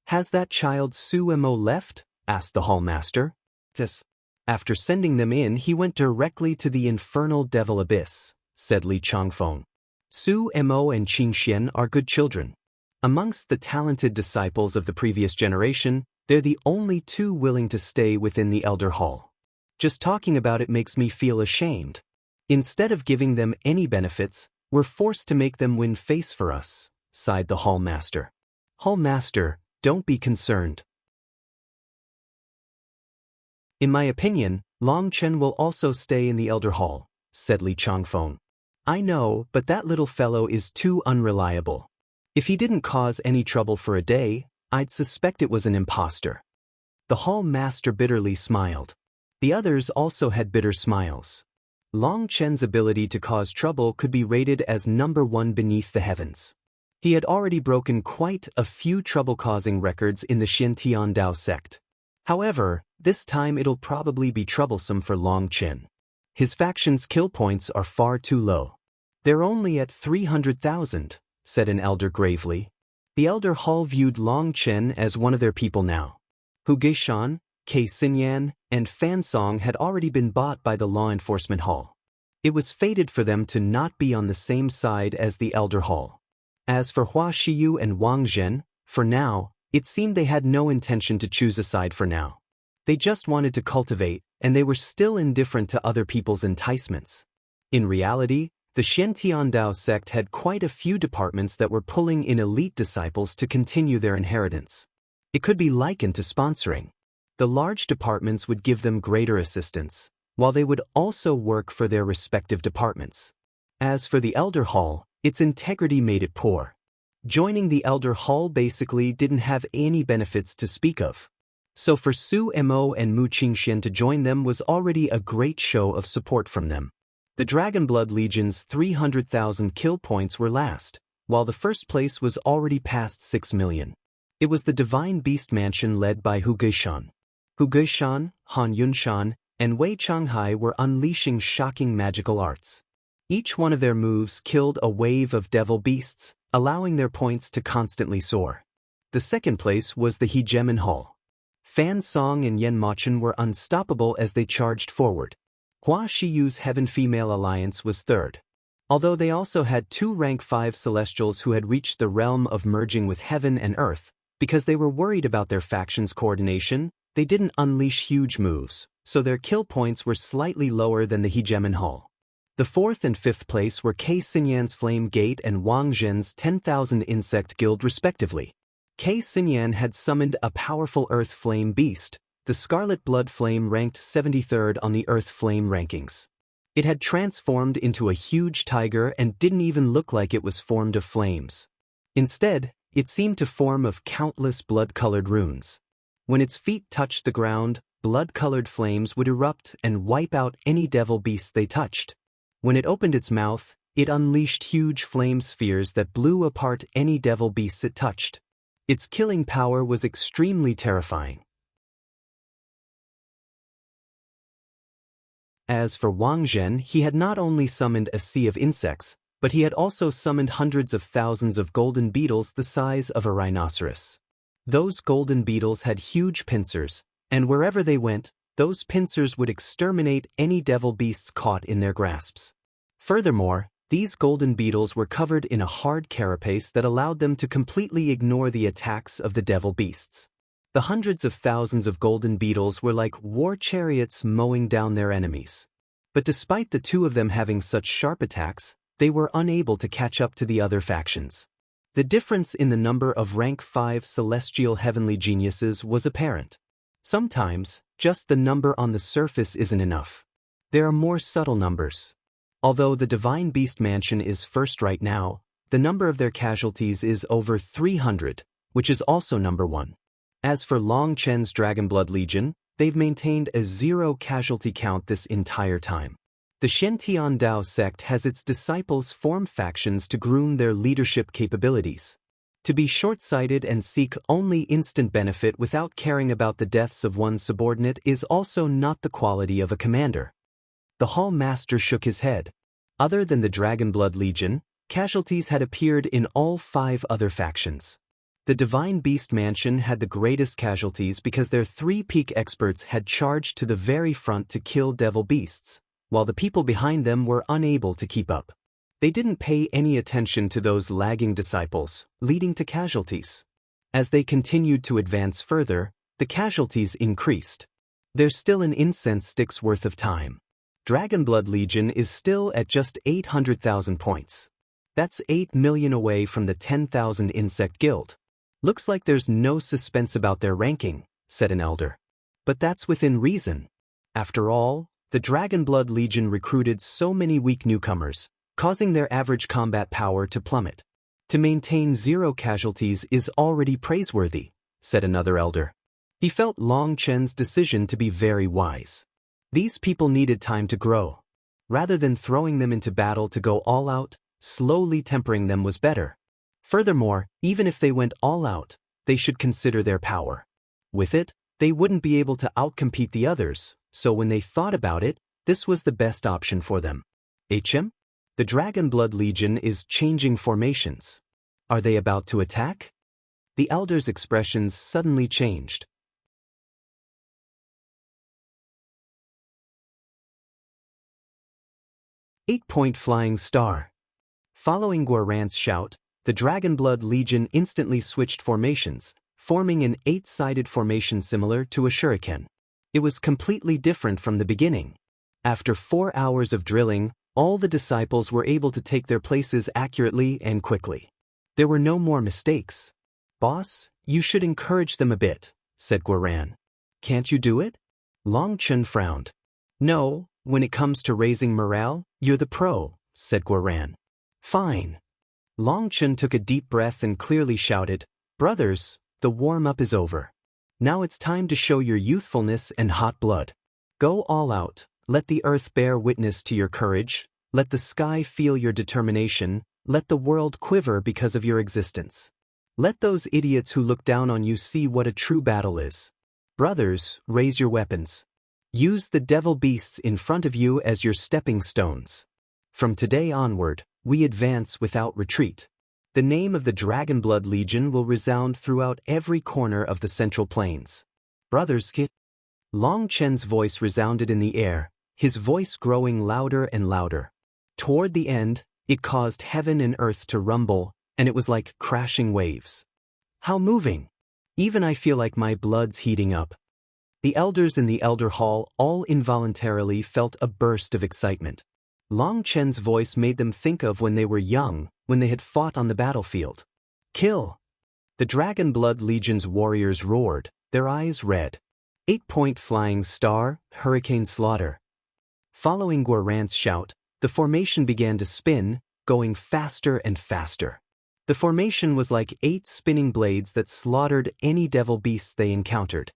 Has that child Su Mo left? Asked the hall master. Yes. After sending them in, he went directly to the infernal devil abyss, said Li Changfeng. Su Mo and Qing Xian are good children. Amongst the talented disciples of the previous generation, they're the only two willing to stay within the elder hall. Just talking about it makes me feel ashamed. Instead of giving them any benefits, we're forced to make them win face for us, sighed the hall master. Hall master, don't be concerned. In my opinion, Long Chen will also stay in the elder hall, said Li Changfeng. I know, but that little fellow is too unreliable. If he didn't cause any trouble for a day, I'd suspect it was an imposter. The hall master bitterly smiled. The others also had bitter smiles. Long Chen's ability to cause trouble could be rated as number one beneath the heavens. He had already broken quite a few trouble-causing records in the Xiantiandao sect. However, this time it'll probably be troublesome for Long Chen. His faction's kill points are far too low. They're only at 300,000, said an elder gravely. The elder hall viewed Long Chen as one of their people now. Hu Geishan, Ke Xinyan, and Fan Song had already been bought by the law enforcement hall. It was fated for them to not be on the same side as the elder hall. As for Hua Shiyu and Wang Zhen, for now, it seemed they had no intention to choose a side for now. They just wanted to cultivate, and they were still indifferent to other people's enticements. In reality, the Xiantiandao sect had quite a few departments that were pulling in elite disciples to continue their inheritance. It could be likened to sponsoring. The large departments would give them greater assistance, while they would also work for their respective departments. As for the Elder Hall, its integrity made it poor. Joining the Elder Hall basically didn't have any benefits to speak of. So for Su Mo and Mu Qingxian to join them was already a great show of support from them. The Dragonblood Legion's 300,000 kill points were last, while the first place was already past 6 million. It was the Divine Beast Mansion led by Hu Guishan. Hu Guishan, Han Yunshan, and Wei Changhai were unleashing shocking magical arts. Each one of their moves killed a wave of devil beasts, allowing their points to constantly soar. The second place was the Hegemon Hall. Fan Song and Yen Mochen were unstoppable as they charged forward. Hua Shiyu's Heaven-Female Alliance was third. Although they also had 2 rank 5 celestials who had reached the realm of merging with heaven and earth, because they were worried about their faction's coordination, they didn't unleash huge moves, so their kill points were slightly lower than the Hegemon Hall. The fourth and fifth place were Kei Xinyan's Flame Gate and Wang Zhen's 10,000 Insect Guild respectively. Kei Xinyan had summoned a powerful Earth Flame Beast. The Scarlet Blood Flame ranked 73rd on the Earth Flame rankings. It had transformed into a huge tiger and didn't even look like it was formed of flames. Instead, it seemed to form of countless blood-colored runes. When its feet touched the ground, blood-colored flames would erupt and wipe out any devil beasts they touched. When it opened its mouth, it unleashed huge flame spheres that blew apart any devil beasts it touched. Its killing power was extremely terrifying. As for Wang Zhen, he had not only summoned a sea of insects, but he had also summoned hundreds of thousands of golden beetles the size of a rhinoceros. Those golden beetles had huge pincers, and wherever they went, those pincers would exterminate any devil beasts caught in their grasps. Furthermore, these golden beetles were covered in a hard carapace that allowed them to completely ignore the attacks of the devil beasts. The hundreds of thousands of golden beetles were like war chariots mowing down their enemies. But despite the two of them having such sharp attacks, they were unable to catch up to the other factions. The difference in the number of rank 5 celestial heavenly geniuses was apparent. Sometimes, just the number on the surface isn't enough. There are more subtle numbers. Although the Divine Beast Mansion is first right now, the number of their casualties is over 300, which is also number 1. As for Long Chen's Dragonblood Legion, they've maintained a 0 casualty count this entire time. The Shen-Tian Dao sect has its disciples form factions to groom their leadership capabilities. To be short-sighted and seek only instant benefit without caring about the deaths of one's subordinate is also not the quality of a commander. The Hall Master shook his head. Other than the Dragonblood Legion, casualties had appeared in all 5 other factions. The Divine Beast Mansion had the greatest casualties because their 3 peak experts had charged to the very front to kill devil beasts, while the people behind them were unable to keep up. They didn't pay any attention to those lagging disciples, leading to casualties. As they continued to advance further, the casualties increased. There's still an incense stick's worth of time. Dragonblood Legion is still at just 800,000 points. That's 8 million away from the 10,000 Insect Guild. Looks like there's no suspense about their ranking, said an elder. But that's within reason. After all, the Dragonblood Legion recruited so many weak newcomers, causing their average combat power to plummet. To maintain 0 casualties is already praiseworthy, said another elder. He felt Long Chen's decision to be very wise. These people needed time to grow. Rather than throwing them into battle to go all out, slowly tempering them was better. Furthermore, even if they went all out, they should consider their power. With it, they wouldn't be able to outcompete the others, so when they thought about it, this was the best option for them. HM? The Dragonblood Legion is changing formations. Are they about to attack? The elder's expressions suddenly changed. 8-point Flying Star. Following Guoran's shout, the Dragonblood Legion instantly switched formations, forming an 8-sided formation similar to a shuriken. It was completely different from the beginning. After 4 hours of drilling, all the disciples were able to take their places accurately and quickly. There were no more mistakes. "Boss, you should encourage them a bit," said Guoran. Can't you do it? Long Chen frowned. No, when it comes to raising morale, you're the pro, said Guoran. Fine. Long Chen took a deep breath and clearly shouted, Brothers, the warm-up is over. Now it's time to show your youthfulness and hot blood. Go all out, let the earth bear witness to your courage, let the sky feel your determination, let the world quiver because of your existence. Let those idiots who look down on you see what a true battle is. Brothers, raise your weapons. Use the devil beasts in front of you as your stepping stones. From today onward, we advance without retreat. The name of the Dragonblood Legion will resound throughout every corner of the Central Plains. Brothers, Long Chen's voice resounded in the air, his voice growing louder and louder. Toward the end, it caused heaven and earth to rumble, and it was like crashing waves. How moving! Even I feel like my blood's heating up. The elders in the Elder Hall all involuntarily felt a burst of excitement. Long Chen's voice made them think of when they were young, when they had fought on the battlefield. Kill! The Dragonblood Legion's warriors roared, their eyes red. 8-point flying star, hurricane slaughter. Following Guoran's shout, the formation began to spin, going faster and faster. The formation was like 8 spinning blades that slaughtered any devil beasts they encountered.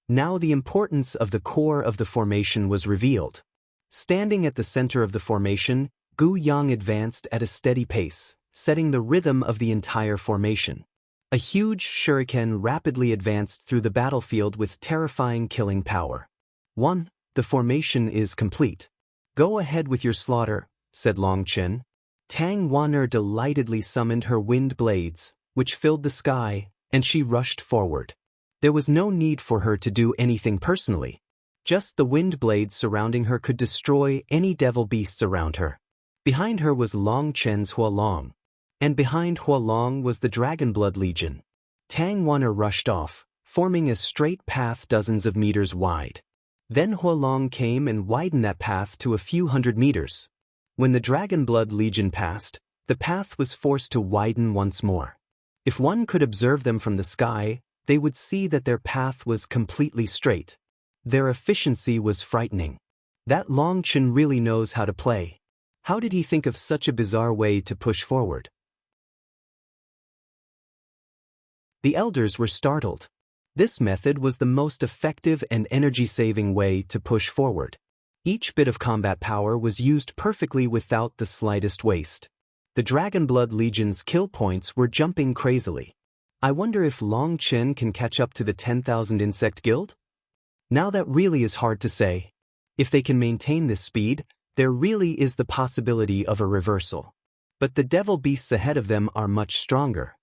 Now the importance of the core of the formation was revealed. Standing at the center of the formation, Gu Yang advanced at a steady pace, setting the rhythm of the entire formation. A huge shuriken rapidly advanced through the battlefield with terrifying killing power. 1. The formation is complete. Go ahead with your slaughter, said Long Chen. Tang Wan'er delightedly summoned her wind blades, which filled the sky, and she rushed forward. There was no need for her to do anything personally. Just the wind blades surrounding her could destroy any devil beasts around her. Behind her was Long Chen's Huolong. And behind Huolong was the Dragonblood Legion. Tang Wan'er rushed off, forming a straight path dozens of meters wide. Then Huolong came and widened that path to a few hundred meters. When the Dragonblood Legion passed, the path was forced to widen once more. If one could observe them from the sky, they would see that their path was completely straight. Their efficiency was frightening. That Long Chen really knows how to play. How did he think of such a bizarre way to push forward? The elders were startled. This method was the most effective and energy-saving way to push forward. Each bit of combat power was used perfectly without the slightest waste. The Dragonblood Legion's kill points were jumping crazily. I wonder if Long Chen can catch up to the 10,000 Insect Guild? Now that really is hard to say. If they can maintain this speed, there really is the possibility of a reversal. But the devil beasts ahead of them are much stronger.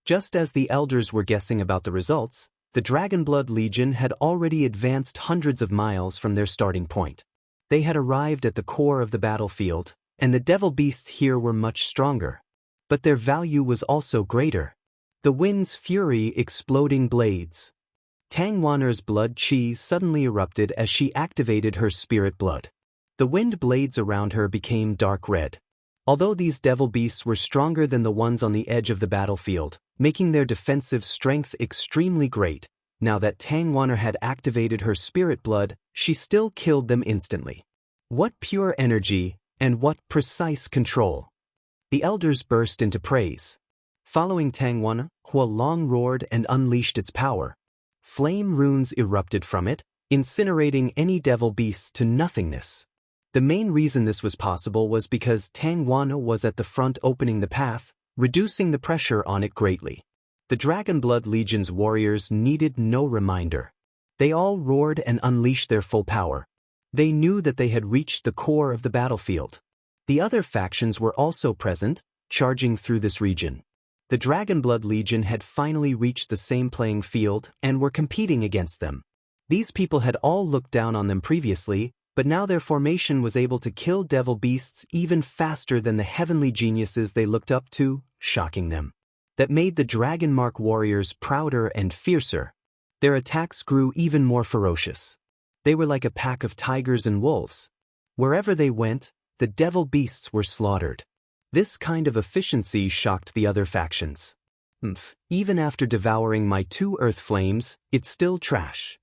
Just as the elders were guessing about the results, the Dragonblood Legion had already advanced hundreds of miles from their starting point. They had arrived at the core of the battlefield, and the devil beasts here were much stronger. But their value was also greater. The wind's fury exploding blades. Tang Wan'er's blood chi suddenly erupted as she activated her spirit blood. The wind blades around her became dark red. Although these devil beasts were stronger than the ones on the edge of the battlefield, making their defensive strength extremely great, now that Tang Wan'er had activated her spirit blood, she still killed them instantly. What pure energy, and what precise control! The elders burst into praise. Following Tang Wan'er, Huolong roared and unleashed its power. Flame runes erupted from it, incinerating any devil beasts to nothingness. The main reason this was possible was because Tang Wan'er was at the front opening the path, reducing the pressure on it greatly. The Dragonblood Legion's warriors needed no reminder. They all roared and unleashed their full power. They knew that they had reached the core of the battlefield. The other factions were also present, charging through this region. The Dragonblood Legion had finally reached the same playing field and were competing against them. These people had all looked down on them previously, but now their formation was able to kill devil beasts even faster than the heavenly geniuses they looked up to, shocking them. That made the Dragonmark warriors prouder and fiercer. Their attacks grew even more ferocious. They were like a pack of tigers and wolves. Wherever they went, the devil beasts were slaughtered. This kind of efficiency shocked the other factions. Even after devouring my 2 earth flames, it's still trash.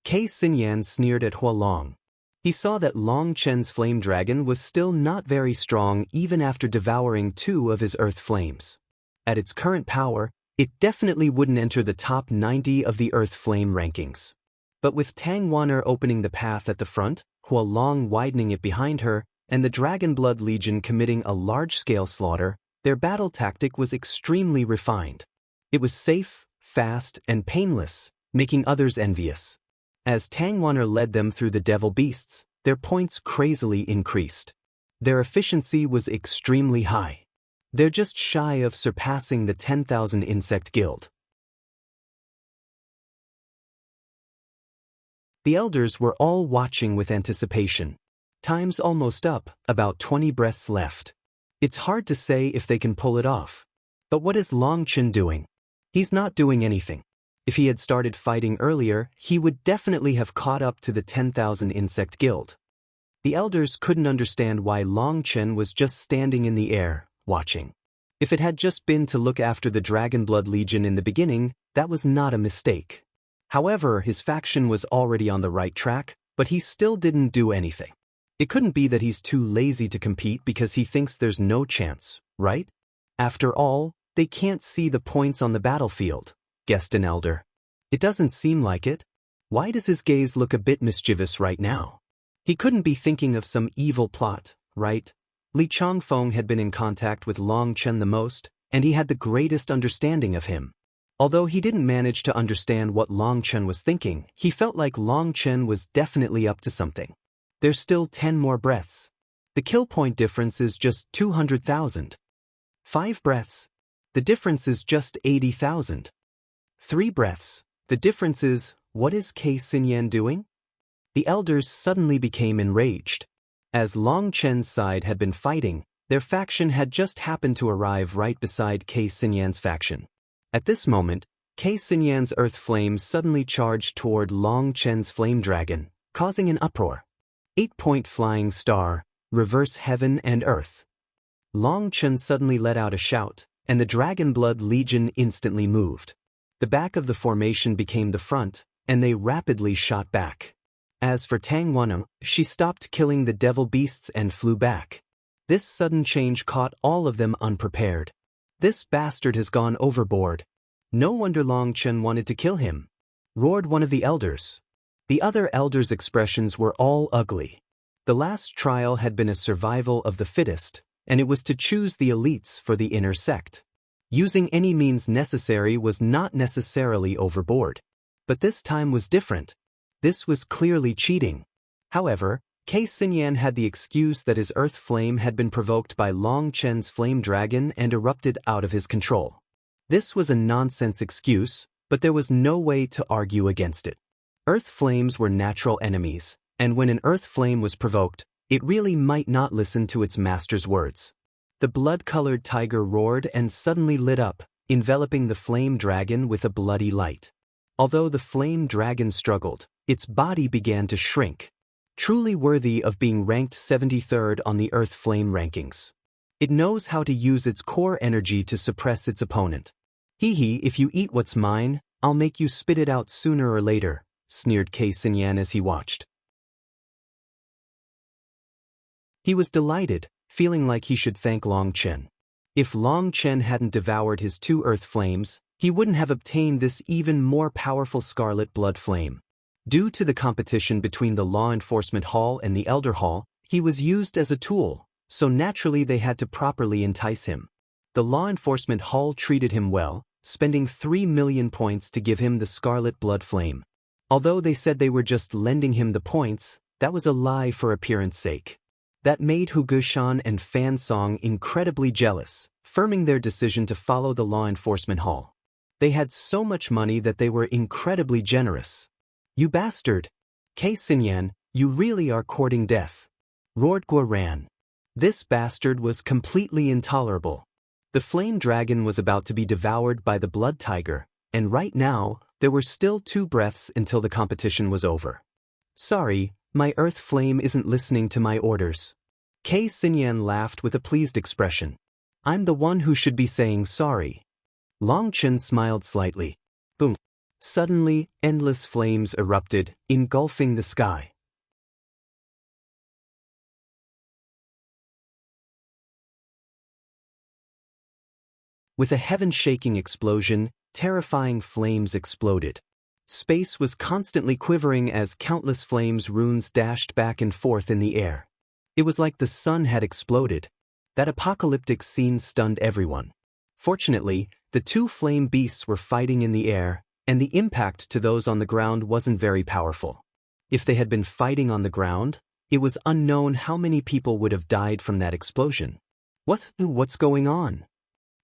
Kei Xinyan sneered at Hualong. He saw that Long Chen's flame dragon was still not very strong even after devouring 2 of his earth flames. At its current power, it definitely wouldn't enter the top 90 of the earth flame rankings. But with Tang Wan'er opening the path at the front, Hualong widening it behind her, and the Dragon Blood Legion committing a large-scale slaughter, their battle tactic was extremely refined. It was safe, fast, and painless, making others envious. As Tang Wan'er led them through the devil beasts, their points crazily increased. Their efficiency was extremely high. They're just shy of surpassing the 10,000 insect guild. The elders were all watching with anticipation. Time's almost up, about 20 breaths left. It's hard to say if they can pull it off. But what is Long Chen doing? He's not doing anything. If he had started fighting earlier, he would definitely have caught up to the 10,000 insect guild. The elders couldn't understand why Long Chen was just standing in the air, watching. If it had just been to look after the Dragon Blood Legion in the beginning, that was not a mistake. However, his faction was already on the right track, but he still didn't do anything. It couldn't be that he's too lazy to compete because he thinks there's no chance, right? After all, they can't see the points on the battlefield, guessed an elder. It doesn't seem like it. Why does his gaze look a bit mischievous right now? He couldn't be thinking of some evil plot, right? Li Changfeng had been in contact with Long Chen the most, and he had the greatest understanding of him. Although he didn't manage to understand what Long Chen was thinking, he felt like Long Chen was definitely up to something. There's still 10 more breaths. The kill point difference is just 200,000. 5 breaths. The difference is just 80,000. 3 breaths. The difference is, what is Kei Xinyan doing? The elders suddenly became enraged. As Long Chen's side had been fighting, their faction had just happened to arrive right beside Kei Xinyan's faction. At this moment, Kei Xinyan's earth flames suddenly charged toward Long Chen's flame dragon, causing an uproar. 8-point flying star, reverse heaven and earth. Long Chen suddenly let out a shout, and the Dragon Blood Legion instantly moved. The back of the formation became the front, and they rapidly shot back. As for Tang Wan'er, she stopped killing the devil beasts and flew back. This sudden change caught all of them unprepared. This bastard has gone overboard. No wonder Long Chen wanted to kill him, roared one of the elders. The other elders' expressions were all ugly. The last trial had been a survival of the fittest, and it was to choose the elites for the inner sect. Using any means necessary was not necessarily overboard. But this time was different. This was clearly cheating. However, Kei Xinyan had the excuse that his earth flame had been provoked by Long Chen's flame dragon and erupted out of his control. This was a nonsense excuse, but there was no way to argue against it. Earth flames were natural enemies, and when an earth flame was provoked, it really might not listen to its master's words. The blood-colored tiger roared and suddenly lit up, enveloping the flame dragon with a bloody light. Although the flame dragon struggled, its body began to shrink. Truly worthy of being ranked 73rd on the Earth Flame rankings. It knows how to use its core energy to suppress its opponent. Hee, if you eat what's mine, I'll make you spit it out sooner or later, sneered Kei Xinyan as he watched. He was delighted, feeling like he should thank Long Chen. If Long Chen hadn't devoured his 2 earth flames, he wouldn't have obtained this even more powerful scarlet blood flame. Due to the competition between the Law Enforcement Hall and the Elder Hall, he was used as a tool, so naturally they had to properly entice him. The Law Enforcement Hall treated him well, spending 3 million points to give him the scarlet blood flame. Although they said they were just lending him the points, that was a lie for appearance sake. That made Hu Guishan and Fan Song incredibly jealous, firming their decision to follow the Law Enforcement Hall. They had so much money that they were incredibly generous. You bastard! Kei Xinyan, you really are courting death, roared Guoran. This bastard was completely intolerable. The flame dragon was about to be devoured by the blood tiger, and right now, there were still 2 breaths until the competition was over. Sorry, my earth flame isn't listening to my orders. Kei Xinyan laughed with a pleased expression. I'm the one who should be saying sorry. Long Chen smiled slightly. Boom. Suddenly, endless flames erupted, engulfing the sky. With a heaven-shaking explosion, terrifying flames exploded. Space was constantly quivering as countless flames runes dashed back and forth in the air. It was like the sun had exploded. That apocalyptic scene stunned everyone. Fortunately, the two flame beasts were fighting in the air, and the impact to those on the ground wasn't very powerful. If they had been fighting on the ground, it was unknown how many people would have died from that explosion. What's going on?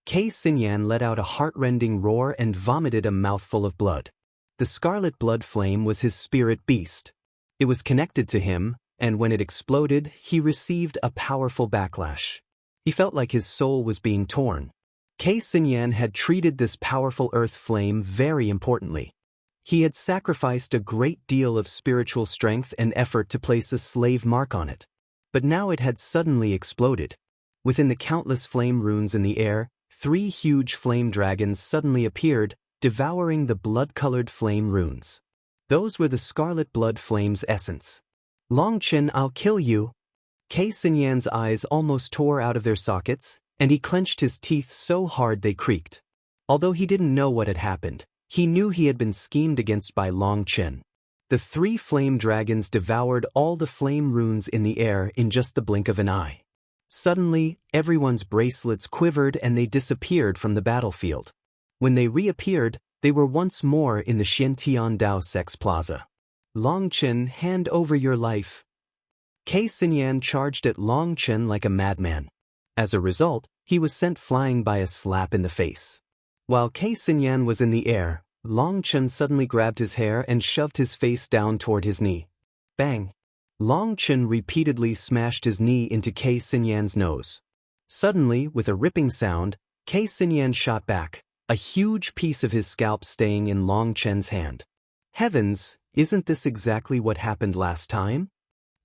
Kei Xinyan let out a heart-rending roar and vomited a mouthful of blood. The scarlet blood flame was his spirit beast. It was connected to him, and when it exploded, he received a powerful backlash. He felt like his soul was being torn. Kei Xinyan had treated this powerful earth flame very importantly. He had sacrificed a great deal of spiritual strength and effort to place a slave mark on it. But now it had suddenly exploded. Within the countless flame runes in the air, 3 huge flame dragons suddenly appeared, devouring the blood-colored flame runes. Those were the scarlet blood flame's essence. Long Chen, I'll kill you. Kei Xinyan's eyes almost tore out of their sockets, and he clenched his teeth so hard they creaked. Although he didn't know what had happened, he knew he had been schemed against by Long Chen. The 3 flame dragons devoured all the flame runes in the air in just the blink of an eye. Suddenly, everyone's bracelets quivered and they disappeared from the battlefield. When they reappeared, they were once more in the Xiantian Dao Sex Plaza. Long Chen, hand over your life. Kei Xinyan charged at Long Chen like a madman. As a result, he was sent flying by a slap in the face. While Kei Xinyan was in the air, Long Chen suddenly grabbed his hair and shoved his face down toward his knee. Bang! Long Chen repeatedly smashed his knee into Kei Xinyan's nose. Suddenly, with a ripping sound, Kei Xinyan shot back, a huge piece of his scalp staying in Long Chen's hand. Heavens, isn't this exactly what happened last time?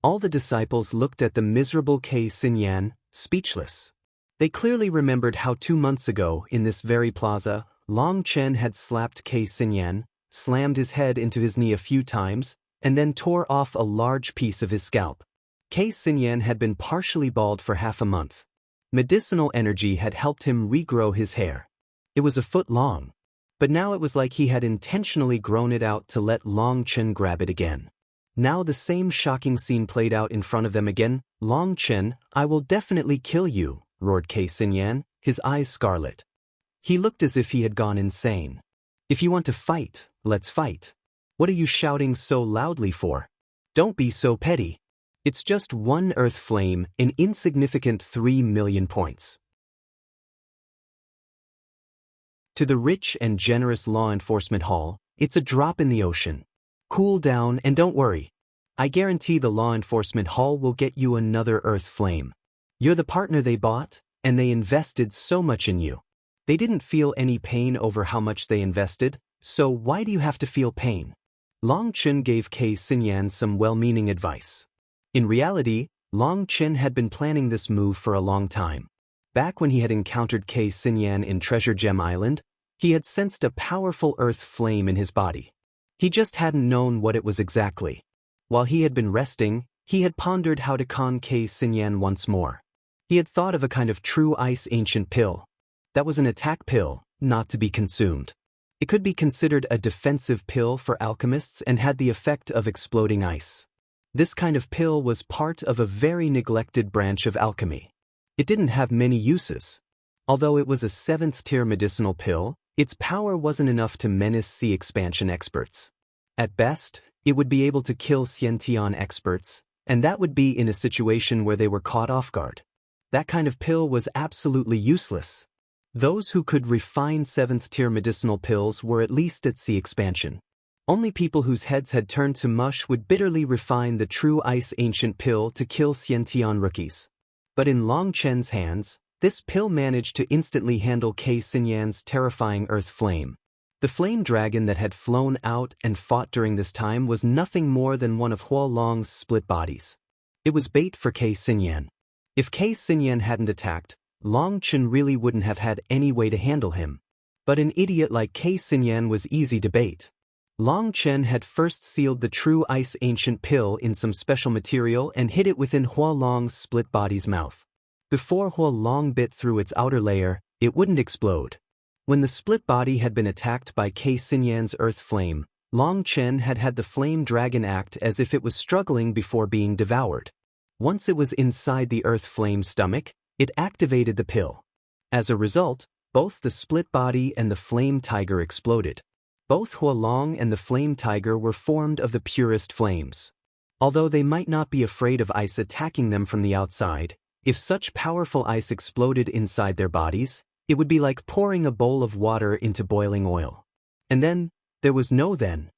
All the disciples looked at the miserable Kei Xinyan, speechless. They clearly remembered how 2 months ago, in this very plaza, Long Chen had slapped Kei Xinyan, slammed his head into his knee a few times, and then tore off a large piece of his scalp. Kei Xinyan had been partially bald for half a month. Medicinal energy had helped him regrow his hair. It was a foot long. But now it was like he had intentionally grown it out to let Long Chen grab it again. Now the same shocking scene played out in front of them again. Long Chen, I will definitely kill you, roared Kei Xinyan, his eyes scarlet. He looked as if he had gone insane. If you want to fight, let's fight. What are you shouting so loudly for? Don't be so petty. It's just one earth flame, an insignificant 3 million points. To the rich and generous law enforcement hall, it's a drop in the ocean. Cool down and don't worry. I guarantee the law enforcement hall will get you another earth flame. You're the partner they bought, and they invested so much in you. They didn't feel any pain over how much they invested, so why do you have to feel pain? Long Chen gave Kei Xinyan some well-meaning advice. In reality, Long Chen had been planning this move for a long time. Back when he had encountered Kei Xinyan in Treasure Gem Island, he had sensed a powerful earth flame in his body. He just hadn't known what it was exactly. While he had been resting, he had pondered how to con Kei Xinyan once more. He had thought of a kind of true ice ancient pill. That was an attack pill, not to be consumed. It could be considered a defensive pill for alchemists and had the effect of exploding ice. This kind of pill was part of a very neglected branch of alchemy. It didn't have many uses. Although it was a 7th-tier medicinal pill, its power wasn't enough to menace sea expansion experts. At best, it would be able to kill Xiantian experts, and that would be in a situation where they were caught off guard. That kind of pill was absolutely useless. Those who could refine 7th-tier medicinal pills were at least at sea expansion. Only people whose heads had turned to mush would bitterly refine the true ice ancient pill to kill Xiantian rookies. But in Long Chen's hands, this pill managed to instantly handle Kei Xinyan's terrifying earth flame. The flame dragon that had flown out and fought during this time was nothing more than one of Hua Long's split bodies. It was bait for Kei Xinyan. If Kei Xinyan hadn't attacked, Long Chen really wouldn't have had any way to handle him. But an idiot like Kei Xinyan was easy to bait. Long Chen had first sealed the true ice ancient pill in some special material and hid it within Hua Long's split body's mouth. Before Hua Long bit through its outer layer, it wouldn't explode. When the split body had been attacked by Kei Xinyan's earth flame, Long Chen had had the flame dragon act as if it was struggling before being devoured. Once it was inside the earth flame's stomach, it activated the pill. As a result, both the split body and the flame tiger exploded. Both Hua Long and the flame tiger were formed of the purest flames. Although they might not be afraid of ice attacking them from the outside, if such powerful ice exploded inside their bodies, it would be like pouring a bowl of water into boiling oil. And then, there was no then.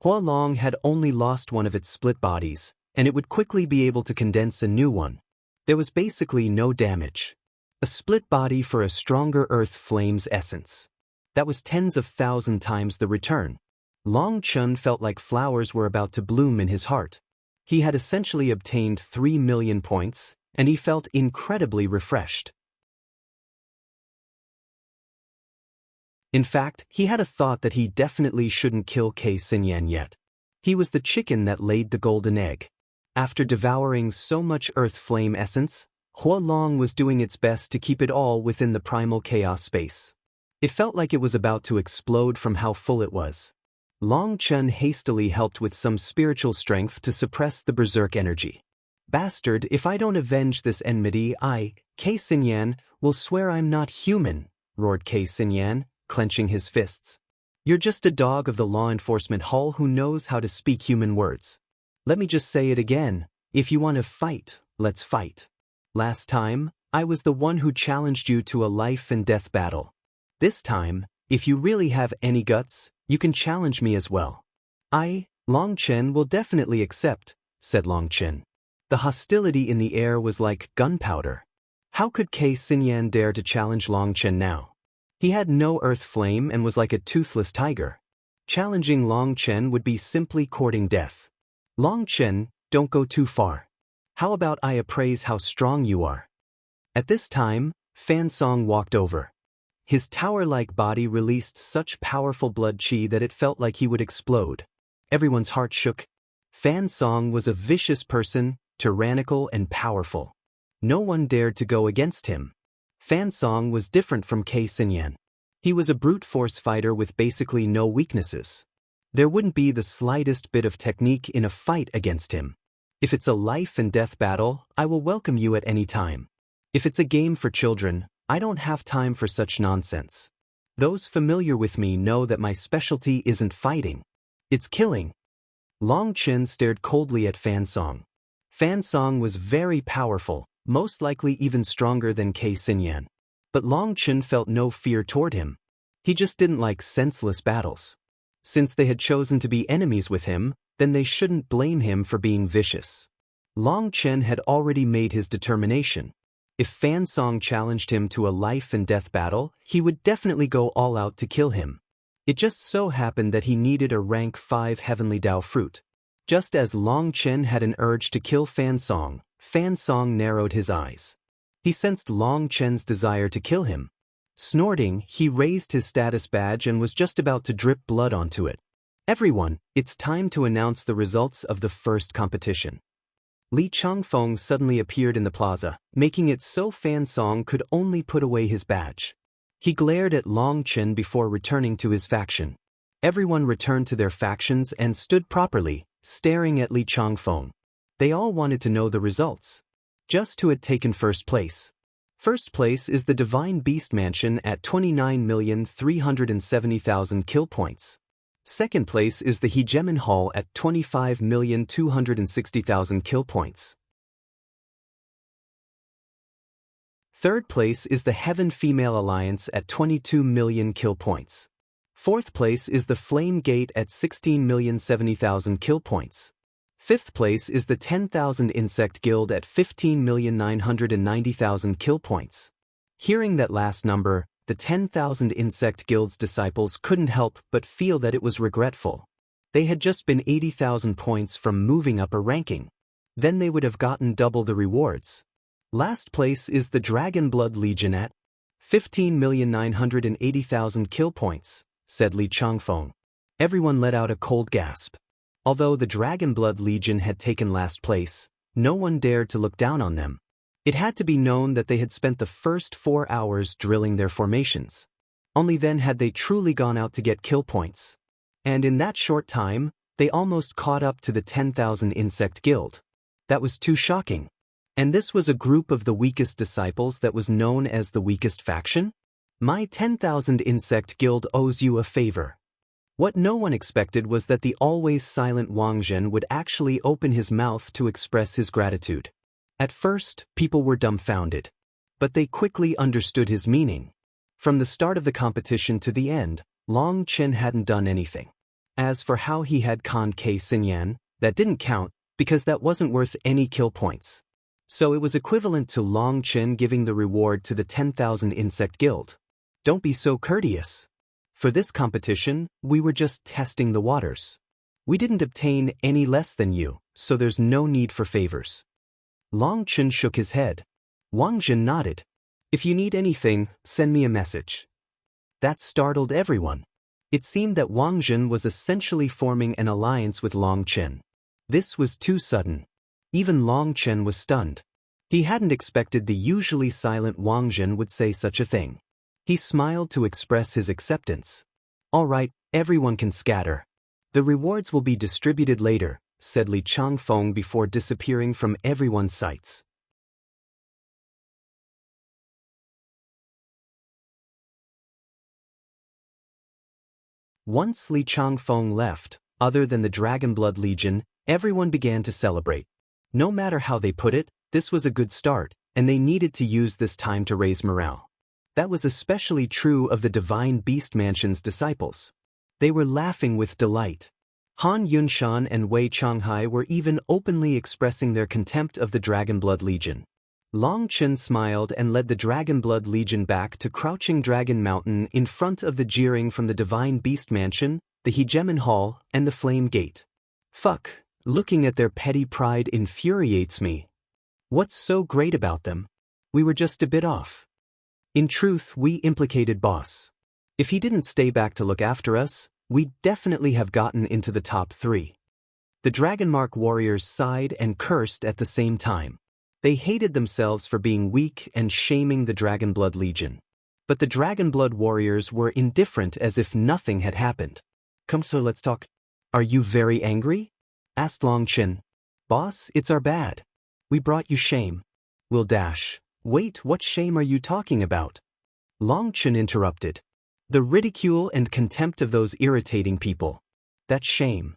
Hua Long had only lost one of its split bodies, and it would quickly be able to condense a new one. There was basically no damage. A split body for a stronger earth flame's essence. That was tens of thousand times the return. Long Chen felt like flowers were about to bloom in his heart. He had essentially obtained 3 million points, and he felt incredibly refreshed. In fact, he had a thought that he definitely shouldn't kill Kei Xinyan yet. He was the chicken that laid the golden egg. After devouring so much earth flame essence, Hua Long was doing its best to keep it all within the primal chaos space. It felt like it was about to explode from how full it was. Long Chen hastily helped with some spiritual strength to suppress the berserk energy. Bastard, if I don't avenge this enmity, Kei Xinyan, will swear I'm not human, roared Kei Xinyan, clenching his fists. You're just a dog of the law enforcement hall who knows how to speak human words. Let me just say it again, if you want to fight, let's fight. Last time, I was the one who challenged you to a life and death battle. This time, if you really have any guts, you can challenge me as well. Long Chen will definitely accept, said Long Chen. The hostility in the air was like gunpowder. How could Kei Xinyan dare to challenge Long Chen now? He had no earth flame and was like a toothless tiger. Challenging Long Chen would be simply courting death. Long Chen, don't go too far. How about I appraise how strong you are? At this time, Fan Song walked over. His tower-like body released such powerful blood chi that it felt like he would explode. Everyone's heart shook. Fan Song was a vicious person, tyrannical and powerful. No one dared to go against him. Fan Song was different from Kei Xinyan. He was a brute force fighter with basically no weaknesses. There wouldn't be the slightest bit of technique in a fight against him. If it's a life and death battle, I will welcome you at any time. If it's a game for children, I don't have time for such nonsense. Those familiar with me know that my specialty isn't fighting. It's killing. Long Chen stared coldly at Fan Song. Fan Song was very powerful, most likely even stronger than Kei Xinyan. But Long Chen felt no fear toward him. He just didn't like senseless battles. Since they had chosen to be enemies with him, then they shouldn't blame him for being vicious. Long Chen had already made his determination. If Fan Song challenged him to a life and death battle, he would definitely go all out to kill him. It just so happened that he needed a rank 5 heavenly Dao fruit. Just as Long Chen had an urge to kill Fan Song narrowed his eyes. He sensed Long Chen's desire to kill him. Snorting, he raised his status badge and was just about to drip blood onto it. Everyone, it's time to announce the results of the first competition. Li Changfeng suddenly appeared in the plaza, making it so Fan Song could only put away his badge. He glared at Long Chen before returning to his faction. Everyone returned to their factions and stood properly, staring at Li Changfeng. They all wanted to know the results. Just who had taken first place. First place is the Divine Beast Mansion at 29,370,000 kill points. Second place is the Hegemon Hall at 25,260,000 kill points. Third place is the Heaven Female Alliance at 22 million kill points. Fourth place is the Flame Gate at 16,070,000 kill points. Fifth place is the 10,000 Insect Guild at 15,990,000 kill points. Hearing that last number, the 10,000 Insect Guild's disciples couldn't help but feel that it was regretful. They had just been 80,000 points from moving up a ranking. Then they would have gotten double the rewards. Last place is the Dragon Blood Legion at 15,980,000 kill points, said Li Changfeng. Everyone let out a cold gasp. Although the Dragonblood Legion had taken last place, no one dared to look down on them. It had to be known that they had spent the first 4 hours drilling their formations. Only then had they truly gone out to get kill points. And in that short time, they almost caught up to the 10,000 Insect Guild. That was too shocking. And this was a group of the weakest disciples that was known as the weakest faction? My 10,000 Insect Guild owes you a favor. What no one expected was that the always silent Wang Zhen would actually open his mouth to express his gratitude. At first, people were dumbfounded. But they quickly understood his meaning. From the start of the competition to the end, Long Chen hadn't done anything. As for how he had conned K Xinyan, that didn't count, because that wasn't worth any kill points. So it was equivalent to Long Chen giving the reward to the 10,000 Insect Guild. Don't be so courteous. For this competition, we were just testing the waters. We didn't obtain any less than you, so there's no need for favors. Long Chen shook his head. Wang Zhen nodded. If you need anything, send me a message. That startled everyone. It seemed that Wang Zhen was essentially forming an alliance with Long Chen. This was too sudden. Even Long Chen was stunned. He hadn't expected the usually silent Wang Zhen would say such a thing. He smiled to express his acceptance. All right, everyone can scatter. The rewards will be distributed later, said Li Changfeng before disappearing from everyone's sights. Once Li Changfeng left, other than the Dragonblood Legion, everyone began to celebrate. No matter how they put it, this was a good start, and they needed to use this time to raise morale. That was especially true of the Divine Beast Mansion's disciples. They were laughing with delight. Han Yunshan and Wei Changhai were even openly expressing their contempt of the Dragonblood Legion. Long Chen smiled and led the Dragonblood Legion back to Crouching Dragon Mountain in front of the jeering from the Divine Beast Mansion, the Hegemon Hall, and the Flame Gate. Fuck, looking at their petty pride infuriates me. What's so great about them? We were just a bit off. In truth, we implicated Boss. If he didn't stay back to look after us, we'd definitely have gotten into the top 3. The Dragonmark warriors sighed and cursed at the same time. They hated themselves for being weak and shaming the Dragonblood Legion. But the Dragonblood warriors were indifferent as if nothing had happened. Come so let's talk. Are you very angry? Asked Long Chen. Boss, it's our bad. We brought you shame. We'll dash. Wait, what shame are you talking about? Long Chen interrupted. The ridicule and contempt of those irritating people. That's shame.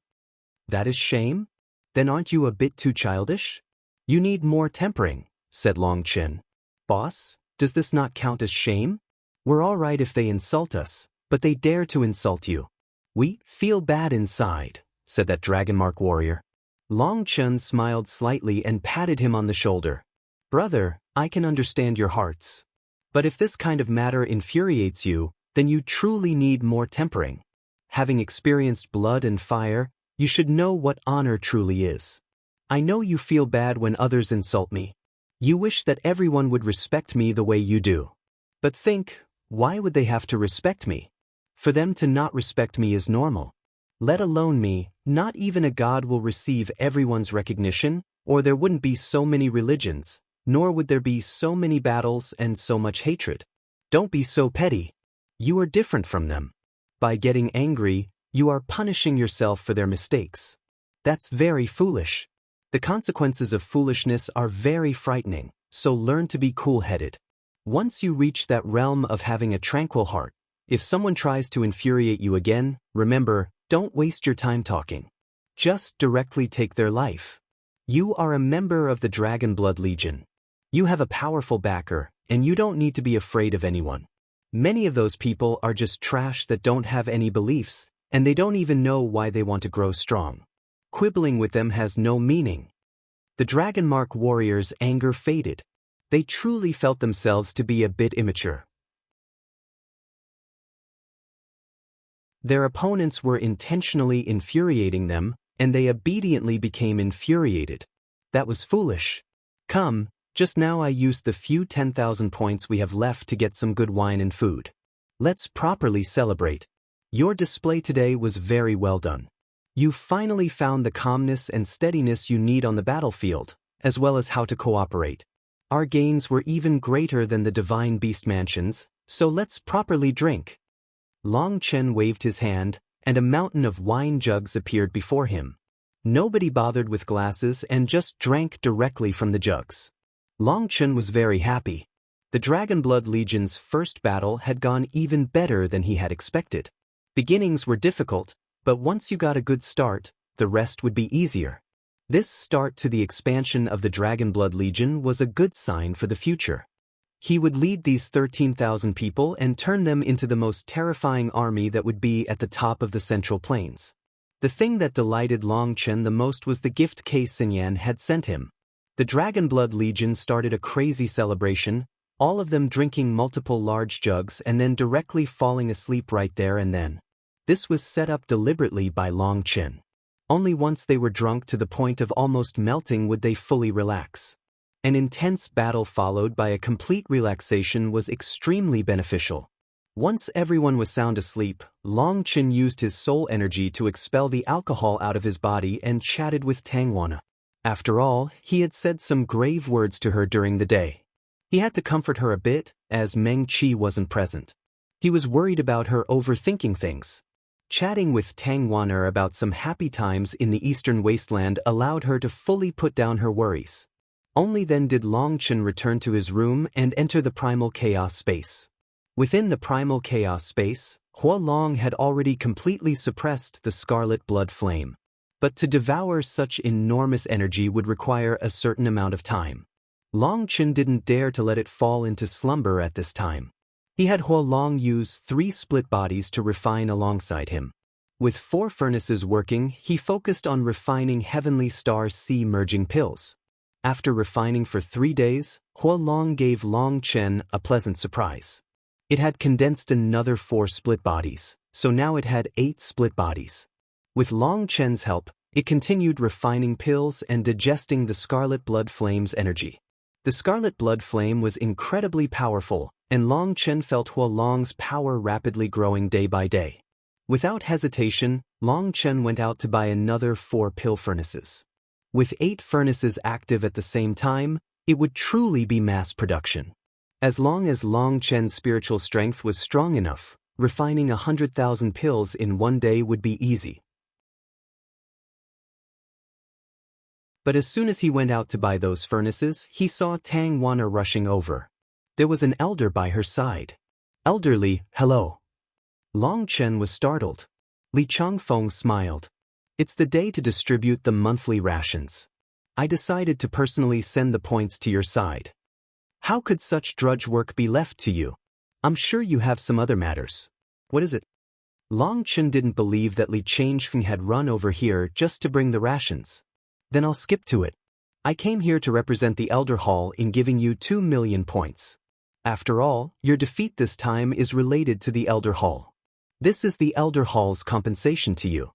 That is shame? Then aren't you a bit too childish? You need more tempering, said Long Chen. Boss, does this not count as shame? We're all right if they insult us, but they dare to insult you. We feel bad inside, said that Dragonmark warrior. Long Chen smiled slightly and patted him on the shoulder. Brother, I can understand your hearts. But if this kind of matter infuriates you, then you truly need more tempering. Having experienced blood and fire, you should know what honor truly is. I know you feel bad when others insult me. You wish that everyone would respect me the way you do. But think, why would they have to respect me? For them to not respect me is normal. Let alone me, not even a god will receive everyone's recognition, or there wouldn't be so many religions, nor would there be so many battles and so much hatred. Don't be so petty. You are different from them. By getting angry, you are punishing yourself for their mistakes. That's very foolish. The consequences of foolishness are very frightening, so learn to be cool-headed. Once you reach that realm of having a tranquil heart, if someone tries to infuriate you again, remember, don't waste your time talking. Just directly take their life. You are a member of the Dragonblood Legion. You have a powerful backer, and you don't need to be afraid of anyone. Many of those people are just trash that don't have any beliefs, and they don't even know why they want to grow strong. Quibbling with them has no meaning. The Dragonmark warriors' anger faded. They truly felt themselves to be a bit immature. Their opponents were intentionally infuriating them, and they obediently became infuriated. That was foolish. Come, just now I used the few 10,000 points we have left to get some good wine and food. Let's properly celebrate. Your display today was very well done. You finally found the calmness and steadiness you need on the battlefield, as well as how to cooperate. Our gains were even greater than the divine beast mansions, so let's properly drink. Long Chen waved his hand, and a mountain of wine jugs appeared before him. Nobody bothered with glasses and just drank directly from the jugs. Long Chen was very happy. The Dragonblood Legion's first battle had gone even better than he had expected. Beginnings were difficult, but once you got a good start, the rest would be easier. This start to the expansion of the Dragonblood Legion was a good sign for the future. He would lead these 13,000 people and turn them into the most terrifying army that would be at the top of the Central Plains. The thing that delighted Long Chen the most was the gift case Xinyan had sent him. The Dragonblood Legion started a crazy celebration, all of them drinking multiple large jugs and then directly falling asleep right there and then. This was set up deliberately by Long Chen. Only once they were drunk to the point of almost melting would they fully relax. An intense battle followed by a complete relaxation was extremely beneficial. Once everyone was sound asleep, Long Chen used his soul energy to expel the alcohol out of his body and chatted with Tangwana. After all, he had said some grave words to her during the day. He had to comfort her a bit, as Meng Qi wasn't present. He was worried about her overthinking things. Chatting with Tangwana about some happy times in the Eastern Wasteland allowed her to fully put down her worries. Only then did Long Chen return to his room and enter the Primal Chaos space. Within the Primal Chaos space, Hua Long had already completely suppressed the Scarlet Blood Flame. But to devour such enormous energy would require a certain amount of time. Long Chen didn't dare to let it fall into slumber at this time. He had Hua Long use 3 split bodies to refine alongside him. With 4 furnaces working, he focused on refining Heavenly Star Sea merging pills. After refining for 3 days, Hua Long gave Long Chen a pleasant surprise. It had condensed another 4 split bodies, so now it had 8 split bodies. With Long Chen's help, it continued refining pills and digesting the Scarlet Blood Flame's energy. The Scarlet Blood Flame was incredibly powerful, and Long Chen felt Hua Long's power rapidly growing day by day. Without hesitation, Long Chen went out to buy another 4 pill furnaces. With 8 furnaces active at the same time, it would truly be mass production. As long as Long Chen's spiritual strength was strong enough, refining 100,000 pills in one day would be easy. But as soon as he went out to buy those furnaces, he saw Tangwana rushing over. There was an elder by her side. Elderly, hello. Long Chen was startled. Li Changfeng smiled. It's the day to distribute the monthly rations. I decided to personally send the points to your side. How could such drudge work be left to you? I'm sure you have some other matters. What is it? Long Chen didn't believe that Li Changfeng had run over here just to bring the rations. Then I'll skip to it. I came here to represent the Elder Hall in giving you 2 million points. After all, your defeat this time is related to the Elder Hall. This is the Elder Hall's compensation to you.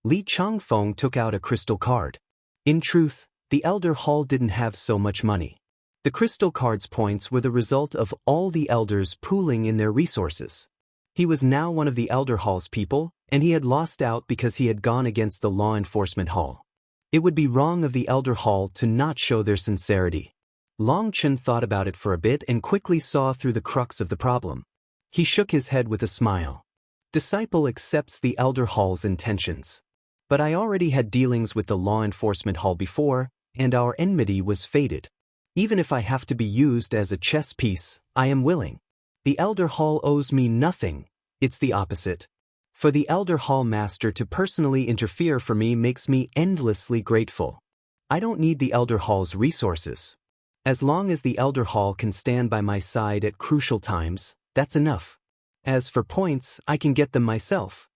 Li Changfeng took out a crystal card. In truth, the Elder Hall didn't have so much money. The crystal card's points were the result of all the elders pooling in their resources. He was now one of the Elder Hall's people, and he had lost out because he had gone against the Law Enforcement Hall. It would be wrong of the Elder Hall to not show their sincerity. Long Chen thought about it for a bit and quickly saw through the crux of the problem. He shook his head with a smile. Disciple accepts the Elder Hall's intentions. But I already had dealings with the Law Enforcement Hall before, and our enmity was fated. Even if I have to be used as a chess piece, I am willing. The Elder Hall owes me nothing, it's the opposite. For the Elder Hall Master to personally interfere for me makes me endlessly grateful. I don't need the Elder Hall's resources. As long as the Elder Hall can stand by my side at crucial times, that's enough. As for points, I can get them myself.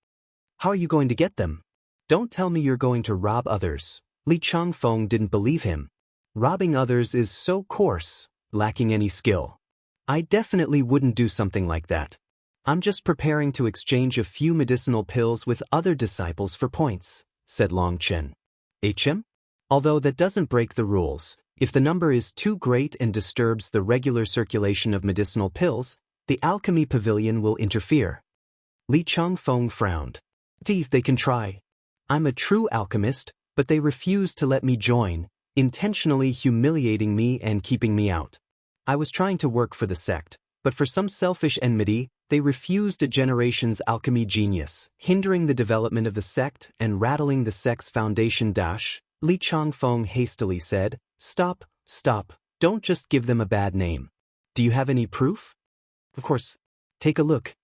How are you going to get them? Don't tell me you're going to rob others. Li Changfeng didn't believe him. Robbing others is so coarse, lacking any skill. I definitely wouldn't do something like that. I'm just preparing to exchange a few medicinal pills with other disciples for points, said Long Chen. HM? Although that doesn't break the rules, if the number is too great and disturbs the regular circulation of medicinal pills, the Alchemy Pavilion will interfere. Li Changfeng frowned. They can try. I'm a true alchemist, but they refuse to let me join, intentionally humiliating me and keeping me out. I was trying to work for the sect, but for some selfish enmity, they refused a generation's alchemy genius, hindering the development of the sect and rattling the sect's foundation. Li Changfeng hastily said, Stop, don't just give them a bad name. Do you have any proof? Of course. Take a look.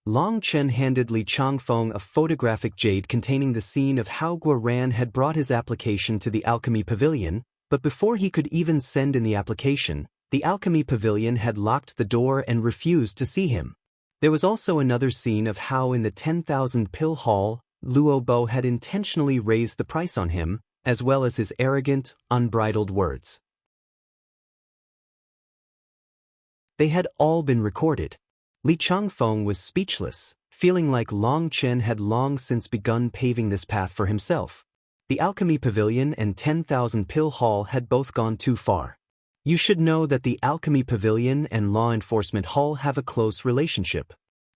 Long Chen handed Li Changfeng a photographic jade containing the scene of how Guoran had brought his application to the alchemy pavilion, but before he could even send in the application, the alchemy pavilion had locked the door and refused to see him. There was also another scene of how in the 10,000 pill hall, Luo Bo had intentionally raised the price on him, as well as his arrogant, unbridled words. They had all been recorded. Li Changfeng was speechless, feeling like Long Chen had long since begun paving this path for himself. The alchemy pavilion and 10,000 pill hall had both gone too far. You should know that the alchemy pavilion and law enforcement hall have a close relationship.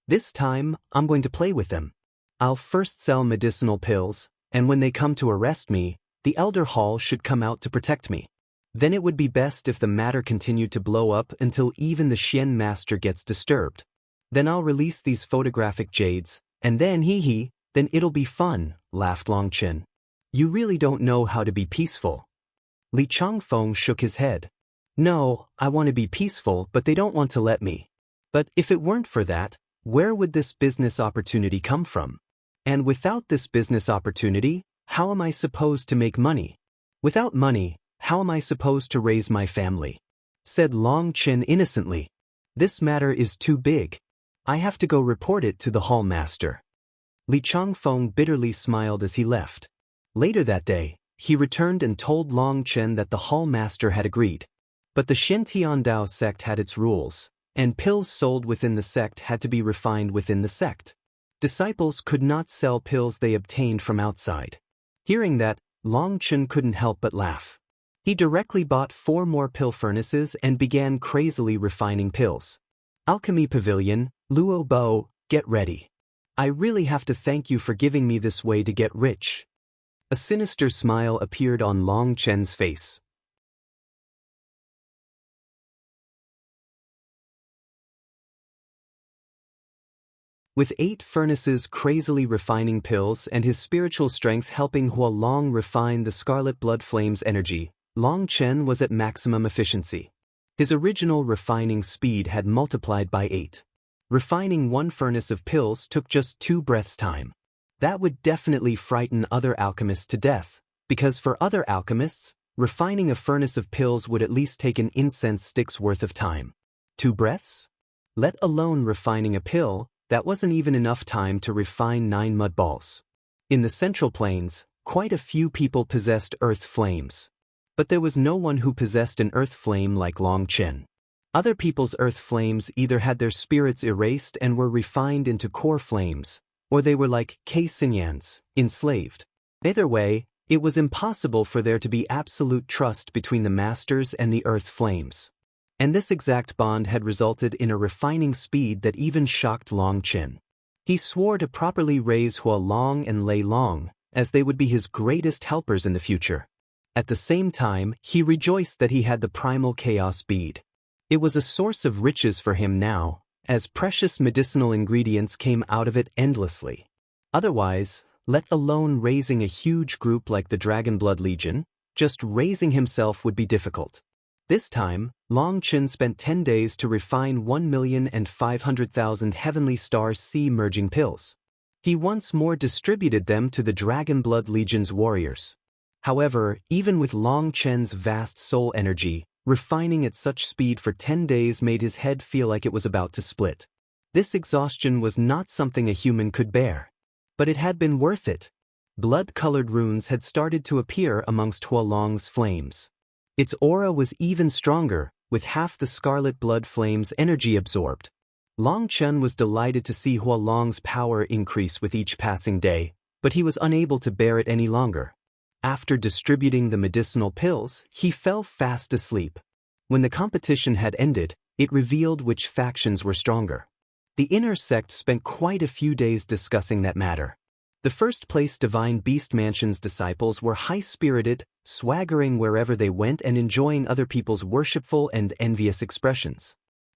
This time, I'm going to play with them. I'll first sell medicinal pills, and when they come to arrest me, the elder hall should come out to protect me. Then it would be best if the matter continued to blow up until even the Xian master gets disturbed. Then I'll release these photographic jades, and then then it'll be fun, laughed Long Chen. You really don't know how to be peaceful. Li Changfeng shook his head. No, I want to be peaceful, but they don't want to let me. But if it weren't for that, where would this business opportunity come from? And without this business opportunity, how am I supposed to make money? Without money, how am I supposed to raise my family? Said Long Chen innocently. This matter is too big. I have to go report it to the hall master. Li Changfeng bitterly smiled as he left. Later that day, he returned and told Long Chen that the hall master had agreed. But the Shintiandao sect had its rules, and pills sold within the sect had to be refined within the sect. Disciples could not sell pills they obtained from outside. Hearing that, Long Chen couldn't help but laugh. He directly bought 4 more pill furnaces and began crazily refining pills. Alchemy Pavilion, Luo Bo, get ready. I really have to thank you for giving me this way to get rich. A sinister smile appeared on Long Chen's face. With 8 furnaces crazily refining pills and his spiritual strength helping Hua Long refine the scarlet blood flame's energy, Long Chen was at maximum efficiency. His original refining speed had multiplied by 8. Refining 1 furnace of pills took just 2 breaths' time. That would definitely frighten other alchemists to death, because for other alchemists, refining a furnace of pills would at least take an incense stick's worth of time. 2 breaths? Let alone refining a pill, that wasn't even enough time to refine 9 mud balls. In the Central Plains, quite a few people possessed earth flames. But there was no one who possessed an earth flame like Long Chen. Other people's earth flames either had their spirits erased and were refined into core flames, or they were like Xinyan's, enslaved. Either way, it was impossible for there to be absolute trust between the masters and the earth flames. And this exact bond had resulted in a refining speed that even shocked Long Chen. He swore to properly raise Hua Long and Lei Long, as they would be his greatest helpers in the future. At the same time, he rejoiced that he had the primal chaos bead. It was a source of riches for him now, as precious medicinal ingredients came out of it endlessly. Otherwise, let alone raising a huge group like the Dragon Blood Legion, just raising himself would be difficult. This time, Long Chen spent 10 days to refine 1,500,000 Heavenly Star Sea-merging pills. He once more distributed them to the Dragon Blood Legion's warriors. However, even with Long Chen's vast soul energy, refining at such speed for 10 days made his head feel like it was about to split. This exhaustion was not something a human could bear. But it had been worth it. Blood-colored runes had started to appear amongst Hua Long's flames. Its aura was even stronger, with half the scarlet blood flame's energy absorbed. Long Chen was delighted to see Hua Long's power increase with each passing day, but he was unable to bear it any longer. After distributing the medicinal pills, he fell fast asleep. When the competition had ended, it revealed which factions were stronger. The inner sect spent quite a few days discussing that matter. The first place Divine Beast Mansion's disciples were high-spirited, swaggering wherever they went and enjoying other people's worshipful and envious expressions.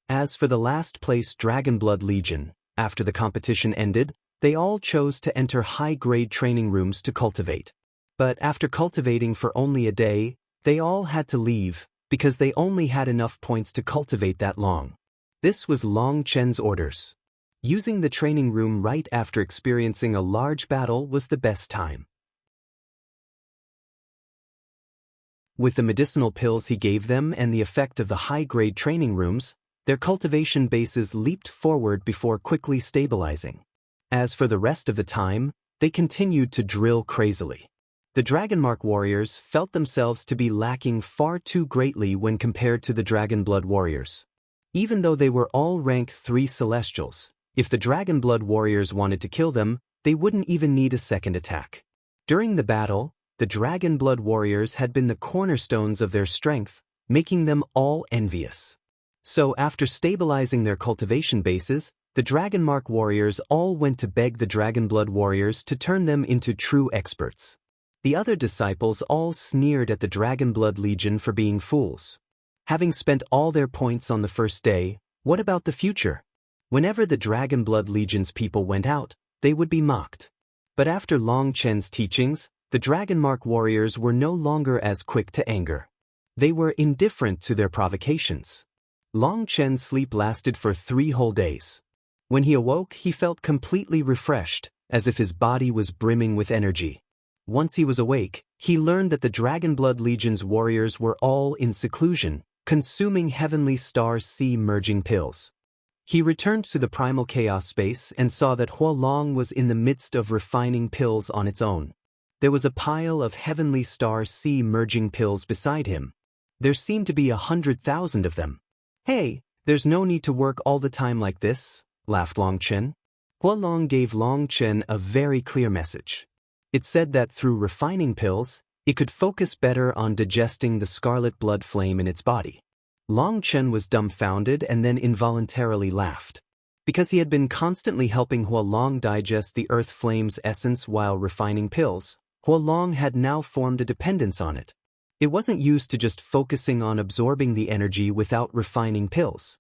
As for the last place Dragonblood Legion, after the competition ended, they all chose to enter high-grade training rooms to cultivate. But after cultivating for only a day, they all had to leave, because they only had enough points to cultivate that long. This was Long Chen's orders. Using the training room right after experiencing a large battle was the best time. With the medicinal pills he gave them and the effect of the high-grade training rooms, their cultivation bases leaped forward before quickly stabilizing. As for the rest of the time, they continued to drill crazily. The Dragonmark warriors felt themselves to be lacking far too greatly when compared to the Dragonblood warriors. Even though they were all rank 3 Celestials, if the Dragonblood warriors wanted to kill them, they wouldn't even need a second attack. During the battle, the Dragonblood warriors had been the cornerstones of their strength, making them all envious. So after stabilizing their cultivation bases, the Dragonmark warriors all went to beg the Dragonblood warriors to turn them into true experts. The other disciples all sneered at the Dragonblood Legion for being fools. Having spent all their points on the first day, what about the future? Whenever the Dragonblood Legion's people went out, they would be mocked. But after Long Chen's teachings, the Dragonmark warriors were no longer as quick to anger. They were indifferent to their provocations. Long Chen's sleep lasted for 3 whole days. When he awoke, he felt completely refreshed, as if his body was brimming with energy. Once he was awake, he learned that the Dragonblood Legion's warriors were all in seclusion, consuming Heavenly Star Sea merging pills. He returned to the primal chaos space and saw that Huolong was in the midst of refining pills on its own. There was a pile of Heavenly Star Sea merging pills beside him. There seemed to be 100,000 of them. "Hey, there's no need to work all the time like this," laughed Long Chen. Huolong gave Long Chen a very clear message. It said that through refining pills, it could focus better on digesting the scarlet blood flame in its body. Long Chen was dumbfounded and then involuntarily laughed. Because he had been constantly helping Huolong digest the earth flame's essence while refining pills, Huolong had now formed a dependence on it. It wasn't used to just focusing on absorbing the energy without refining pills.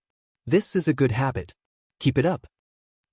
This is a good habit. Keep it up.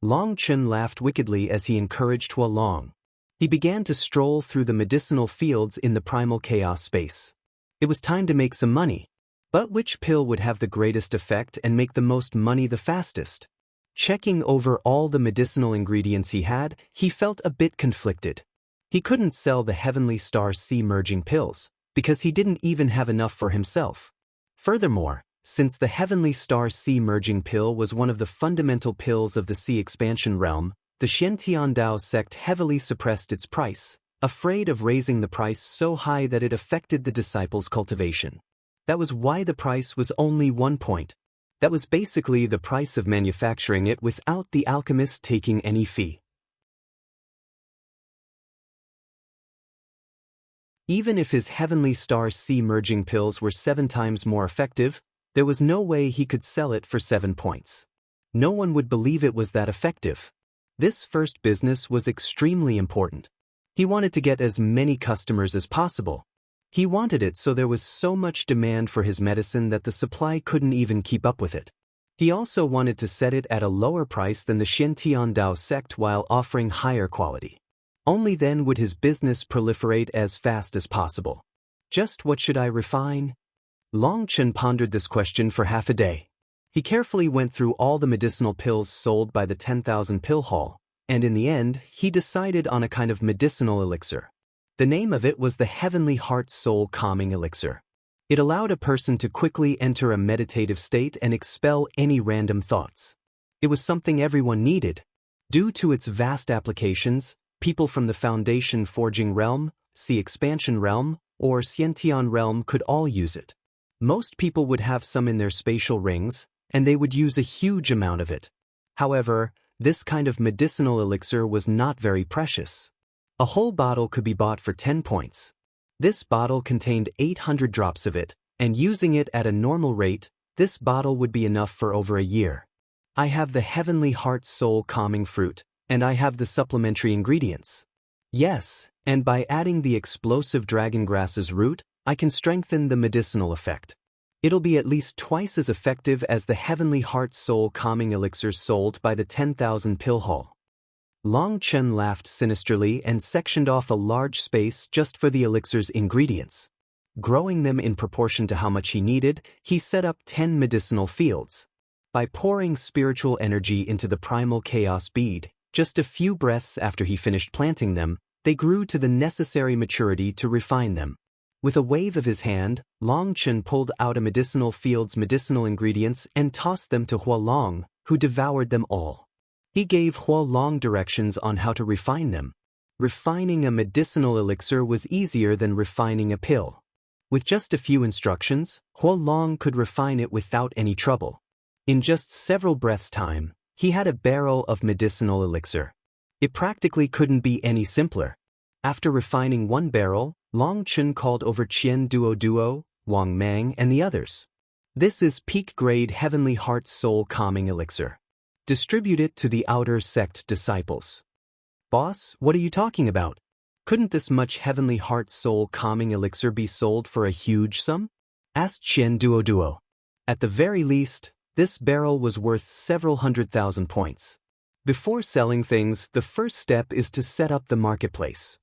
Long Chen laughed wickedly as he encouraged Huolong. He began to stroll through the medicinal fields in the primal chaos space. It was time to make some money. But which pill would have the greatest effect and make the most money the fastest? Checking over all the medicinal ingredients he had, he felt a bit conflicted. He couldn't sell the Heavenly Star Sea merging pills, because he didn't even have enough for himself. Furthermore, since the Heavenly Star Sea merging pill was one of the fundamental pills of the Sea expansion realm, the Xiantiandao sect heavily suppressed its price, afraid of raising the price so high that it affected the disciples' cultivation. That was why the price was only 1 point. That was basically the price of manufacturing it without the alchemist taking any fee. Even if his Heavenly Star Sea merging pills were 7 times more effective, there was no way he could sell it for 7 points. No one would believe it was that effective. This first business was extremely important. He wanted to get as many customers as possible. He wanted it so there was so much demand for his medicine that the supply couldn't even keep up with it. He also wanted to set it at a lower price than the Xiantiandao sect while offering higher quality. Only then would his business proliferate as fast as possible. Just what should I refine? Long Chen pondered this question for half a day. He carefully went through all the medicinal pills sold by the 10,000 pill hall, and in the end, he decided on a kind of medicinal elixir. The name of it was the Heavenly Heart Soul Calming Elixir. It allowed a person to quickly enter a meditative state and expel any random thoughts. It was something everyone needed. Due to its vast applications, people from the Foundation Forging Realm, Sea Expansion Realm, or Xiantian Realm could all use it. Most people would have some in their spatial rings, and they would use a huge amount of it. However, this kind of medicinal elixir was not very precious. A whole bottle could be bought for 10 points. This bottle contained 800 drops of it, and using it at a normal rate, this bottle would be enough for over a year. I have the heavenly heart soul calming fruit, and I have the supplementary ingredients. Yes, and by adding the explosive dragongrass's root, I can strengthen the medicinal effect. It'll be at least twice as effective as the heavenly heart soul calming elixirs sold by the 10,000 pill hall. Long Chen laughed sinisterly and sectioned off a large space just for the elixir's ingredients. Growing them in proportion to how much he needed, he set up 10 medicinal fields. By pouring spiritual energy into the primal chaos bead, just a few breaths after he finished planting them, they grew to the necessary maturity to refine them. With a wave of his hand, Long Chen pulled out a medicinal field's medicinal ingredients and tossed them to Huolong, who devoured them all. He gave Huolong directions on how to refine them. Refining a medicinal elixir was easier than refining a pill. With just a few instructions, Huolong could refine it without any trouble. In just several breaths' time, he had a barrel of medicinal elixir. It practically couldn't be any simpler. After refining one barrel, Long Chen called over Qian Duo, Wang Mang, and the others. This is peak-grade Heavenly Heart Soul Calming Elixir. Distribute it to the outer sect disciples. Boss, what are you talking about? Couldn't this much Heavenly Heart Soul Calming Elixir be sold for a huge sum? Asked Qian Duo. At the very least, this barrel was worth several 100,000 points. Before selling things, the first step is to set up the marketplace.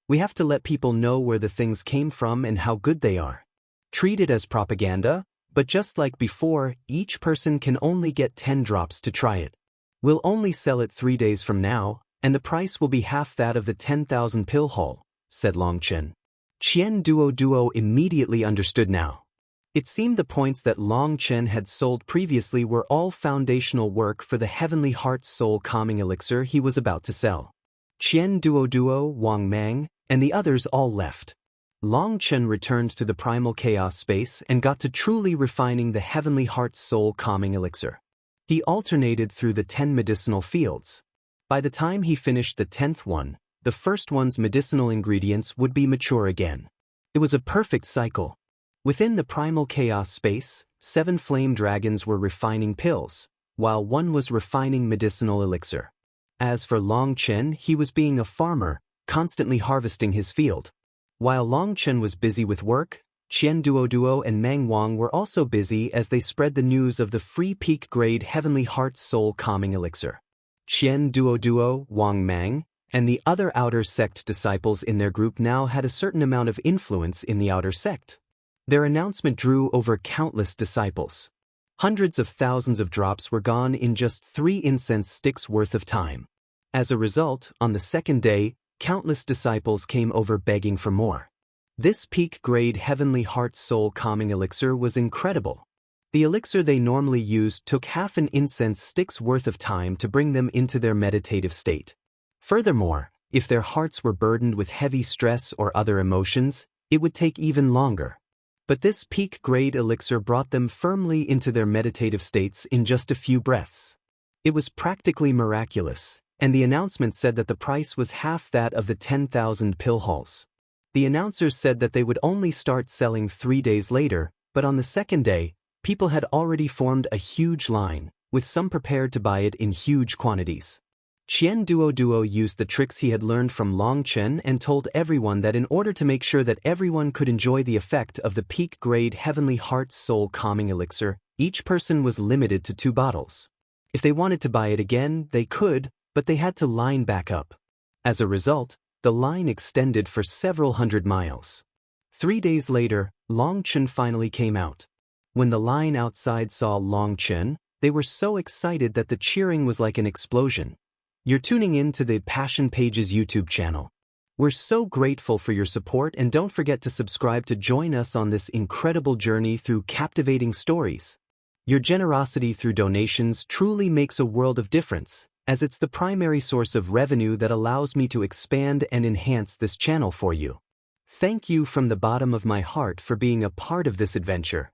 We have to let people know where the things came from and how good they are. Treat it as propaganda, but just like before, each person can only get 10 drops to try it. We'll only sell it 3 days from now, and the price will be half that of the 10,000 pill haul, said Long Chen. Qian Duo immediately understood now. It seemed the points that Long Chen had sold previously were all foundational work for the Heavenly Heart Soul Calming Elixir he was about to sell. Qian Duo, Wang Mang, and the others all left. Long Chen returned to the primal chaos space and got to truly refining the Heavenly Heart Soul Calming Elixir. He alternated through the 10 medicinal fields. By the time he finished the 10th one, the first one's medicinal ingredients would be mature again. It was a perfect cycle. Within the primal chaos space, 7 flame dragons were refining pills, while 1 was refining medicinal elixir. As for Long Chen, he was being a farmer, constantly harvesting his field. While Long Chen was busy with work, Qian Duo and Meng Wang were also busy as they spread the news of the free peak-grade Heavenly Heart Soul Calming Elixir. Qian Duo, Wang Mang, and the other outer sect disciples in their group now had a certain amount of influence in the outer sect. Their announcement drew over countless disciples. Hundreds of thousands of drops were gone in just 3 incense sticks worth of time. As a result, on the second day, countless disciples came over begging for more. This peak-grade Heavenly Heart Soul Calming Elixir was incredible. The elixir they normally used took half an incense stick's worth of time to bring them into their meditative state. Furthermore, if their hearts were burdened with heavy stress or other emotions, it would take even longer. But this peak-grade elixir brought them firmly into their meditative states in just a few breaths. It was practically miraculous, and the announcement said that the price was half that of the 10,000 pill hauls. The announcers said that they would only start selling 3 days later, but on the second day, people had already formed a huge line, with some prepared to buy it in huge quantities. Qian Duo used the tricks he had learned from Long Chen and told everyone that in order to make sure that everyone could enjoy the effect of the peak-grade Heavenly Heart Soul Calming Elixir, each person was limited to 2 bottles. If they wanted to buy it again, they could, but they had to line back up. As a result, the line extended for several 100 miles. 3 days later, Long Chen finally came out. When the line outside saw Long Chen, they were so excited that the cheering was like an explosion. You're tuning in to the Passion Pages YouTube channel. We're so grateful for your support, and don't forget to subscribe to join us on this incredible journey through captivating stories. Your generosity through donations truly makes a world of difference, as it's the primary source of revenue that allows me to expand and enhance this channel for you. Thank you from the bottom of my heart for being a part of this adventure.